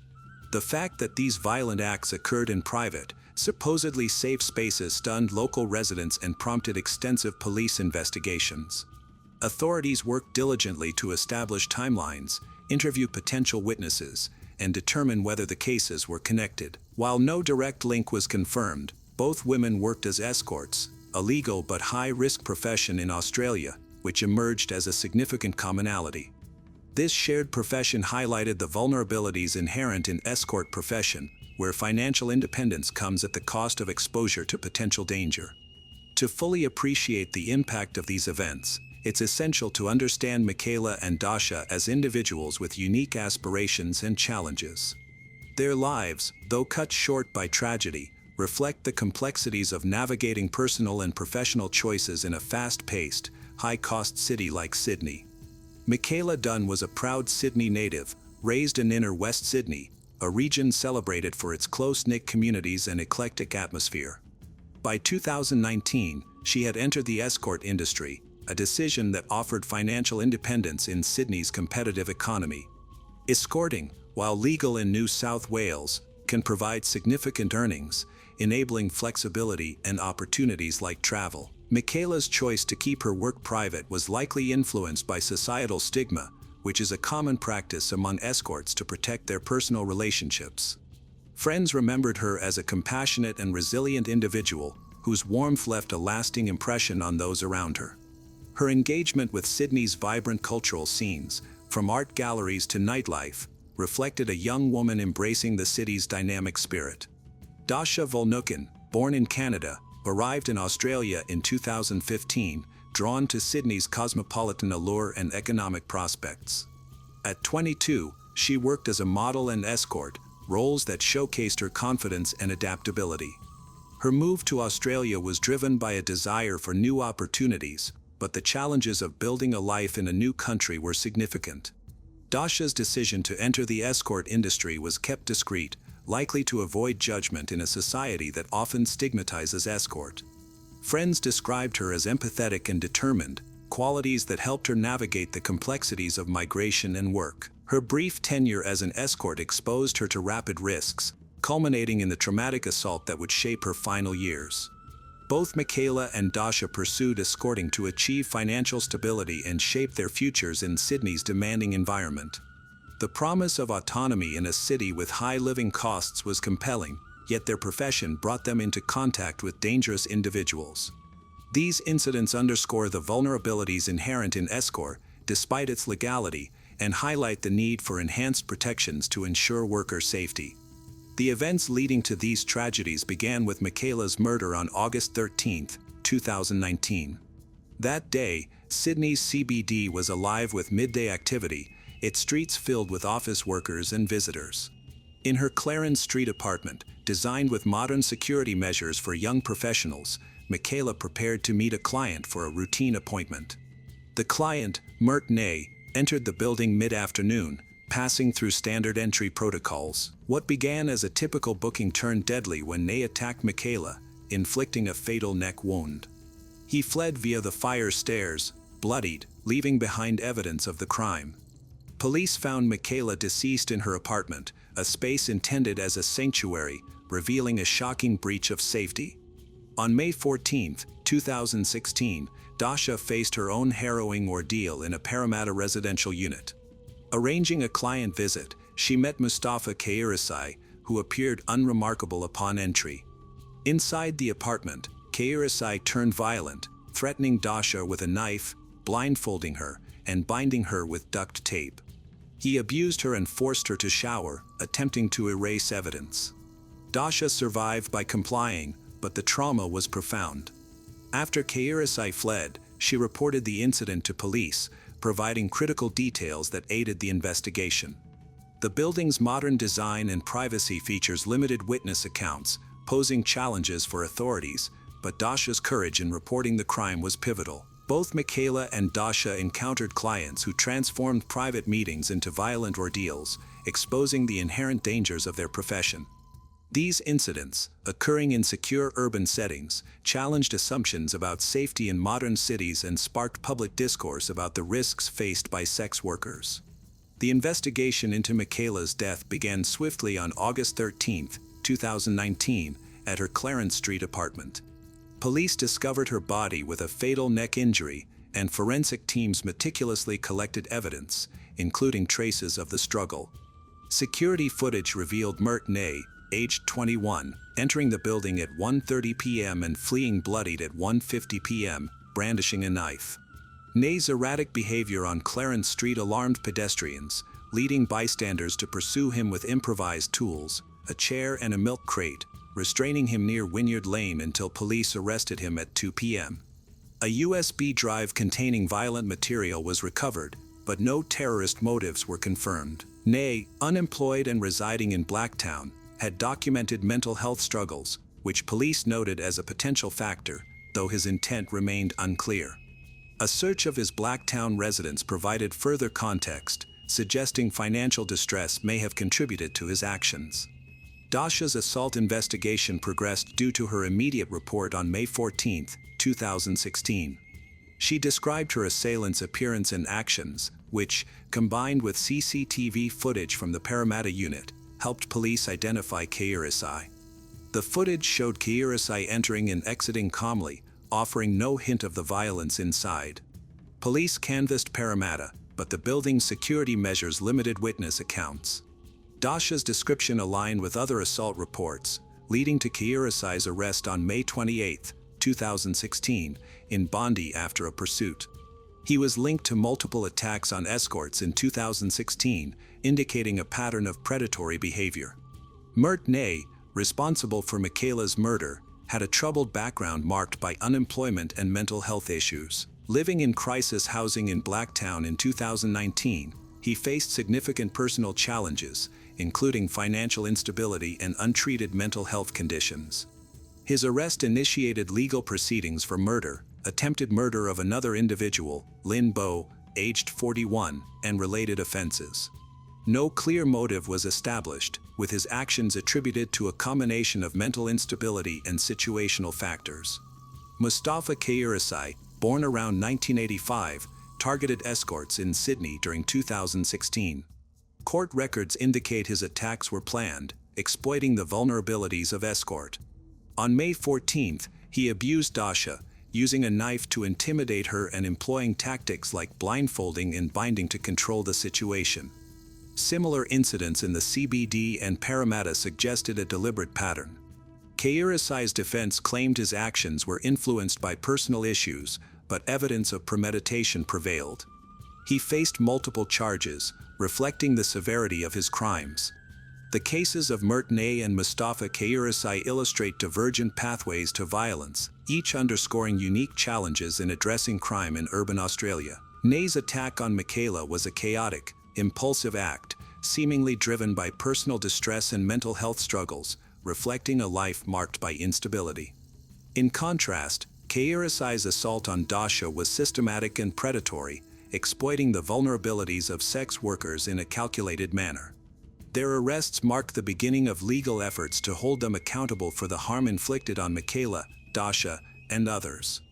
The fact that these violent acts occurred in private, supposedly safe spaces stunned local residents and prompted extensive police investigations. Authorities worked diligently to establish timelines, interview potential witnesses, and determine whether the cases were connected. While no direct link was confirmed, both women worked as escorts, a legal but high-risk profession in Australia, which emerged as a significant commonality. This shared profession highlighted the vulnerabilities inherent in escort profession, where financial independence comes at the cost of exposure to potential danger. To fully appreciate the impact of these events, it's essential to understand Michaela and Dasha as individuals with unique aspirations and challenges. Their lives, though cut short by tragedy, reflect the complexities of navigating personal and professional choices in a fast-paced, high-cost city like Sydney. Michaela Dunn was a proud Sydney native, raised in inner West Sydney, a region celebrated for its close-knit communities and eclectic atmosphere. By 2019, she had entered the escort industry, a decision that offered financial independence in Sydney's competitive economy. Escorting, while legal in New South Wales, can provide significant earnings, enabling flexibility and opportunities like travel. Michaela's choice to keep her work private was likely influenced by societal stigma, which is a common practice among escorts to protect their personal relationships. Friends remembered her as a compassionate and resilient individual whose warmth left a lasting impression on those around her. Her engagement with Sydney's vibrant cultural scenes, from art galleries to nightlife, reflected a young woman embracing the city's dynamic spirit. Dasha Volnukin, born in Canada, arrived in Australia in 2015, drawn to Sydney's cosmopolitan allure and economic prospects. At 22, she worked as a model and escort, roles that showcased her confidence and adaptability. Her move to Australia was driven by a desire for new opportunities, but the challenges of building a life in a new country were significant. Dasha's decision to enter the escort industry was kept discreet, likely to avoid judgment in a society that often stigmatizes escort. Friends described her as empathetic and determined, qualities that helped her navigate the complexities of migration and work. Her brief tenure as an escort exposed her to rapid risks, culminating in the traumatic assault that would shape her final years. Both Michaela and Dasha pursued escorting to achieve financial stability and shape their futures in Sydney's demanding environment. The promise of autonomy in a city with high living costs was compelling, yet their profession brought them into contact with dangerous individuals. These incidents underscore the vulnerabilities inherent in escort, despite its legality, and highlight the need for enhanced protections to ensure worker safety. The events leading to these tragedies began with Michaela's murder on August 13, 2019. That day, Sydney's CBD was alive with midday activity, its streets filled with office workers and visitors. In her Clarence Street apartment, designed with modern security measures for young professionals, Michaela prepared to meet a client for a routine appointment. The client, Mert Ney, entered the building mid-afternoon, passing through standard entry protocols. What began as a typical booking turned deadly when Ney attacked Michaela, inflicting a fatal neck wound. He fled via the fire stairs, bloodied, leaving behind evidence of the crime. Police found Michaela deceased in her apartment, a space intended as a sanctuary, revealing a shocking breach of safety. On May 14, 2016, Dasha faced her own harrowing ordeal in a Parramatta residential unit. Arranging a client visit, she met Mustafa Kairisai, who appeared unremarkable upon entry. Inside the apartment, Kairisai turned violent, threatening Dasha with a knife, blindfolding her, and binding her with duct tape. He abused her and forced her to shower, attempting to erase evidence. Dasha survived by complying, but the trauma was profound. After Kairisai fled, she reported the incident to police, providing critical details that aided the investigation. The building's modern design and privacy features limited witness accounts, posing challenges for authorities, but Dasha's courage in reporting the crime was pivotal. Both Michaela and Dasha encountered clients who transformed private meetings into violent ordeals, exposing the inherent dangers of their profession. These incidents, occurring in secure urban settings, challenged assumptions about safety in modern cities and sparked public discourse about the risks faced by sex workers. The investigation into Michaela's death began swiftly on August 13, 2019, at her Clarence Street apartment. Police discovered her body with a fatal neck injury, and forensic teams meticulously collected evidence, including traces of the struggle. Security footage revealed Mert Ney, aged 21, entering the building at 1:30 p.m. and fleeing bloodied at 1:50 p.m., brandishing a knife. Ney's erratic behavior on Clarence Street alarmed pedestrians, leading bystanders to pursue him with improvised tools, a chair and a milk crate, restraining him near Wynyard Lane until police arrested him at 2 p.m. A USB drive containing violent material was recovered, but no terrorist motives were confirmed. Ney, unemployed and residing in Blacktown, had documented mental health struggles, which police noted as a potential factor, though his intent remained unclear. A search of his Blacktown residence provided further context, suggesting financial distress may have contributed to his actions. Dasha's assault investigation progressed due to her immediate report on May 14, 2016. She described her assailant's appearance and actions, which, combined with CCTV footage from the Parramatta unit, helped police identify Kairisai. The footage showed Kairisai entering and exiting calmly, offering no hint of the violence inside. Police canvassed Parramatta, but the building's security measures limited witness accounts. Dasha's description aligned with other assault reports, leading to Kiyurasai's arrest on May 28, 2016, in Bondi after a pursuit. He was linked to multiple attacks on escorts in 2016, indicating a pattern of predatory behavior. Mert Ney, responsible for Michaela's murder, had a troubled background marked by unemployment and mental health issues. Living in crisis housing in Blacktown in 2019, he faced significant personal challenges, including financial instability and untreated mental health conditions. His arrest initiated legal proceedings for murder, attempted murder of another individual, Lin Bo, aged 41, and related offenses. No clear motive was established, with his actions attributed to a combination of mental instability and situational factors. Mustafa Kiyurasai, born around 1985, targeted escorts in Sydney during 2016. Court records indicate his attacks were planned, exploiting the vulnerabilities of escort. On May 14, he abused Dasha, using a knife to intimidate her and employing tactics like blindfolding and binding to control the situation. Similar incidents in the CBD and Parramatta suggested a deliberate pattern. Kiyurasai's defense claimed his actions were influenced by personal issues, but evidence of premeditation prevailed. He faced multiple charges, reflecting the severity of his crimes. The cases of Mert Ney and Mustafa Kiyurasai illustrate divergent pathways to violence, each underscoring unique challenges in addressing crime in urban Australia. Ney's attack on Michaela was a chaotic, impulsive act, seemingly driven by personal distress and mental health struggles, reflecting a life marked by instability. In contrast, Kiyurasai's assault on Dasha was systematic and predatory, exploiting the vulnerabilities of sex workers in a calculated manner. Their arrests marked the beginning of legal efforts to hold them accountable for the harm inflicted on Michaela, Dasha, and others.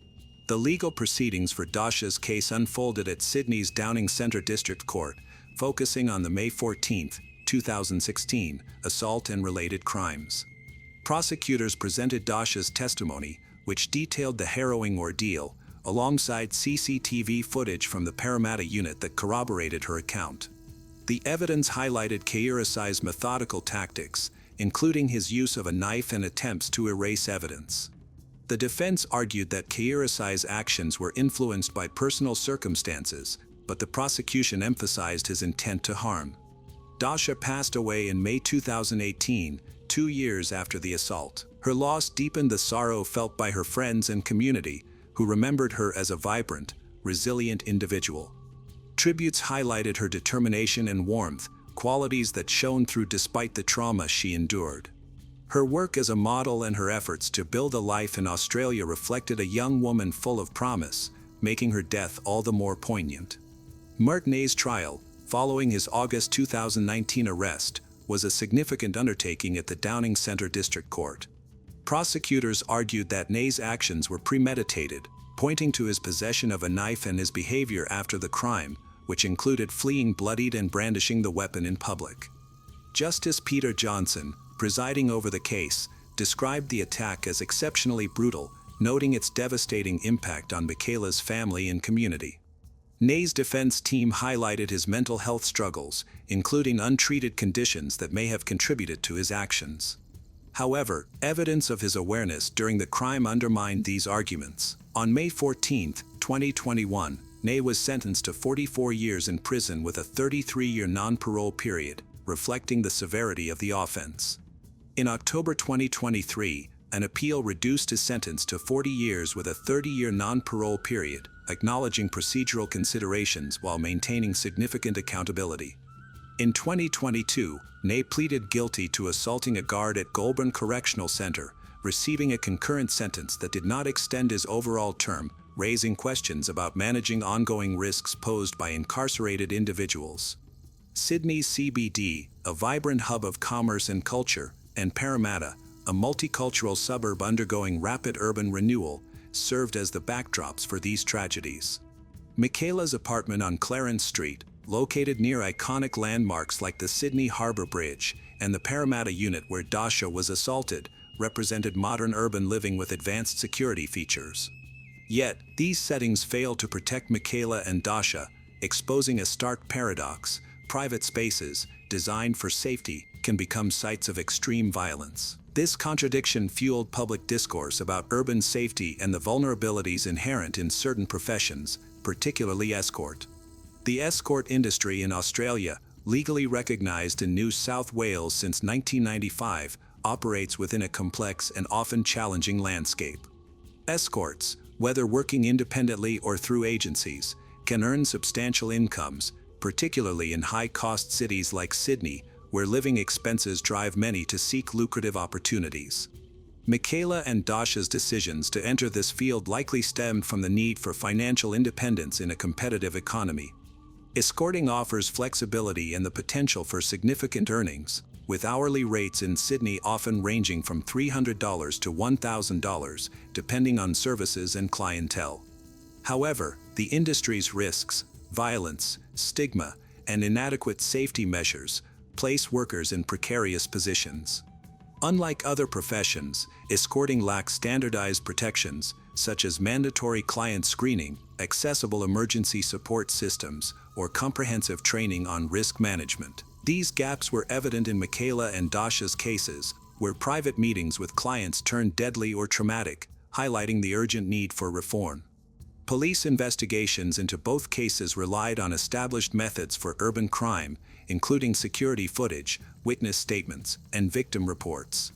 The legal proceedings for Dasha's case unfolded at Sydney's Downing Centre District Court, focusing on the May 14, 2016, assault and related crimes. Prosecutors presented Dasha's testimony, which detailed the harrowing ordeal, alongside CCTV footage from the Parramatta unit that corroborated her account. The evidence highlighted Kiyurasai's methodical tactics, including his use of a knife and attempts to erase evidence. The defense argued that Kiyurasai's actions were influenced by personal circumstances, but the prosecution emphasized his intent to harm. Dasha passed away in May 2018, 2 years after the assault. Her loss deepened the sorrow felt by her friends and community, who remembered her as a vibrant, resilient individual. Tributes highlighted her determination and warmth, qualities that shone through despite the trauma she endured. Her work as a model and her efforts to build a life in Australia reflected a young woman full of promise, making her death all the more poignant. Mert Ney's trial, following his August 2019 arrest, was a significant undertaking at the Downing Centre District Court. Prosecutors argued that Ney's actions were premeditated, pointing to his possession of a knife and his behavior after the crime, which included fleeing bloodied and brandishing the weapon in public. Justice Peter Johnson, presiding over the case, described the attack as exceptionally brutal, noting its devastating impact on Michaela's family and community. Ney's defense team highlighted his mental health struggles, including untreated conditions that may have contributed to his actions. However, evidence of his awareness during the crime undermined these arguments. On May 14, 2021, Ney was sentenced to 44 years in prison with a 33-year non-parole period, reflecting the severity of the offense. In October 2023, an appeal reduced his sentence to 40 years with a 30-year non-parole period, acknowledging procedural considerations while maintaining significant accountability. In 2022, Ney pleaded guilty to assaulting a guard at Goulburn Correctional Centre, receiving a concurrent sentence that did not extend his overall term, raising questions about managing ongoing risks posed by incarcerated individuals. Sydney's CBD, a vibrant hub of commerce and culture, and Parramatta, a multicultural suburb undergoing rapid urban renewal, served as the backdrops for these tragedies. Michaela's apartment on Clarence Street, located near iconic landmarks like the Sydney Harbour Bridge and the Parramatta unit where Dasha was assaulted, represented modern urban living with advanced security features. Yet, these settings failed to protect Michaela and Dasha, exposing a stark paradox: private spaces, designed for safety, can become sites of extreme violence. This contradiction fueled public discourse about urban safety and the vulnerabilities inherent in certain professions, particularly escort. The escort industry in Australia, legally recognized in New South Wales since 1995, operates within a complex and often challenging landscape. Escorts, whether working independently or through agencies, can earn substantial incomes, particularly in high-cost cities like Sydney, where living expenses drive many to seek lucrative opportunities. Michaela and Dasha's decisions to enter this field likely stemmed from the need for financial independence in a competitive economy. Escorting offers flexibility and the potential for significant earnings, with hourly rates in Sydney often ranging from $300 to $1,000, depending on services and clientele. However, the industry's risks, violence, stigma, and inadequate safety measures place workers in precarious positions. Unlike other professions, escorting lacks standardized protections, such as mandatory client screening, accessible emergency support systems, or comprehensive training on risk management. These gaps were evident in Michaela and Dasha's cases, where private meetings with clients turned deadly or traumatic, highlighting the urgent need for reform. Police investigations into both cases relied on established methods for urban crime, including security footage, witness statements, and victim reports.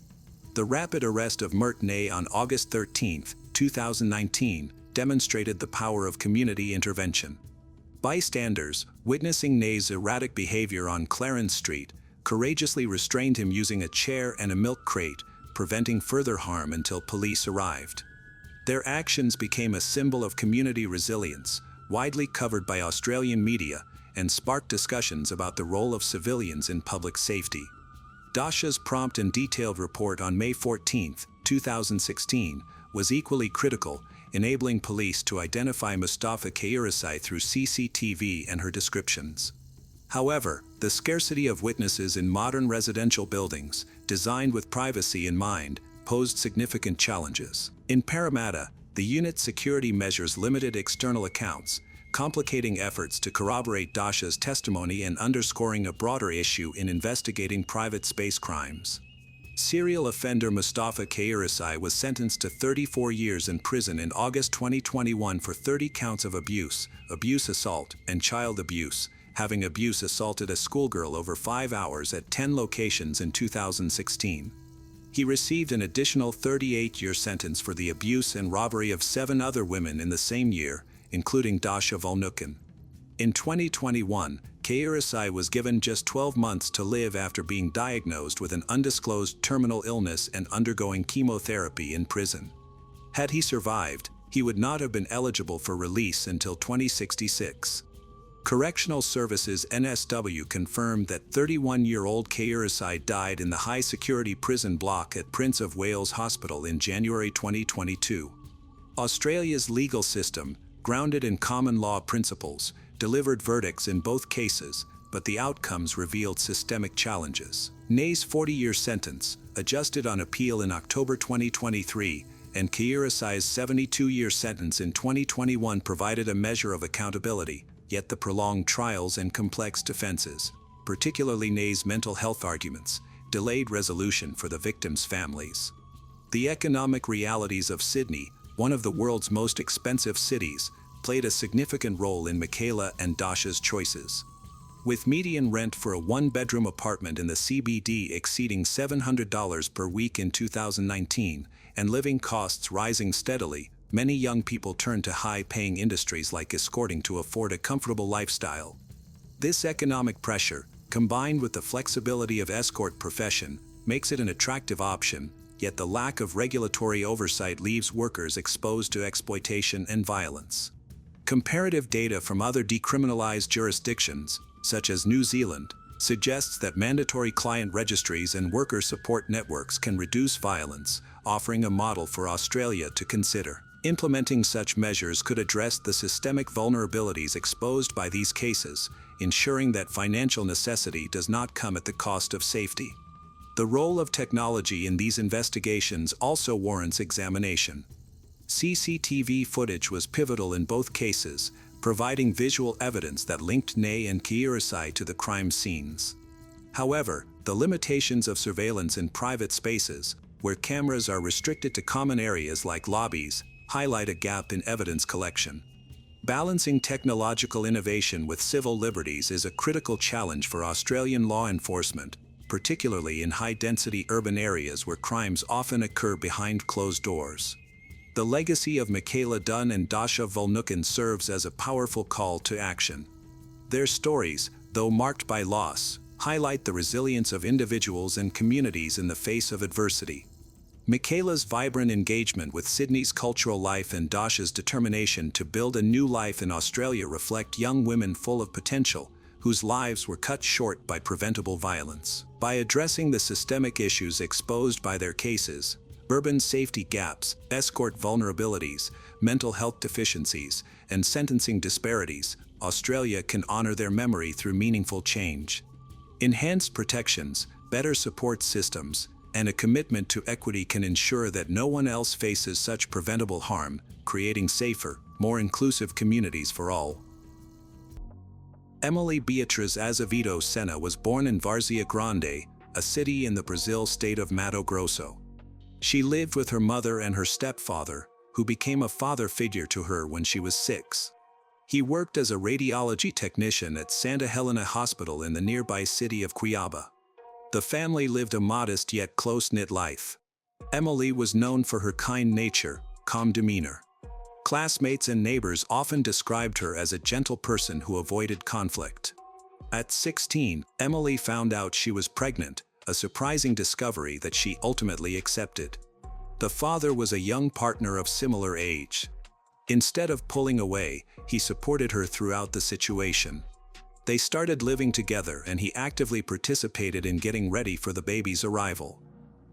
The rapid arrest of Mert Ney on August 13, 2019, demonstrated the power of community intervention. Bystanders, witnessing Ney's erratic behavior on Clarence Street, courageously restrained him using a chair and a milk crate, preventing further harm until police arrived. Their actions became a symbol of community resilience, widely covered by Australian media, and sparked discussions about the role of civilians in public safety. Dasha's prompt and detailed report on May 14, 2016, was equally critical, enabling police to identify Mustafa Khairasai through CCTV and her descriptions. However, the scarcity of witnesses in modern residential buildings, designed with privacy in mind, posed significant challenges. In Parramatta, the unit's security measures limited external accounts, complicating efforts to corroborate Dasha's testimony and underscoring a broader issue in investigating private space crimes. Serial offender Mustafa Khairasai was sentenced to 34 years in prison in August 2021 for 30 counts of abuse, abuse assault, and child abuse, having abuse assaulted a schoolgirl over 5 hours at 10 locations in 2016. He received an additional 38-year sentence for the abuse and robbery of 7 other women in the same year, including Dasha Volnukin. In 2021, Khairasai was given just 12 months to live after being diagnosed with an undisclosed terminal illness and undergoing chemotherapy in prison. Had he survived, he would not have been eligible for release until 2066. Correctional Services NSW confirmed that 31-year-old Khairasai died in the high-security prison block at Prince of Wales Hospital in January 2022. Australia's legal system, grounded in common law principles, delivered verdicts in both cases, but the outcomes revealed systemic challenges. Ney's 40-year sentence, adjusted on appeal in October 2023, and Khairasai's 72-year sentence in 2021 provided a measure of accountability, yet the prolonged trials and complex defenses, particularly Ney's mental health arguments, delayed resolution for the victims' families. The economic realities of Sydney, one of the world's most expensive cities, played a significant role in Michaela and Dasha's choices. With median rent for a one-bedroom apartment in the CBD exceeding $700 per week in 2019, and living costs rising steadily, many young people turn to high-paying industries like escorting to afford a comfortable lifestyle. This economic pressure, combined with the flexibility of escort profession, makes it an attractive option, yet the lack of regulatory oversight leaves workers exposed to exploitation and violence. Comparative data from other decriminalized jurisdictions, such as New Zealand, suggests that mandatory client registries and worker support networks can reduce violence, offering a model for Australia to consider. Implementing such measures could address the systemic vulnerabilities exposed by these cases, ensuring that financial necessity does not come at the cost of safety. The role of technology in these investigations also warrants examination. CCTV footage was pivotal in both cases, providing visual evidence that linked Ney and Kiyosai to the crime scenes. However, the limitations of surveillance in private spaces, where cameras are restricted to common areas like lobbies, highlight a gap in evidence collection. Balancing technological innovation with civil liberties is a critical challenge for Australian law enforcement, particularly in high-density urban areas where crimes often occur behind closed doors. The legacy of Michaela Dunn and Dasha Volnukin serves as a powerful call to action. Their stories, though marked by loss, highlight the resilience of individuals and communities in the face of adversity. Michaela's vibrant engagement with Sydney's cultural life and Dasha's determination to build a new life in Australia reflect young women full of potential, whose lives were cut short by preventable violence. By addressing the systemic issues exposed by their cases, urban safety gaps, escort vulnerabilities, mental health deficiencies, and sentencing disparities, Australia can honor their memory through meaningful change. Enhanced protections, better support systems, and a commitment to equity can ensure that no one else faces such preventable harm, creating safer, more inclusive communities for all. Emily Beatriz Azevedo Senna was born in Várzea Grande, a city in the Brazil state of Mato Grosso. She lived with her mother and her stepfather, who became a father figure to her when she was 6. He worked as a radiology technician at Santa Helena Hospital in the nearby city of Cuiabá. The family lived a modest yet close-knit life. Emily was known for her kind nature, calm demeanor. Classmates and neighbors often described her as a gentle person who avoided conflict. At 16, Emily found out she was pregnant, a surprising discovery that she ultimately accepted. The father was a young partner of similar age. Instead of pulling away, he supported her throughout the situation. They started living together and he actively participated in getting ready for the baby's arrival.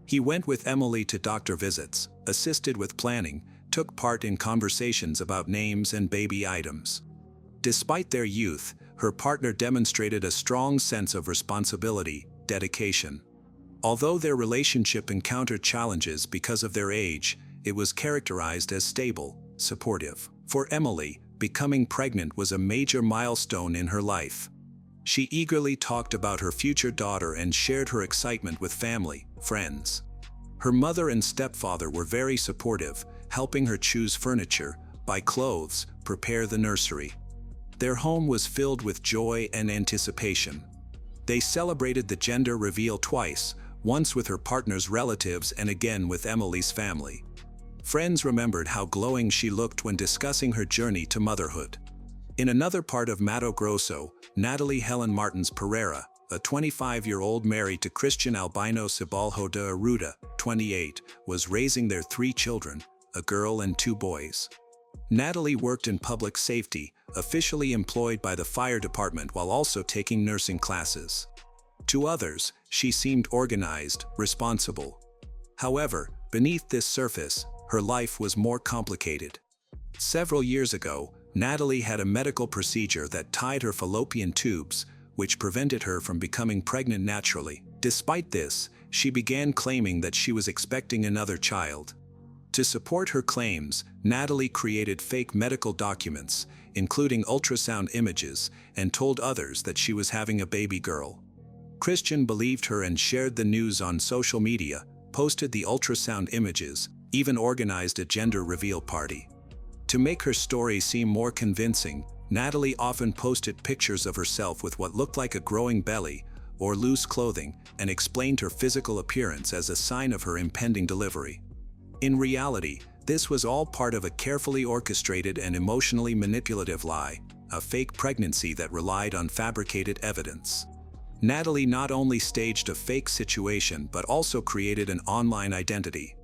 He went with Emily to doctor visits, assisted with planning, took part in conversations about names and baby items. Despite their youth, her partner demonstrated a strong sense of responsibility, dedication. Although their relationship encountered challenges because of their age, it was characterized as stable, supportive. For Emily, becoming pregnant was a major milestone in her life. She eagerly talked about her future daughter and shared her excitement with family, friends. Her mother and stepfather were very supportive, helping her choose furniture, buy clothes, prepare the nursery. Their home was filled with joy and anticipation. They celebrated the gender reveal twice, once with her partner's relatives and again with Emily's family. Friends remembered how glowing she looked when discussing her journey to motherhood. In another part of Mato Grosso, Natalie Helen Martins Pereira, a 25-year-old married to Christian Albino Cibalho de Arruda, 28, was raising their 3 children, a girl and 2 boys. Natalie worked in public safety, officially employed by the fire department while also taking nursing classes. To others, she seemed organized, responsible. However, beneath this surface, her life was more complicated. Several years ago, Natalie had a medical procedure that tied her fallopian tubes, which prevented her from becoming pregnant naturally. Despite this, she began claiming that she was expecting another child. To support her claims, Natalie created fake medical documents, including ultrasound images, and told others that she was having a baby girl. Christian believed her and shared the news on social media, posted the ultrasound images, even organized a gender reveal party. To make her story seem more convincing, Natalie often posted pictures of herself with what looked like a growing belly or loose clothing and explained her physical appearance as a sign of her impending delivery. In reality, this was all part of a carefully orchestrated and emotionally manipulative lie, a fake pregnancy that relied on fabricated evidence. Natalie not only staged a fake situation but also created an online identity.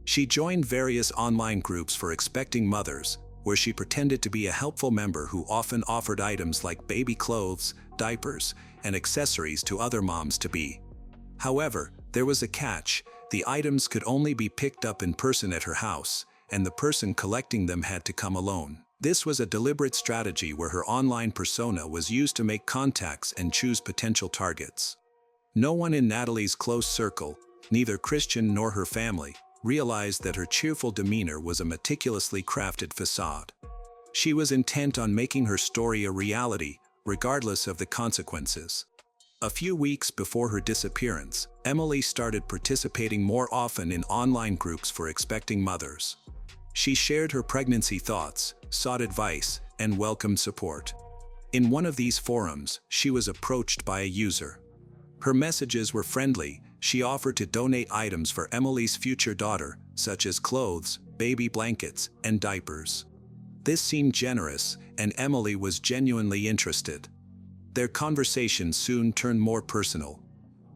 She joined various online groups for expecting mothers, where she pretended to be a helpful member who often offered items like baby clothes, diapers, and accessories to other moms-to-be. However, there was a catch: the items could only be picked up in person at her house, and the person collecting them had to come alone. This was a deliberate strategy where her online persona was used to make contacts and choose potential targets. No one in Natalie's close circle, neither Christian nor her family, realized that her cheerful demeanor was a meticulously crafted facade. She was intent on making her story a reality, regardless of the consequences. A few weeks before her disappearance, Emily started participating more often in online groups for expecting mothers. She shared her pregnancy thoughts, sought advice, and welcomed support. In one of these forums, she was approached by a user. Her messages were friendly. She offered to donate items for Emily's future daughter, such as clothes, baby blankets, and diapers. This seemed generous, and Emily was genuinely interested. Their conversation soon turned more personal.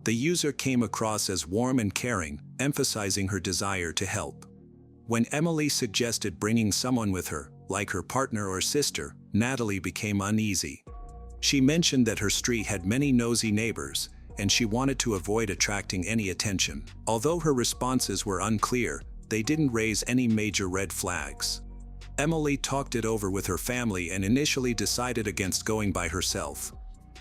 The user came across as warm and caring, emphasizing her desire to help. When Emily suggested bringing someone with her, like her partner or sister, Natalie became uneasy. She mentioned that her street had many nosy neighbors, and she wanted to avoid attracting any attention. Although her responses were unclear, they didn't raise any major red flags. Emily talked it over with her family and initially decided against going by herself.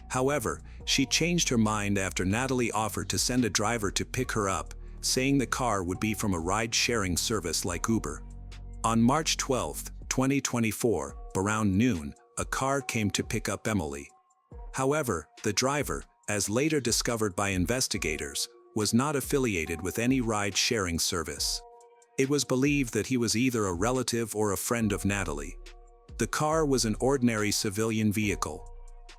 However, she changed her mind after Natalie offered to send a driver to pick her up, saying the car would be from a ride-sharing service like Uber. On March 12, 2024, around noon, a car came to pick up Emily. However, the driver, as later discovered by investigators, was not affiliated with any ride-sharing service. It was believed that he was either a relative or a friend of Natalie. The car was an ordinary civilian vehicle.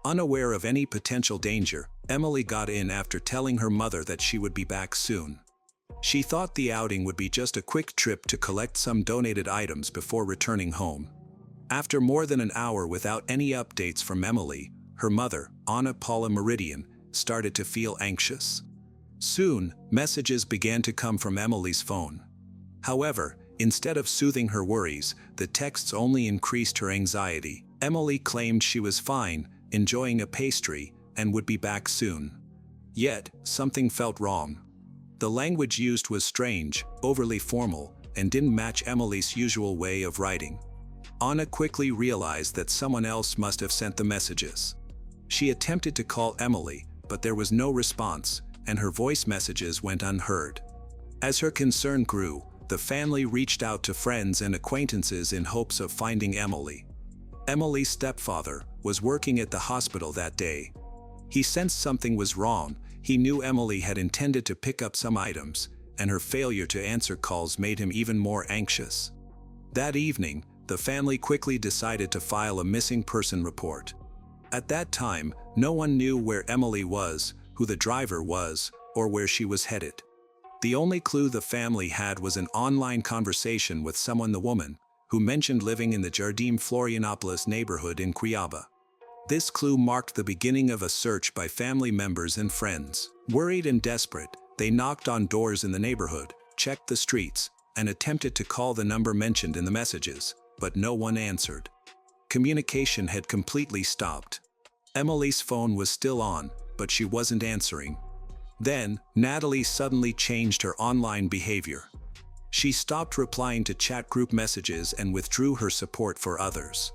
Unaware of any potential danger, Emily got in after telling her mother that she would be back soon. She thought the outing would be just a quick trip to collect some donated items before returning home. After more than an hour without any updates from Emily, her mother, Anna Paula Meridian, started to feel anxious. Soon, messages began to come from Emily's phone. However, instead of soothing her worries, the texts only increased her anxiety. Emily claimed she was fine, enjoying a pastry, and would be back soon. Yet, something felt wrong. The language used was strange, overly formal, and didn't match Emily's usual way of writing. Anna quickly realized that someone else must have sent the messages. She attempted to call Emily, but there was no response, and her voice messages went unheard. As her concern grew, the family reached out to friends and acquaintances in hopes of finding Emily. Emily's stepfather was working at the hospital that day. He sensed something was wrong. He knew Emily had intended to pick up some items, and her failure to answer calls made him even more anxious. That evening, the family quickly decided to file a missing person report. At that time, no one knew where Emily was, who the driver was, or where she was headed. The only clue the family had was an online conversation with the woman, who mentioned living in the Jardim Florianopolis neighborhood in Cuiabá. This clue marked the beginning of a search by family members and friends. Worried and desperate, they knocked on doors in the neighborhood, checked the streets, and attempted to call the number mentioned in the messages, but no one answered. Communication had completely stopped. Emily's phone was still on, but she wasn't answering. Then, Natalie suddenly changed her online behavior. She stopped replying to chat group messages and withdrew her support for others.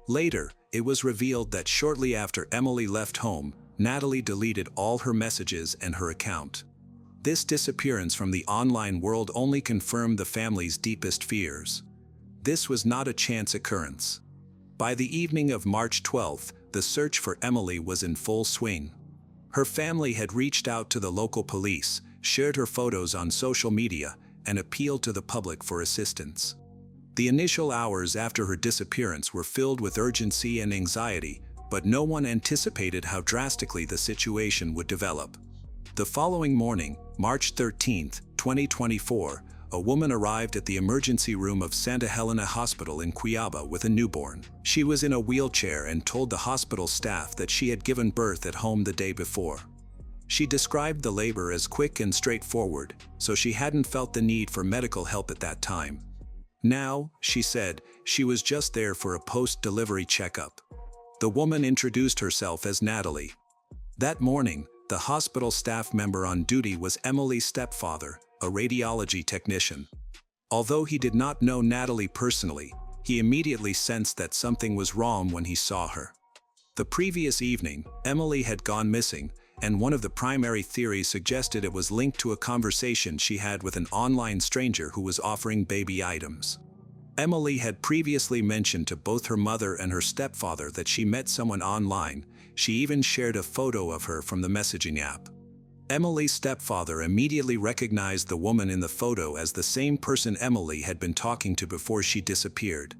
Later, it was revealed that shortly after Emily left home, Natalie deleted all her messages and her account. This disappearance from the online world only confirmed the family's deepest fears. This was not a chance occurrence. By the evening of March 12th, the search for Emily was in full swing. Her family had reached out to the local police, shared her photos on social media, and appealed to the public for assistance. The initial hours after her disappearance were filled with urgency and anxiety, but no one anticipated how drastically the situation would develop. The following morning, March 13, 2024, a woman arrived at the emergency room of Santa Helena Hospital in Cuiabá with a newborn. She was in a wheelchair and told the hospital staff that she had given birth at home the day before. She described the labor as quick and straightforward, so she hadn't felt the need for medical help at that time. Now, she said, she was just there for a post-delivery checkup. The woman introduced herself as Natalie. That morning, the hospital staff member on duty was Emily's stepfather, a radiology technician. Although he did not know Natalie personally, he immediately sensed that something was wrong when he saw her. The previous evening, Emily had gone missing, and one of the primary theories suggested it was linked to a conversation she had with an online stranger who was offering baby items. Emily had previously mentioned to both her mother and her stepfather that she met someone online. She even shared a photo of her from the messaging app. Emily's stepfather immediately recognized the woman in the photo as the same person Emily had been talking to before she disappeared.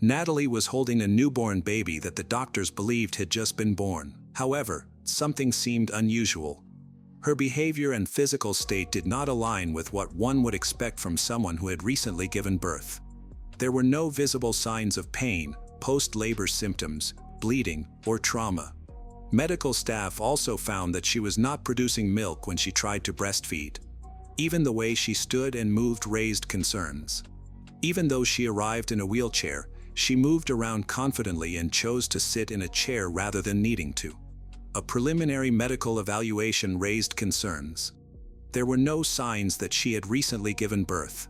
Natalie was holding a newborn baby that the doctors believed had just been born. However, something seemed unusual. Her behavior and physical state did not align with what one would expect from someone who had recently given birth. There were no visible signs of pain, post-labor symptoms, bleeding, or trauma. Medical staff also found that she was not producing milk when she tried to breastfeed. Even the way she stood and moved raised concerns. Even though she arrived in a wheelchair, she moved around confidently and chose to sit in a chair rather than needing to. A preliminary medical evaluation raised concerns. There were no signs that she had recently given birth.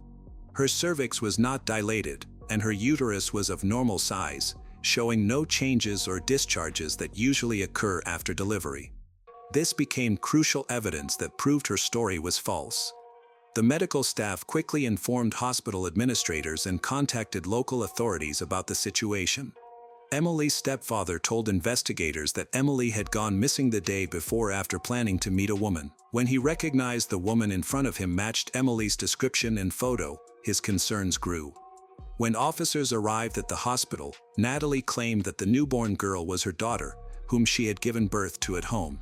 Her cervix was not dilated, and her uterus was of normal size, showing no changes or discharges that usually occur after delivery. This became crucial evidence that proved her story was false. The medical staff quickly informed hospital administrators and contacted local authorities about the situation. Emily's stepfather told investigators that Emily had gone missing the day before after planning to meet a woman. When he recognized the woman in front of him matched Emily's description and photo, his concerns grew. When officers arrived at the hospital, Natalie claimed that the newborn girl was her daughter, whom she had given birth to at home.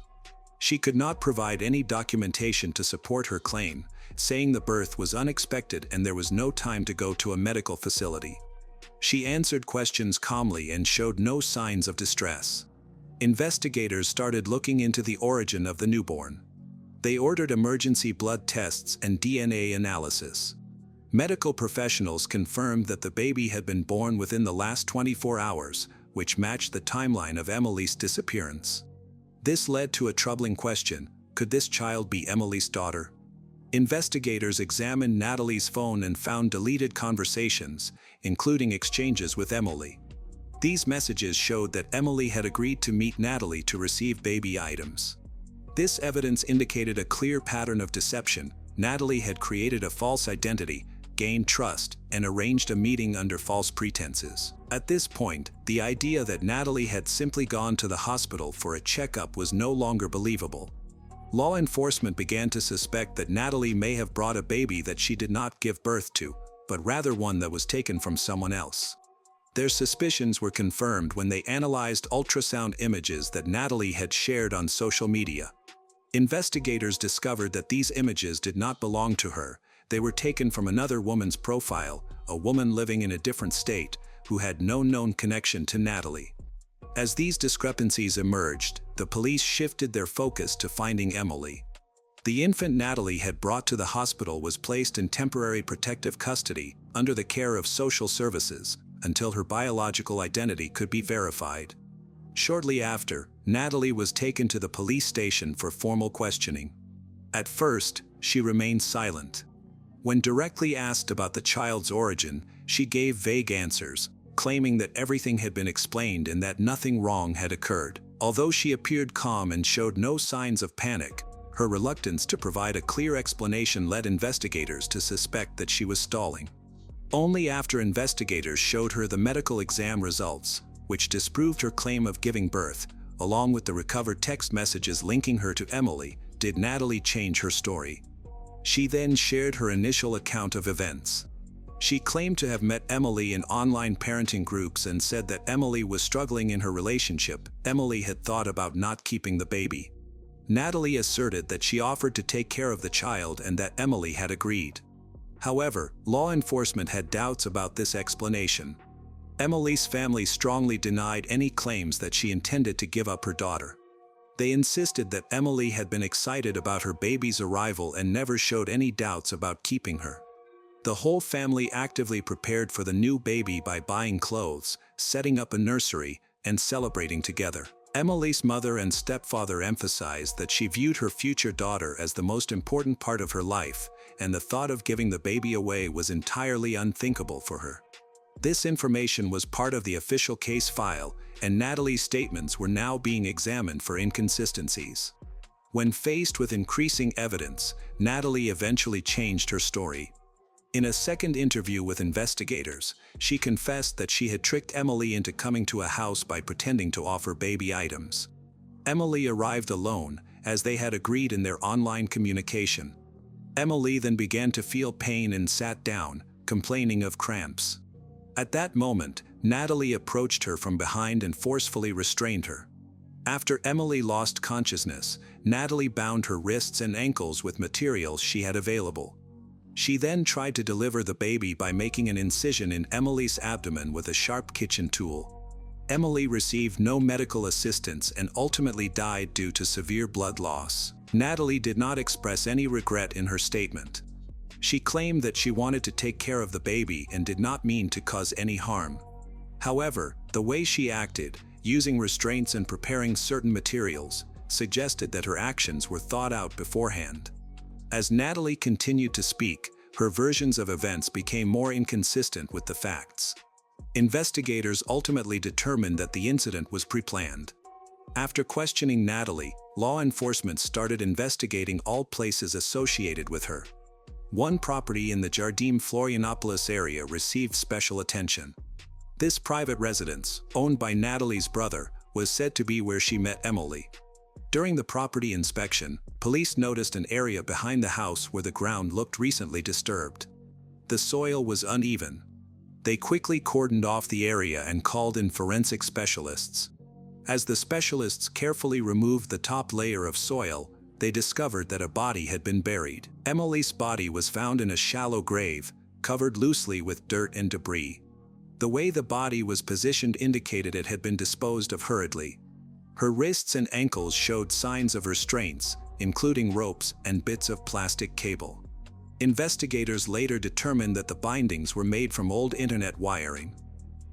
She could not provide any documentation to support her claim, saying the birth was unexpected and there was no time to go to a medical facility. She answered questions calmly and showed no signs of distress. Investigators started looking into the origin of the newborn. They ordered emergency blood tests and DNA analysis. Medical professionals confirmed that the baby had been born within the last 24 hours, which matched the timeline of Emily's disappearance. This led to a troubling question: could this child be Emily's daughter? Investigators examined Natalie's phone and found deleted conversations, including exchanges with Emily. These messages showed that Emily had agreed to meet Natalie to receive baby items. This evidence indicated a clear pattern of deception. Natalie had created a false identity, gained trust, and arranged a meeting under false pretenses. At this point, the idea that Natalie had simply gone to the hospital for a checkup was no longer believable. Law enforcement began to suspect that Natalie may have brought a baby that she did not give birth to, but rather one that was taken from someone else. Their suspicions were confirmed when they analyzed ultrasound images that Natalie had shared on social media. Investigators discovered that these images did not belong to her. They were taken from another woman's profile, a woman living in a different state, who had no known connection to Natalie. As these discrepancies emerged, the police shifted their focus to finding Emily. The infant Natalie had brought to the hospital was placed in temporary protective custody under the care of social services until her biological identity could be verified. Shortly after, Natalie was taken to the police station for formal questioning. At first, she remained silent. When directly asked about the child's origin, she gave vague answers, claiming that everything had been explained and that nothing wrong had occurred. Although she appeared calm and showed no signs of panic, her reluctance to provide a clear explanation led investigators to suspect that she was stalling. Only after investigators showed her the medical exam results, which disproved her claim of giving birth, along with the recovered text messages linking her to Emily, did Natalie change her story. She then shared her initial account of events. She claimed to have met Emily in online parenting groups and said that Emily was struggling in her relationship. Emily had thought about not keeping the baby. Natalie asserted that she offered to take care of the child and that Emily had agreed. However, law enforcement had doubts about this explanation. Emily's family strongly denied any claims that she intended to give up her daughter. They insisted that Emily had been excited about her baby's arrival and never showed any doubts about keeping her. The whole family actively prepared for the new baby by buying clothes, setting up a nursery, and celebrating together. Emily's mother and stepfather emphasized that she viewed her future daughter as the most important part of her life, and the thought of giving the baby away was entirely unthinkable for her. This information was part of the official case file, and Natalie's statements were now being examined for inconsistencies. When faced with increasing evidence, Natalie eventually changed her story. In a second interview with investigators, she confessed that she had tricked Emily into coming to a house by pretending to offer baby items. Emily arrived alone, as they had agreed in their online communication. Emily then began to feel pain and sat down, complaining of cramps. At that moment, Natalie approached her from behind and forcefully restrained her. After Emily lost consciousness, Natalie bound her wrists and ankles with materials she had available. She then tried to deliver the baby by making an incision in Emily's abdomen with a sharp kitchen tool. Emily received no medical assistance and ultimately died due to severe blood loss. Natalie did not express any regret in her statement. She claimed that she wanted to take care of the baby and did not mean to cause any harm. However, the way she acted, using restraints and preparing certain materials, suggested that her actions were thought out beforehand. As Natalie continued to speak, her versions of events became more inconsistent with the facts. Investigators ultimately determined that the incident was pre-planned. After questioning Natalie, law enforcement started investigating all places associated with her. One property in the Jardim Florianopolis area received special attention. This private residence, owned by Natalie's brother, was said to be where she met Emily. During the property inspection, police noticed an area behind the house where the ground looked recently disturbed. The soil was uneven. They quickly cordoned off the area and called in forensic specialists. As the specialists carefully removed the top layer of soil, they discovered that a body had been buried. Emily's body was found in a shallow grave, covered loosely with dirt and debris. The way the body was positioned indicated it had been disposed of hurriedly. Her wrists and ankles showed signs of restraints, including ropes and bits of plastic cable. Investigators later determined that the bindings were made from old internet wiring.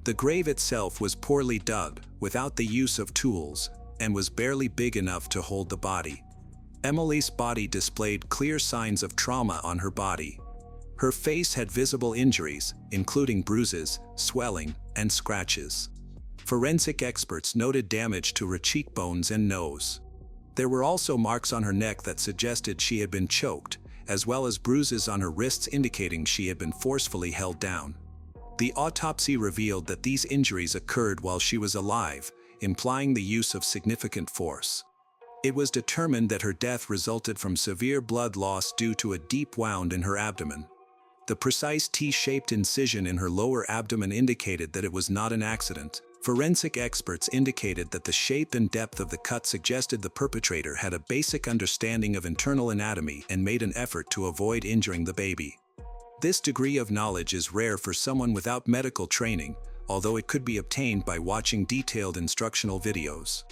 The grave itself was poorly dug, without the use of tools, and was barely big enough to hold the body. Emily's body displayed clear signs of trauma on her body. Her face had visible injuries, including bruises, swelling, and scratches. Forensic experts noted damage to her cheekbones and nose. There were also marks on her neck that suggested she had been choked, as well as bruises on her wrists indicating she had been forcefully held down. The autopsy revealed that these injuries occurred while she was alive, implying the use of significant force. It was determined that her death resulted from severe blood loss due to a deep wound in her abdomen. The precise T-shaped incision in her lower abdomen indicated that it was not an accident. Forensic experts indicated that the shape and depth of the cut suggested the perpetrator had a basic understanding of internal anatomy and made an effort to avoid injuring the baby. This degree of knowledge is rare for someone without medical training, although it could be obtained by watching detailed instructional videos.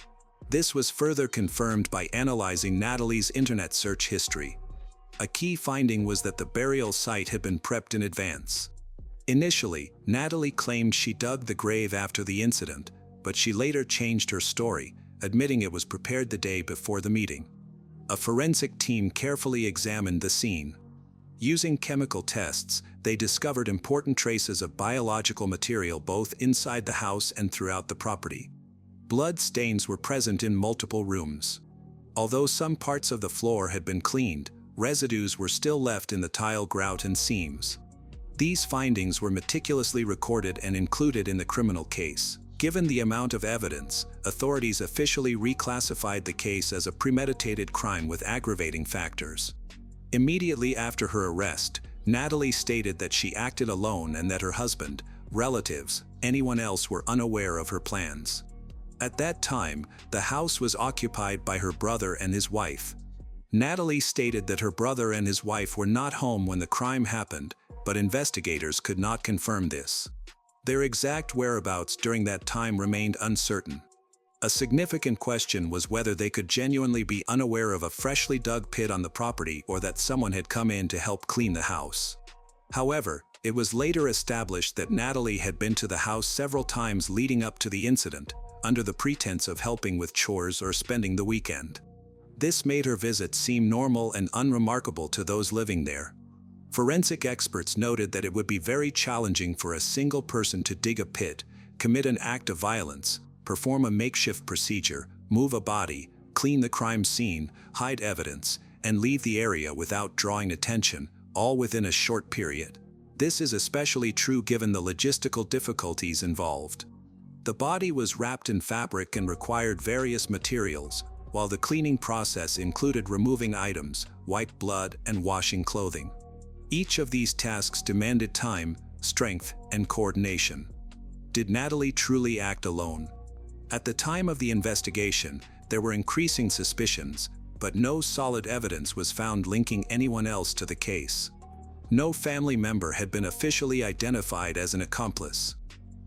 This was further confirmed by analyzing Natalie's internet search history. A key finding was that the burial site had been prepped in advance. Initially, Natalie claimed she dug the grave after the incident, but she later changed her story, admitting it was prepared the day before the meeting. A forensic team carefully examined the scene. Using chemical tests, they discovered important traces of biological material both inside the house and throughout the property. Blood stains were present in multiple rooms. Although some parts of the floor had been cleaned, residues were still left in the tile grout and seams. These findings were meticulously recorded and included in the criminal case. Given the amount of evidence, authorities officially reclassified the case as a premeditated crime with aggravating factors. Immediately after her arrest, Natalie stated that she acted alone and that her husband, relatives, anyone else were unaware of her plans. At that time, the house was occupied by her brother and his wife. Natalie stated that her brother and his wife were not home when the crime happened, but investigators could not confirm this. Their exact whereabouts during that time remained uncertain. A significant question was whether they could genuinely be unaware of a freshly dug pit on the property or that someone had come in to help clean the house. However, it was later established that Natalie had been to the house several times leading up to the incident, under the pretense of helping with chores or spending the weekend. This made her visits seem normal and unremarkable to those living there. Forensic experts noted that it would be very challenging for a single person to dig a pit, commit an act of violence, perform a makeshift procedure, move a body, clean the crime scene, hide evidence, and leave the area without drawing attention, all within a short period. This is especially true given the logistical difficulties involved. The body was wrapped in fabric and required various materials, while the cleaning process included removing items, white blood, and washing clothing. Each of these tasks demanded time, strength, and coordination. Did Natalie truly act alone? At the time of the investigation, there were increasing suspicions, but no solid evidence was found linking anyone else to the case. No family member had been officially identified as an accomplice.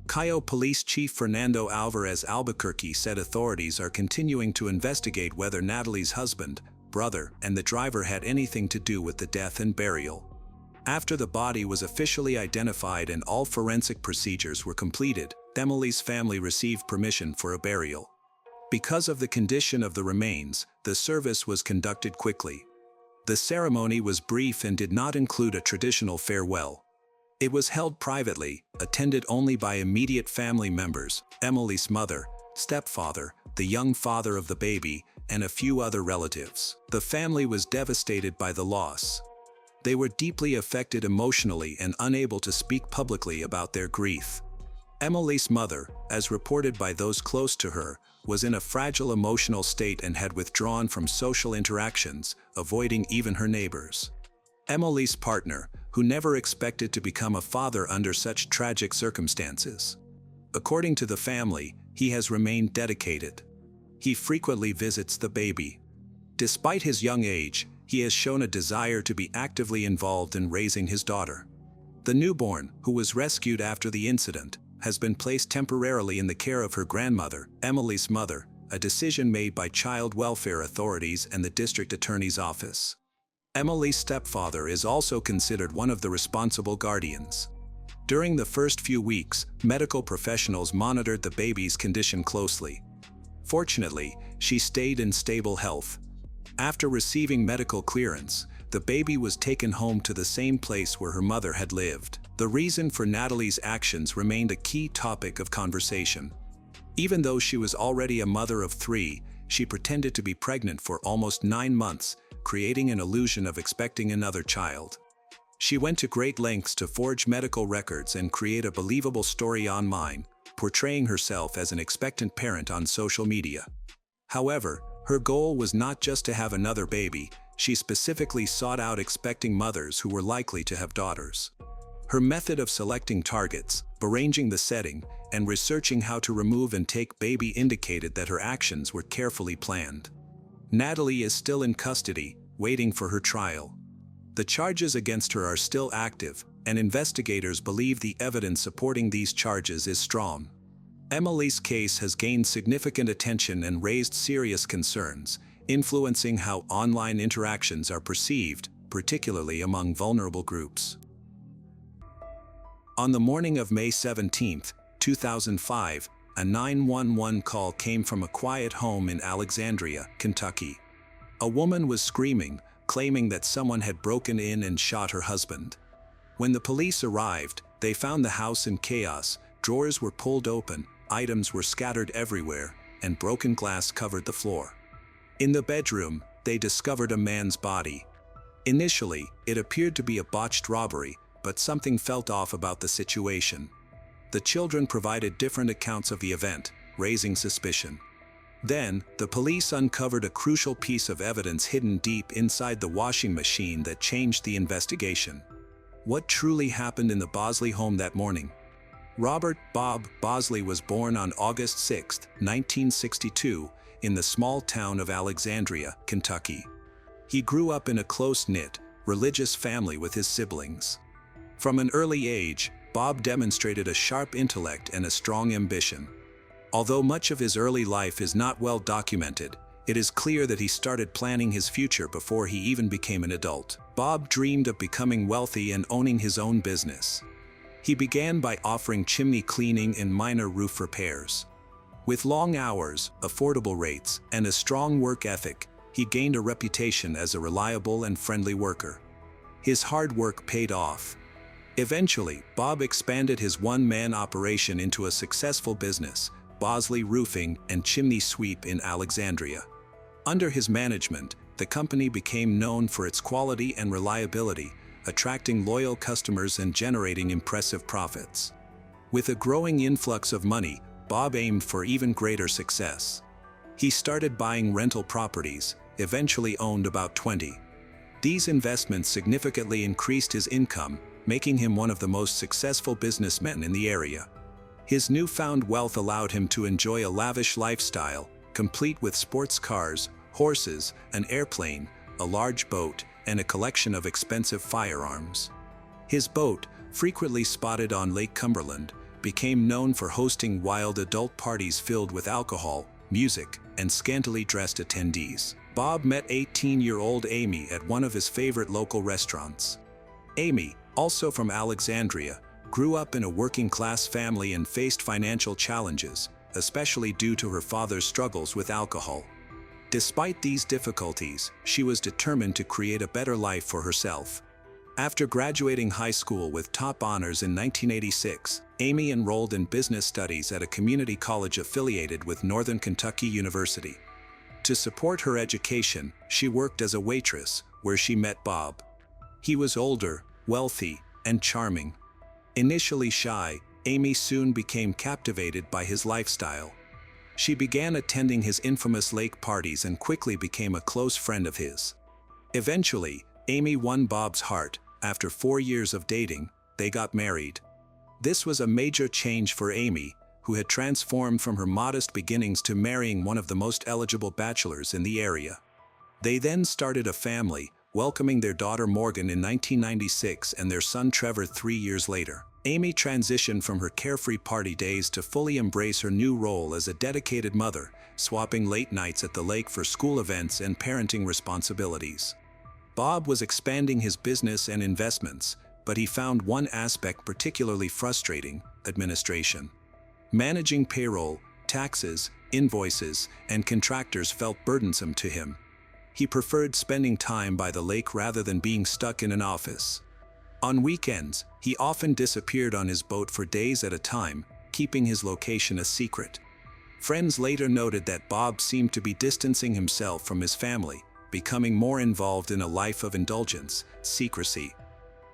Cayo Police Chief Fernando Alvarez Albuquerque said authorities are continuing to investigate whether Natalie's husband, brother, and the driver had anything to do with the death and burial. After the body was officially identified and all forensic procedures were completed, Natalie's family received permission for a burial. Because of the condition of the remains, the service was conducted quickly. The ceremony was brief and did not include a traditional farewell. It was held privately, attended only by immediate family members, Emily's mother, stepfather, the young father of the baby, and a few other relatives. The family was devastated by the loss. They were deeply affected emotionally and unable to speak publicly about their grief. Emily's mother, as reported by those close to her, was in a fragile emotional state and had withdrawn from social interactions, avoiding even her neighbors. Emily's partner, who never expected to become a father under such tragic circumstances. According to the family, he has remained dedicated. He frequently visits the baby. Despite his young age, he has shown a desire to be actively involved in raising his daughter. The newborn, who was rescued after the incident, has been placed temporarily in the care of her grandmother, Emily's mother, a decision made by child welfare authorities and the district attorney's office. Emily's stepfather is also considered one of the responsible guardians. During the first few weeks, medical professionals monitored the baby's condition closely. Fortunately, she stayed in stable health. After receiving medical clearance, the baby was taken home to the same place where her mother had lived. The reason for Natalie's actions remained a key topic of conversation. Even though she was already a mother of 3, she pretended to be pregnant for almost 9 months, creating an illusion of expecting another child. She went to great lengths to forge medical records and create a believable story online, portraying herself as an expectant parent on social media. However, her goal was not just to have another baby. She specifically sought out expecting mothers who were likely to have daughters. Her method of selecting targets, arranging the setting, and researching how to remove and take baby indicated that her actions were carefully planned. Natalie is still in custody, waiting for her trial. The charges against her are still active, and investigators believe the evidence supporting these charges is strong. Emily's case has gained significant attention and raised serious concerns, influencing how online interactions are perceived, particularly among vulnerable groups. On the morning of May 17, 2005, a 911 call came from a quiet home in Alexandria, Kentucky. A woman was screaming, claiming that someone had broken in and shot her husband. When the police arrived, they found the house in chaos. Drawers were pulled open, items were scattered everywhere, and broken glass covered the floor. In the bedroom, they discovered a man's body. Initially, it appeared to be a botched robbery, but something felt off about the situation. The children provided different accounts of the event, raising suspicion. Then, the police uncovered a crucial piece of evidence hidden deep inside the washing machine that changed the investigation. What truly happened in the Bosley home that morning? Robert Bob Bosley was born on August 6, 1962, in the small town of Alexandria, Kentucky. He grew up in a close-knit, religious family with his siblings. From an early age, Bob demonstrated a sharp intellect and a strong ambition. Although much of his early life is not well documented, it is clear that he started planning his future before he even became an adult. Bob dreamed of becoming wealthy and owning his own business. He began by offering chimney cleaning and minor roof repairs. With long hours, affordable rates, and a strong work ethic, he gained a reputation as a reliable and friendly worker. His hard work paid off. Eventually, Bob expanded his one-man operation into a successful business, Bosley Roofing and Chimney Sweep in Alexandria. Under his management, the company became known for its quality and reliability, attracting loyal customers and generating impressive profits. With a growing influx of money, Bob aimed for even greater success. He started buying rental properties, eventually owned about 20. These investments significantly increased his income, making him one of the most successful businessmen in the area. His newfound wealth allowed him to enjoy a lavish lifestyle, complete with sports cars, horses, an airplane, a large boat, and a collection of expensive firearms. His boat, frequently spotted on Lake Cumberland, became known for hosting wild adult parties filled with alcohol, music, and scantily dressed attendees. Bob met 18-year-old Amy at one of his favorite local restaurants. Amy, also from Alexandria, grew up in a working-class family and faced financial challenges, especially due to her father's struggles with alcohol. Despite these difficulties, she was determined to create a better life for herself. After graduating high school with top honors in 1986, Amy enrolled in business studies at a community college affiliated with Northern Kentucky University. To support her education, she worked as a waitress, where she met Bob. He was older, wealthy, and charming. Initially shy, Amy soon became captivated by his lifestyle. She began attending his infamous lake parties and quickly became a close friend of his. Eventually, Amy won Bob's heart. After 4 years of dating, they got married. This was a major change for Amy, who had transformed from her modest beginnings to marrying one of the most eligible bachelors in the area. They then started a family, welcoming their daughter Morgan in 1996 and their son Trevor 3 years later. Amy transitioned from her carefree party days to fully embrace her new role as a dedicated mother, swapping late nights at the lake for school events and parenting responsibilities. Bob was expanding his business and investments, but he found one aspect particularly frustrating: administration. Managing payroll, taxes, invoices, and contractors felt burdensome to him. He preferred spending time by the lake rather than being stuck in an office. On weekends, he often disappeared on his boat for days at a time, keeping his location a secret. Friends later noted that Bob seemed to be distancing himself from his family, becoming more involved in a life of indulgence, secrecy.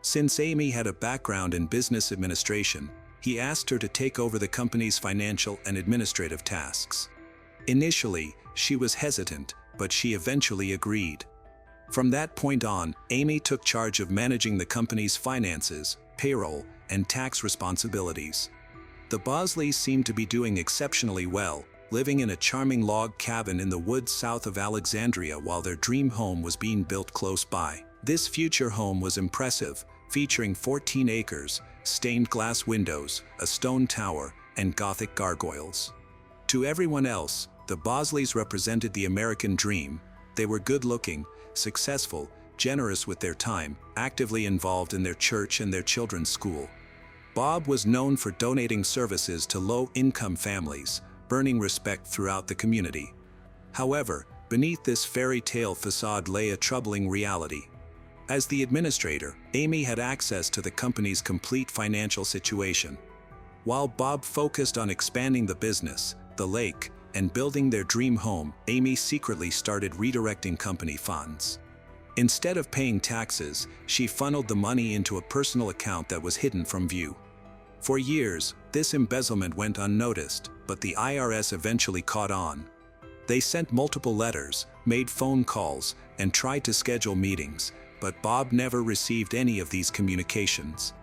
Since Amy had a background in business administration, he asked her to take over the company's financial and administrative tasks. Initially, she was hesitant, but she eventually agreed. From that point on, Amy took charge of managing the company's finances, payroll, and tax responsibilities. The Bosleys seemed to be doing exceptionally well, living in a charming log cabin in the woods south of Alexandria while their dream home was being built close by. This future home was impressive, featuring 14 acres, stained glass windows, a stone tower, and Gothic gargoyles. To everyone else, the Bosleys represented the American dream. They were good-looking, successful, generous with their time, actively involved in their church and their children's school. Bob was known for donating services to low-income families, earning respect throughout the community. However, beneath this fairy tale facade lay a troubling reality. As the administrator, Amy had access to the company's complete financial situation. While Bob focused on expanding the business, the lake, and building their dream home, Amy secretly started redirecting company funds. Instead of paying taxes, she funneled the money into a personal account that was hidden from view. For years, this embezzlement went unnoticed, but the IRS eventually caught on. They sent multiple letters, made phone calls, and tried to schedule meetings, but Bob never received any of these communications.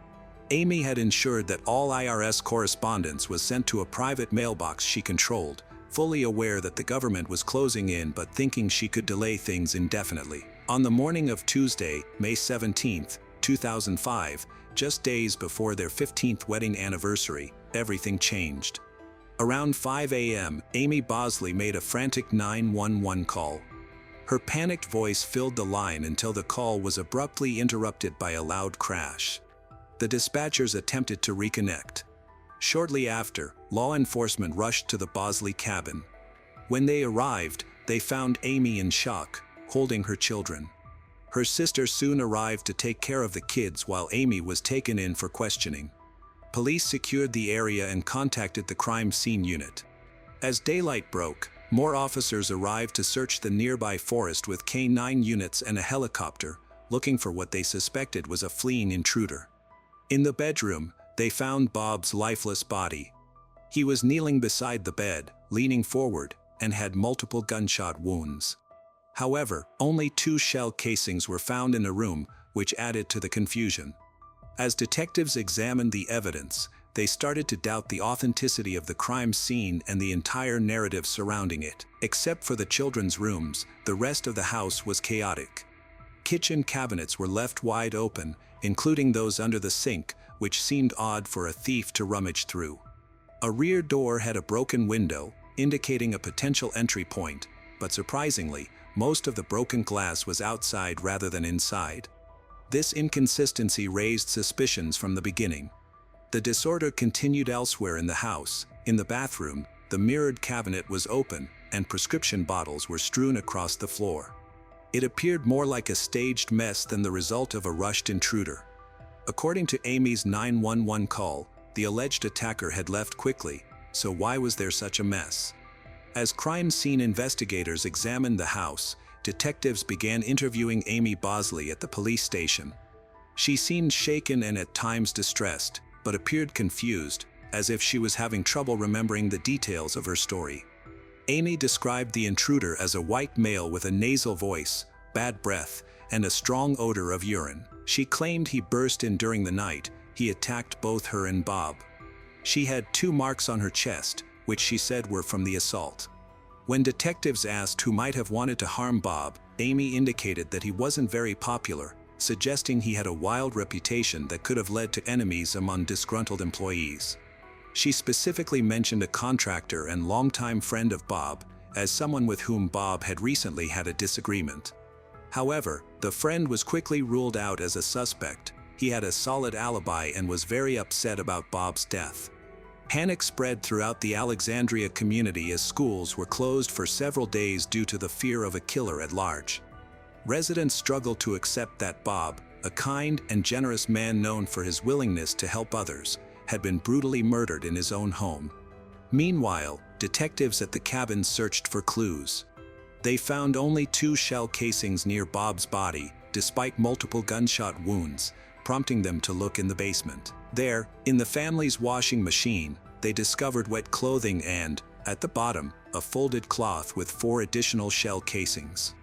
Amy had ensured that all IRS correspondence was sent to a private mailbox she controlled, fully aware that the government was closing in but thinking she could delay things indefinitely. On the morning of Tuesday, May 17, 2005, just days before their 15th wedding anniversary, everything changed. Around 5 a.m., Amy Bosley made a frantic 911 call. Her panicked voice filled the line until the call was abruptly interrupted by a loud crash. The dispatchers attempted to reconnect. Shortly after, law enforcement rushed to the Bosley cabin. When they arrived, they found Amy in shock, holding her children. Her sister soon arrived to take care of the kids while Amy was taken in for questioning. Police secured the area and contacted the crime scene unit. As daylight broke, more officers arrived to search the nearby forest with K-9 units and a helicopter, looking for what they suspected was a fleeing intruder. In the bedroom, they found Bob's lifeless body. He was kneeling beside the bed, leaning forward, and had multiple gunshot wounds. However, only 2 shell casings were found in the room, which added to the confusion. As detectives examined the evidence, they started to doubt the authenticity of the crime scene and the entire narrative surrounding it. Except for the children's rooms, the rest of the house was chaotic. Kitchen cabinets were left wide open, including those under the sink, which seemed odd for a thief to rummage through. A rear door had a broken window, indicating a potential entry point, but surprisingly, most of the broken glass was outside rather than inside. This inconsistency raised suspicions from the beginning. The disorder continued elsewhere in the house. In the bathroom, the mirrored cabinet was open, and prescription bottles were strewn across the floor. It appeared more like a staged mess than the result of a rushed intruder. According to Amy's 911 call, the alleged attacker had left quickly, so why was there such a mess? As crime scene investigators examined the house, detectives began interviewing Amy Bosley at the police station. She seemed shaken and at times distressed, but appeared confused, as if she was having trouble remembering the details of her story. Amy described the intruder as a white male with a nasal voice, bad breath, and a strong odor of urine. She claimed he burst in during the night. He attacked both her and Bob. She had 2 marks on her chest, which she said were from the assault. When detectives asked who might have wanted to harm Bob, Amy indicated that he wasn't very popular, suggesting he had a wild reputation that could have led to enemies among disgruntled employees. She specifically mentioned a contractor and longtime friend of Bob, as someone with whom Bob had recently had a disagreement. However, the friend was quickly ruled out as a suspect. He had a solid alibi and was very upset about Bob's death. Panic spread throughout the Alexandria community as schools were closed for several days due to the fear of a killer at large. Residents struggled to accept that Bob, a kind and generous man known for his willingness to help others, had been brutally murdered in his own home. Meanwhile, detectives at the cabin searched for clues. They found only 2 shell casings near Bob's body, despite multiple gunshot wounds, prompting them to look in the basement. There, in the family's washing machine, they discovered wet clothing and, at the bottom, a folded cloth with 4 additional shell casings.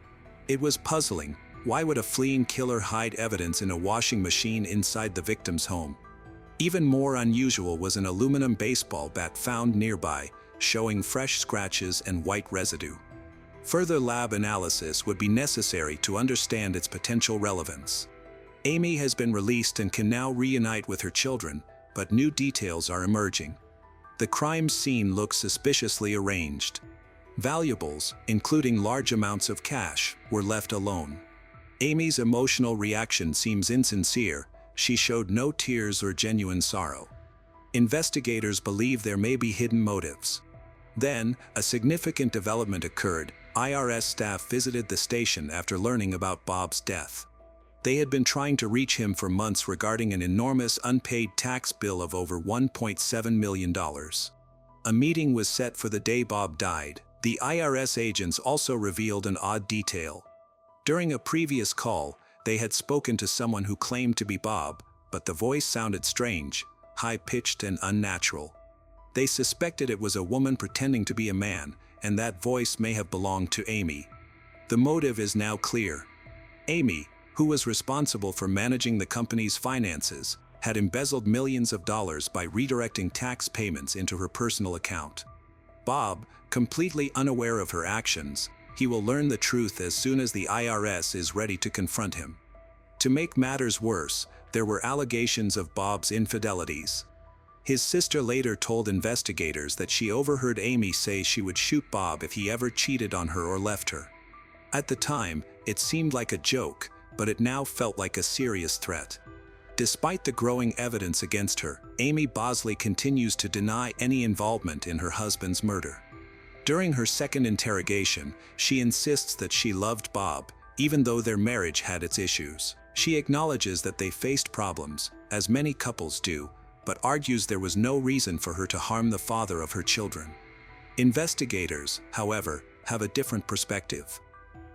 It was puzzling. Why would a fleeing killer hide evidence in a washing machine inside the victim's home? Even more unusual was an aluminum baseball bat found nearby, showing fresh scratches and white residue. Further lab analysis would be necessary to understand its potential relevance. Amy has been released and can now reunite with her children, but new details are emerging. The crime scene looks suspiciously arranged. Valuables, including large amounts of cash, were left alone. Amy's emotional reaction seems insincere. She showed no tears or genuine sorrow. Investigators believe there may be hidden motives. Then, a significant development occurred. IRS staff visited the station after learning about Bob's death. They had been trying to reach him for months regarding an enormous unpaid tax bill of over $1.7 million. A meeting was set for the day Bob died. The IRS agents also revealed an odd detail. During a previous call, they had spoken to someone who claimed to be Bob, but the voice sounded strange, high-pitched and unnatural. They suspected it was a woman pretending to be a man, and that voice may have belonged to Amy. The motive is now clear. Amy, who was responsible for managing the company's finances, had embezzled millions of dollars by redirecting tax payments into her personal account. Bob, completely unaware of her actions, he will learn the truth as soon as the IRS is ready to confront him. To make matters worse, there were allegations of Bob's infidelities. His sister later told investigators that she overheard Amy say she would shoot Bob if he ever cheated on her or left her. At the time, it seemed like a joke, but it now felt like a serious threat. Despite the growing evidence against her, Amy Bosley continues to deny any involvement in her husband's murder. During her second interrogation, she insists that she loved Bob, even though their marriage had its issues. She acknowledges that they faced problems, as many couples do, but argues there was no reason for her to harm the father of her children. Investigators, however, have a different perspective.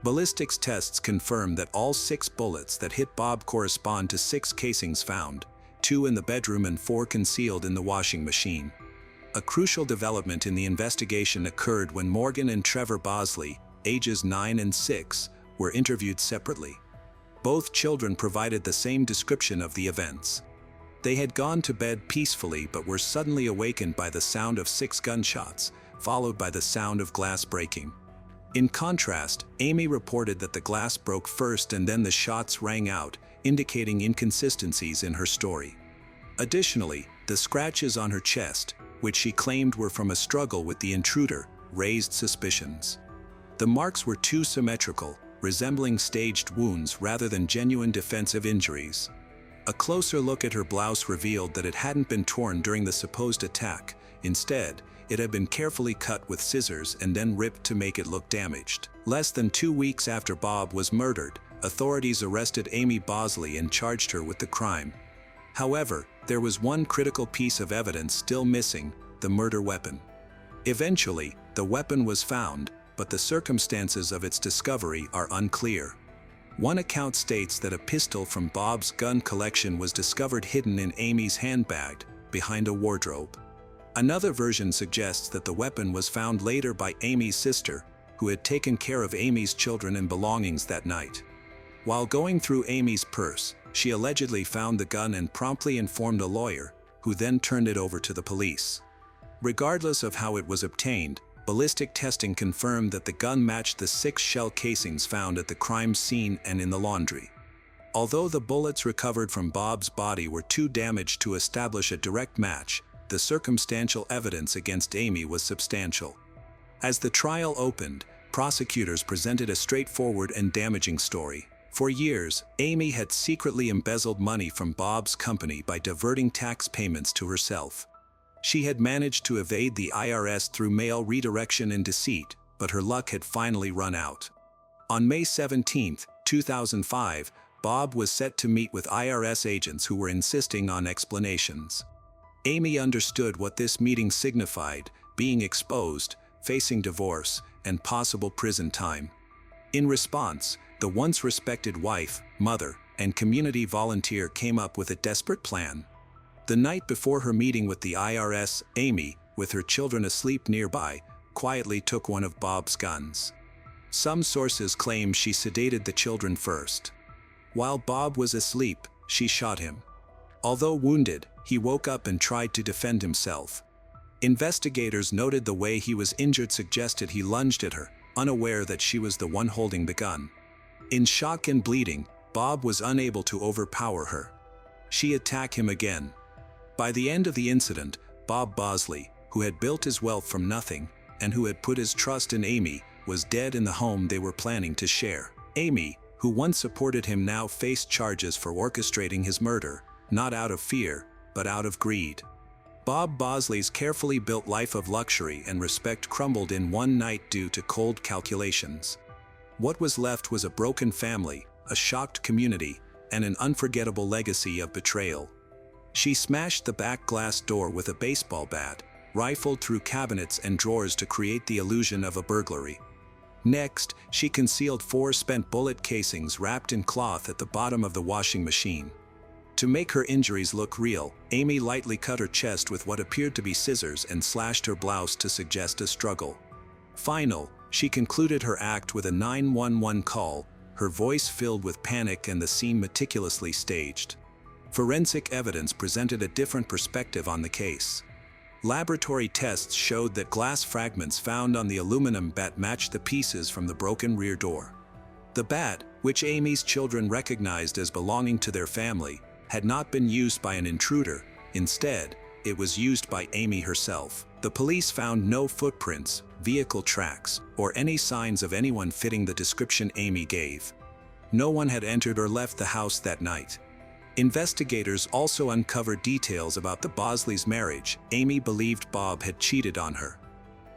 Ballistics tests confirmed that all 6 bullets that hit Bob correspond to 6 casings found, 2 in the bedroom and 4 concealed in the washing machine. A crucial development in the investigation occurred when Morgan and Trevor Bosley, ages 9 and 6, were interviewed separately. Both children provided the same description of the events. They had gone to bed peacefully but were suddenly awakened by the sound of 6 gunshots, followed by the sound of glass breaking. In contrast, Amy reported that the glass broke first and then the shots rang out, indicating inconsistencies in her story. Additionally, the scratches on her chest, which she claimed were from a struggle with the intruder, raised suspicions. The marks were too symmetrical, resembling staged wounds rather than genuine defensive injuries. A closer look at her blouse revealed that it hadn't been torn during the supposed attack. Instead, it had been carefully cut with scissors and then ripped to make it look damaged. Less than 2 weeks after Bob was murdered, authorities arrested Amy Bosley and charged her with the crime. However, there was one critical piece of evidence still missing: the murder weapon. Eventually, the weapon was found, but the circumstances of its discovery are unclear. One account states that a pistol from Bob's gun collection was discovered hidden in Amy's handbag, behind a wardrobe. Another version suggests that the weapon was found later by Amy's sister, who had taken care of Amy's children and belongings that night. While going through Amy's purse, she allegedly found the gun and promptly informed a lawyer, who then turned it over to the police. Regardless of how it was obtained, ballistic testing confirmed that the gun matched the 6 shell casings found at the crime scene and in the laundry. Although the bullets recovered from Bob's body were too damaged to establish a direct match, the circumstantial evidence against Amy was substantial. As the trial opened, prosecutors presented a straightforward and damaging story. For years, Amy had secretly embezzled money from Bob's company by diverting tax payments to herself. She had managed to evade the IRS through mail redirection and deceit, but her luck had finally run out. On May 17, 2005, Bob was set to meet with IRS agents who were insisting on explanations. Amy understood what this meeting signified: being exposed, facing divorce, and possible prison time. In response, the once respected wife, mother, and community volunteer came up with a desperate plan. The night before her meeting with the IRS, Amy, with her children asleep nearby, quietly took one of Bob's guns. Some sources claim she sedated the children first. While Bob was asleep, she shot him. Although wounded, he woke up and tried to defend himself. Investigators noted the way he was injured suggested he lunged at her, unaware that she was the one holding the gun. In shock and bleeding, Bob was unable to overpower her. She attacked him again. By the end of the incident, Bob Bosley, who had built his wealth from nothing, and who had put his trust in Amy, was dead in the home they were planning to share. Amy, who once supported him, now faced charges for orchestrating his murder, not out of fear, but out of greed. Bob Bosley's carefully built life of luxury and respect crumbled in one night due to cold calculations. What was left was a broken family, a shocked community, and an unforgettable legacy of betrayal. She smashed the back glass door with a baseball bat, rifled through cabinets and drawers to create the illusion of a burglary. Next, she concealed 4 spent bullet casings wrapped in cloth at the bottom of the washing machine. To make her injuries look real, Amy lightly cut her chest with what appeared to be scissors and slashed her blouse to suggest a struggle. Finally, she concluded her act with a 911 call, her voice filled with panic and the scene meticulously staged. Forensic evidence presented a different perspective on the case. Laboratory tests showed that glass fragments found on the aluminum bat matched the pieces from the broken rear door. The bat, which Amy's children recognized as belonging to their family, had not been used by an intruder. Instead, it was used by Amy herself. The police found no footprints, vehicle tracks, or any signs of anyone fitting the description Amy gave. No one had entered or left the house that night. Investigators also uncovered details about the Bosleys' marriage. Amy believed Bob had cheated on her.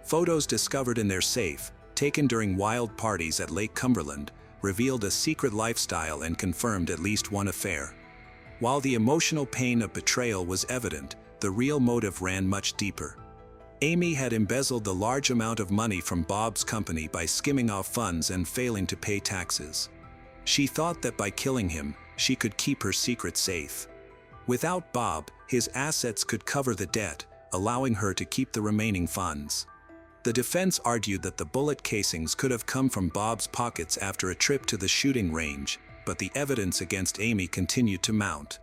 Photos discovered in their safe, taken during wild parties at Lake Cumberland, revealed a secret lifestyle and confirmed at least one affair. While the emotional pain of betrayal was evident, the real motive ran much deeper. Amy had embezzled the large amount of money from Bob's company by skimming off funds and failing to pay taxes. She thought that by killing him, she could keep her secret safe. Without Bob, his assets could cover the debt, allowing her to keep the remaining funds. The defense argued that the bullet casings could have come from Bob's pockets after a trip to the shooting range, but the evidence against Amy continued to mount.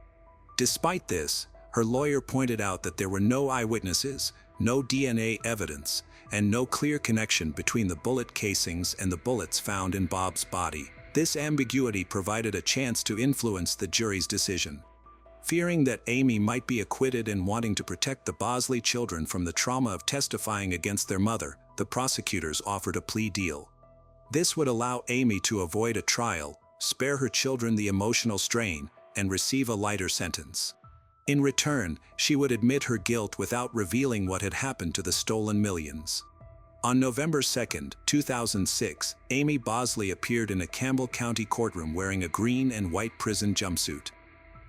Despite this, her lawyer pointed out that there were no eyewitnesses, no DNA evidence, and no clear connection between the bullet casings and the bullets found in Bob's body. This ambiguity provided a chance to influence the jury's decision. Fearing that Amy might be acquitted and wanting to protect the Bosley children from the trauma of testifying against their mother, the prosecutors offered a plea deal. This would allow Amy to avoid a trial, spare her children the emotional strain, and receive a lighter sentence. In return, she would admit her guilt without revealing what had happened to the stolen millions. On November 2, 2006, Amy Bosley appeared in a Campbell County courtroom wearing a green and white prison jumpsuit.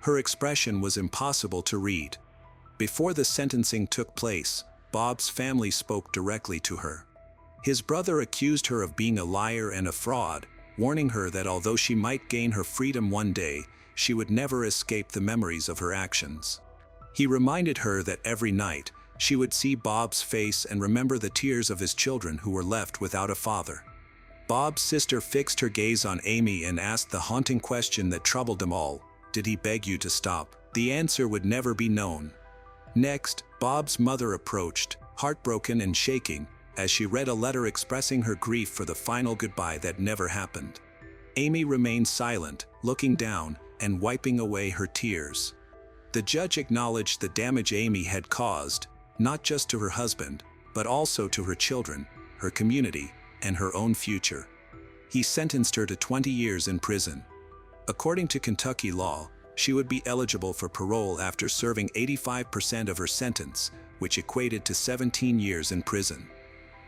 Her expression was impossible to read. Before the sentencing took place, Bob's family spoke directly to her. His brother accused her of being a liar and a fraud, warning her that although she might gain her freedom one day, she would never escape the memories of her actions. He reminded her that every night, she would see Bob's face and remember the tears of his children who were left without a father. Bob's sister fixed her gaze on Amy and asked the haunting question that troubled them all: did he beg you to stop? The answer would never be known. Next, Bob's mother approached, heartbroken and shaking, as she read a letter expressing her grief for the final goodbye that never happened. Amy remained silent, looking down and wiping away her tears. The judge acknowledged the damage Amy had caused, not just to her husband, but also to her children, her community, and her own future. He sentenced her to 20 years in prison. According to Kentucky law, she would be eligible for parole after serving 85% of her sentence, which equated to 17 years in prison.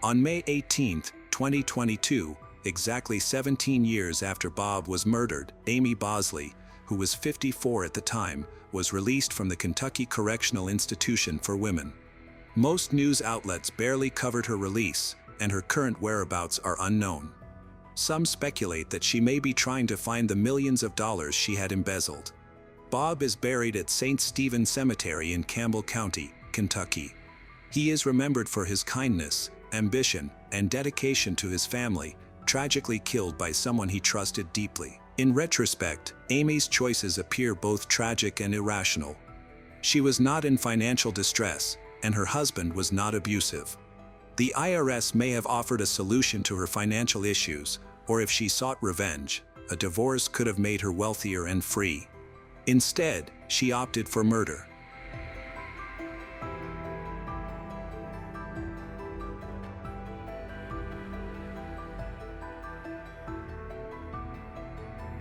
On May 18, 2022, exactly 17 years after Bob was murdered, Amy Bosley, who was 54 at the time, was released from the Kentucky Correctional Institution for Women. Most news outlets barely covered her release, and her current whereabouts are unknown. Some speculate that she may be trying to find the millions of dollars she had embezzled. Bob is buried at St. Stephen Cemetery in Campbell County, Kentucky. He is remembered for his kindness, ambition, and dedication to his family, tragically killed by someone he trusted deeply. In retrospect, Amy's choices appear both tragic and irrational. She was not in financial distress, and her husband was not abusive. The IRS may have offered a solution to her financial issues, or if she sought revenge, a divorce could have made her wealthier and free. Instead, she opted for murder.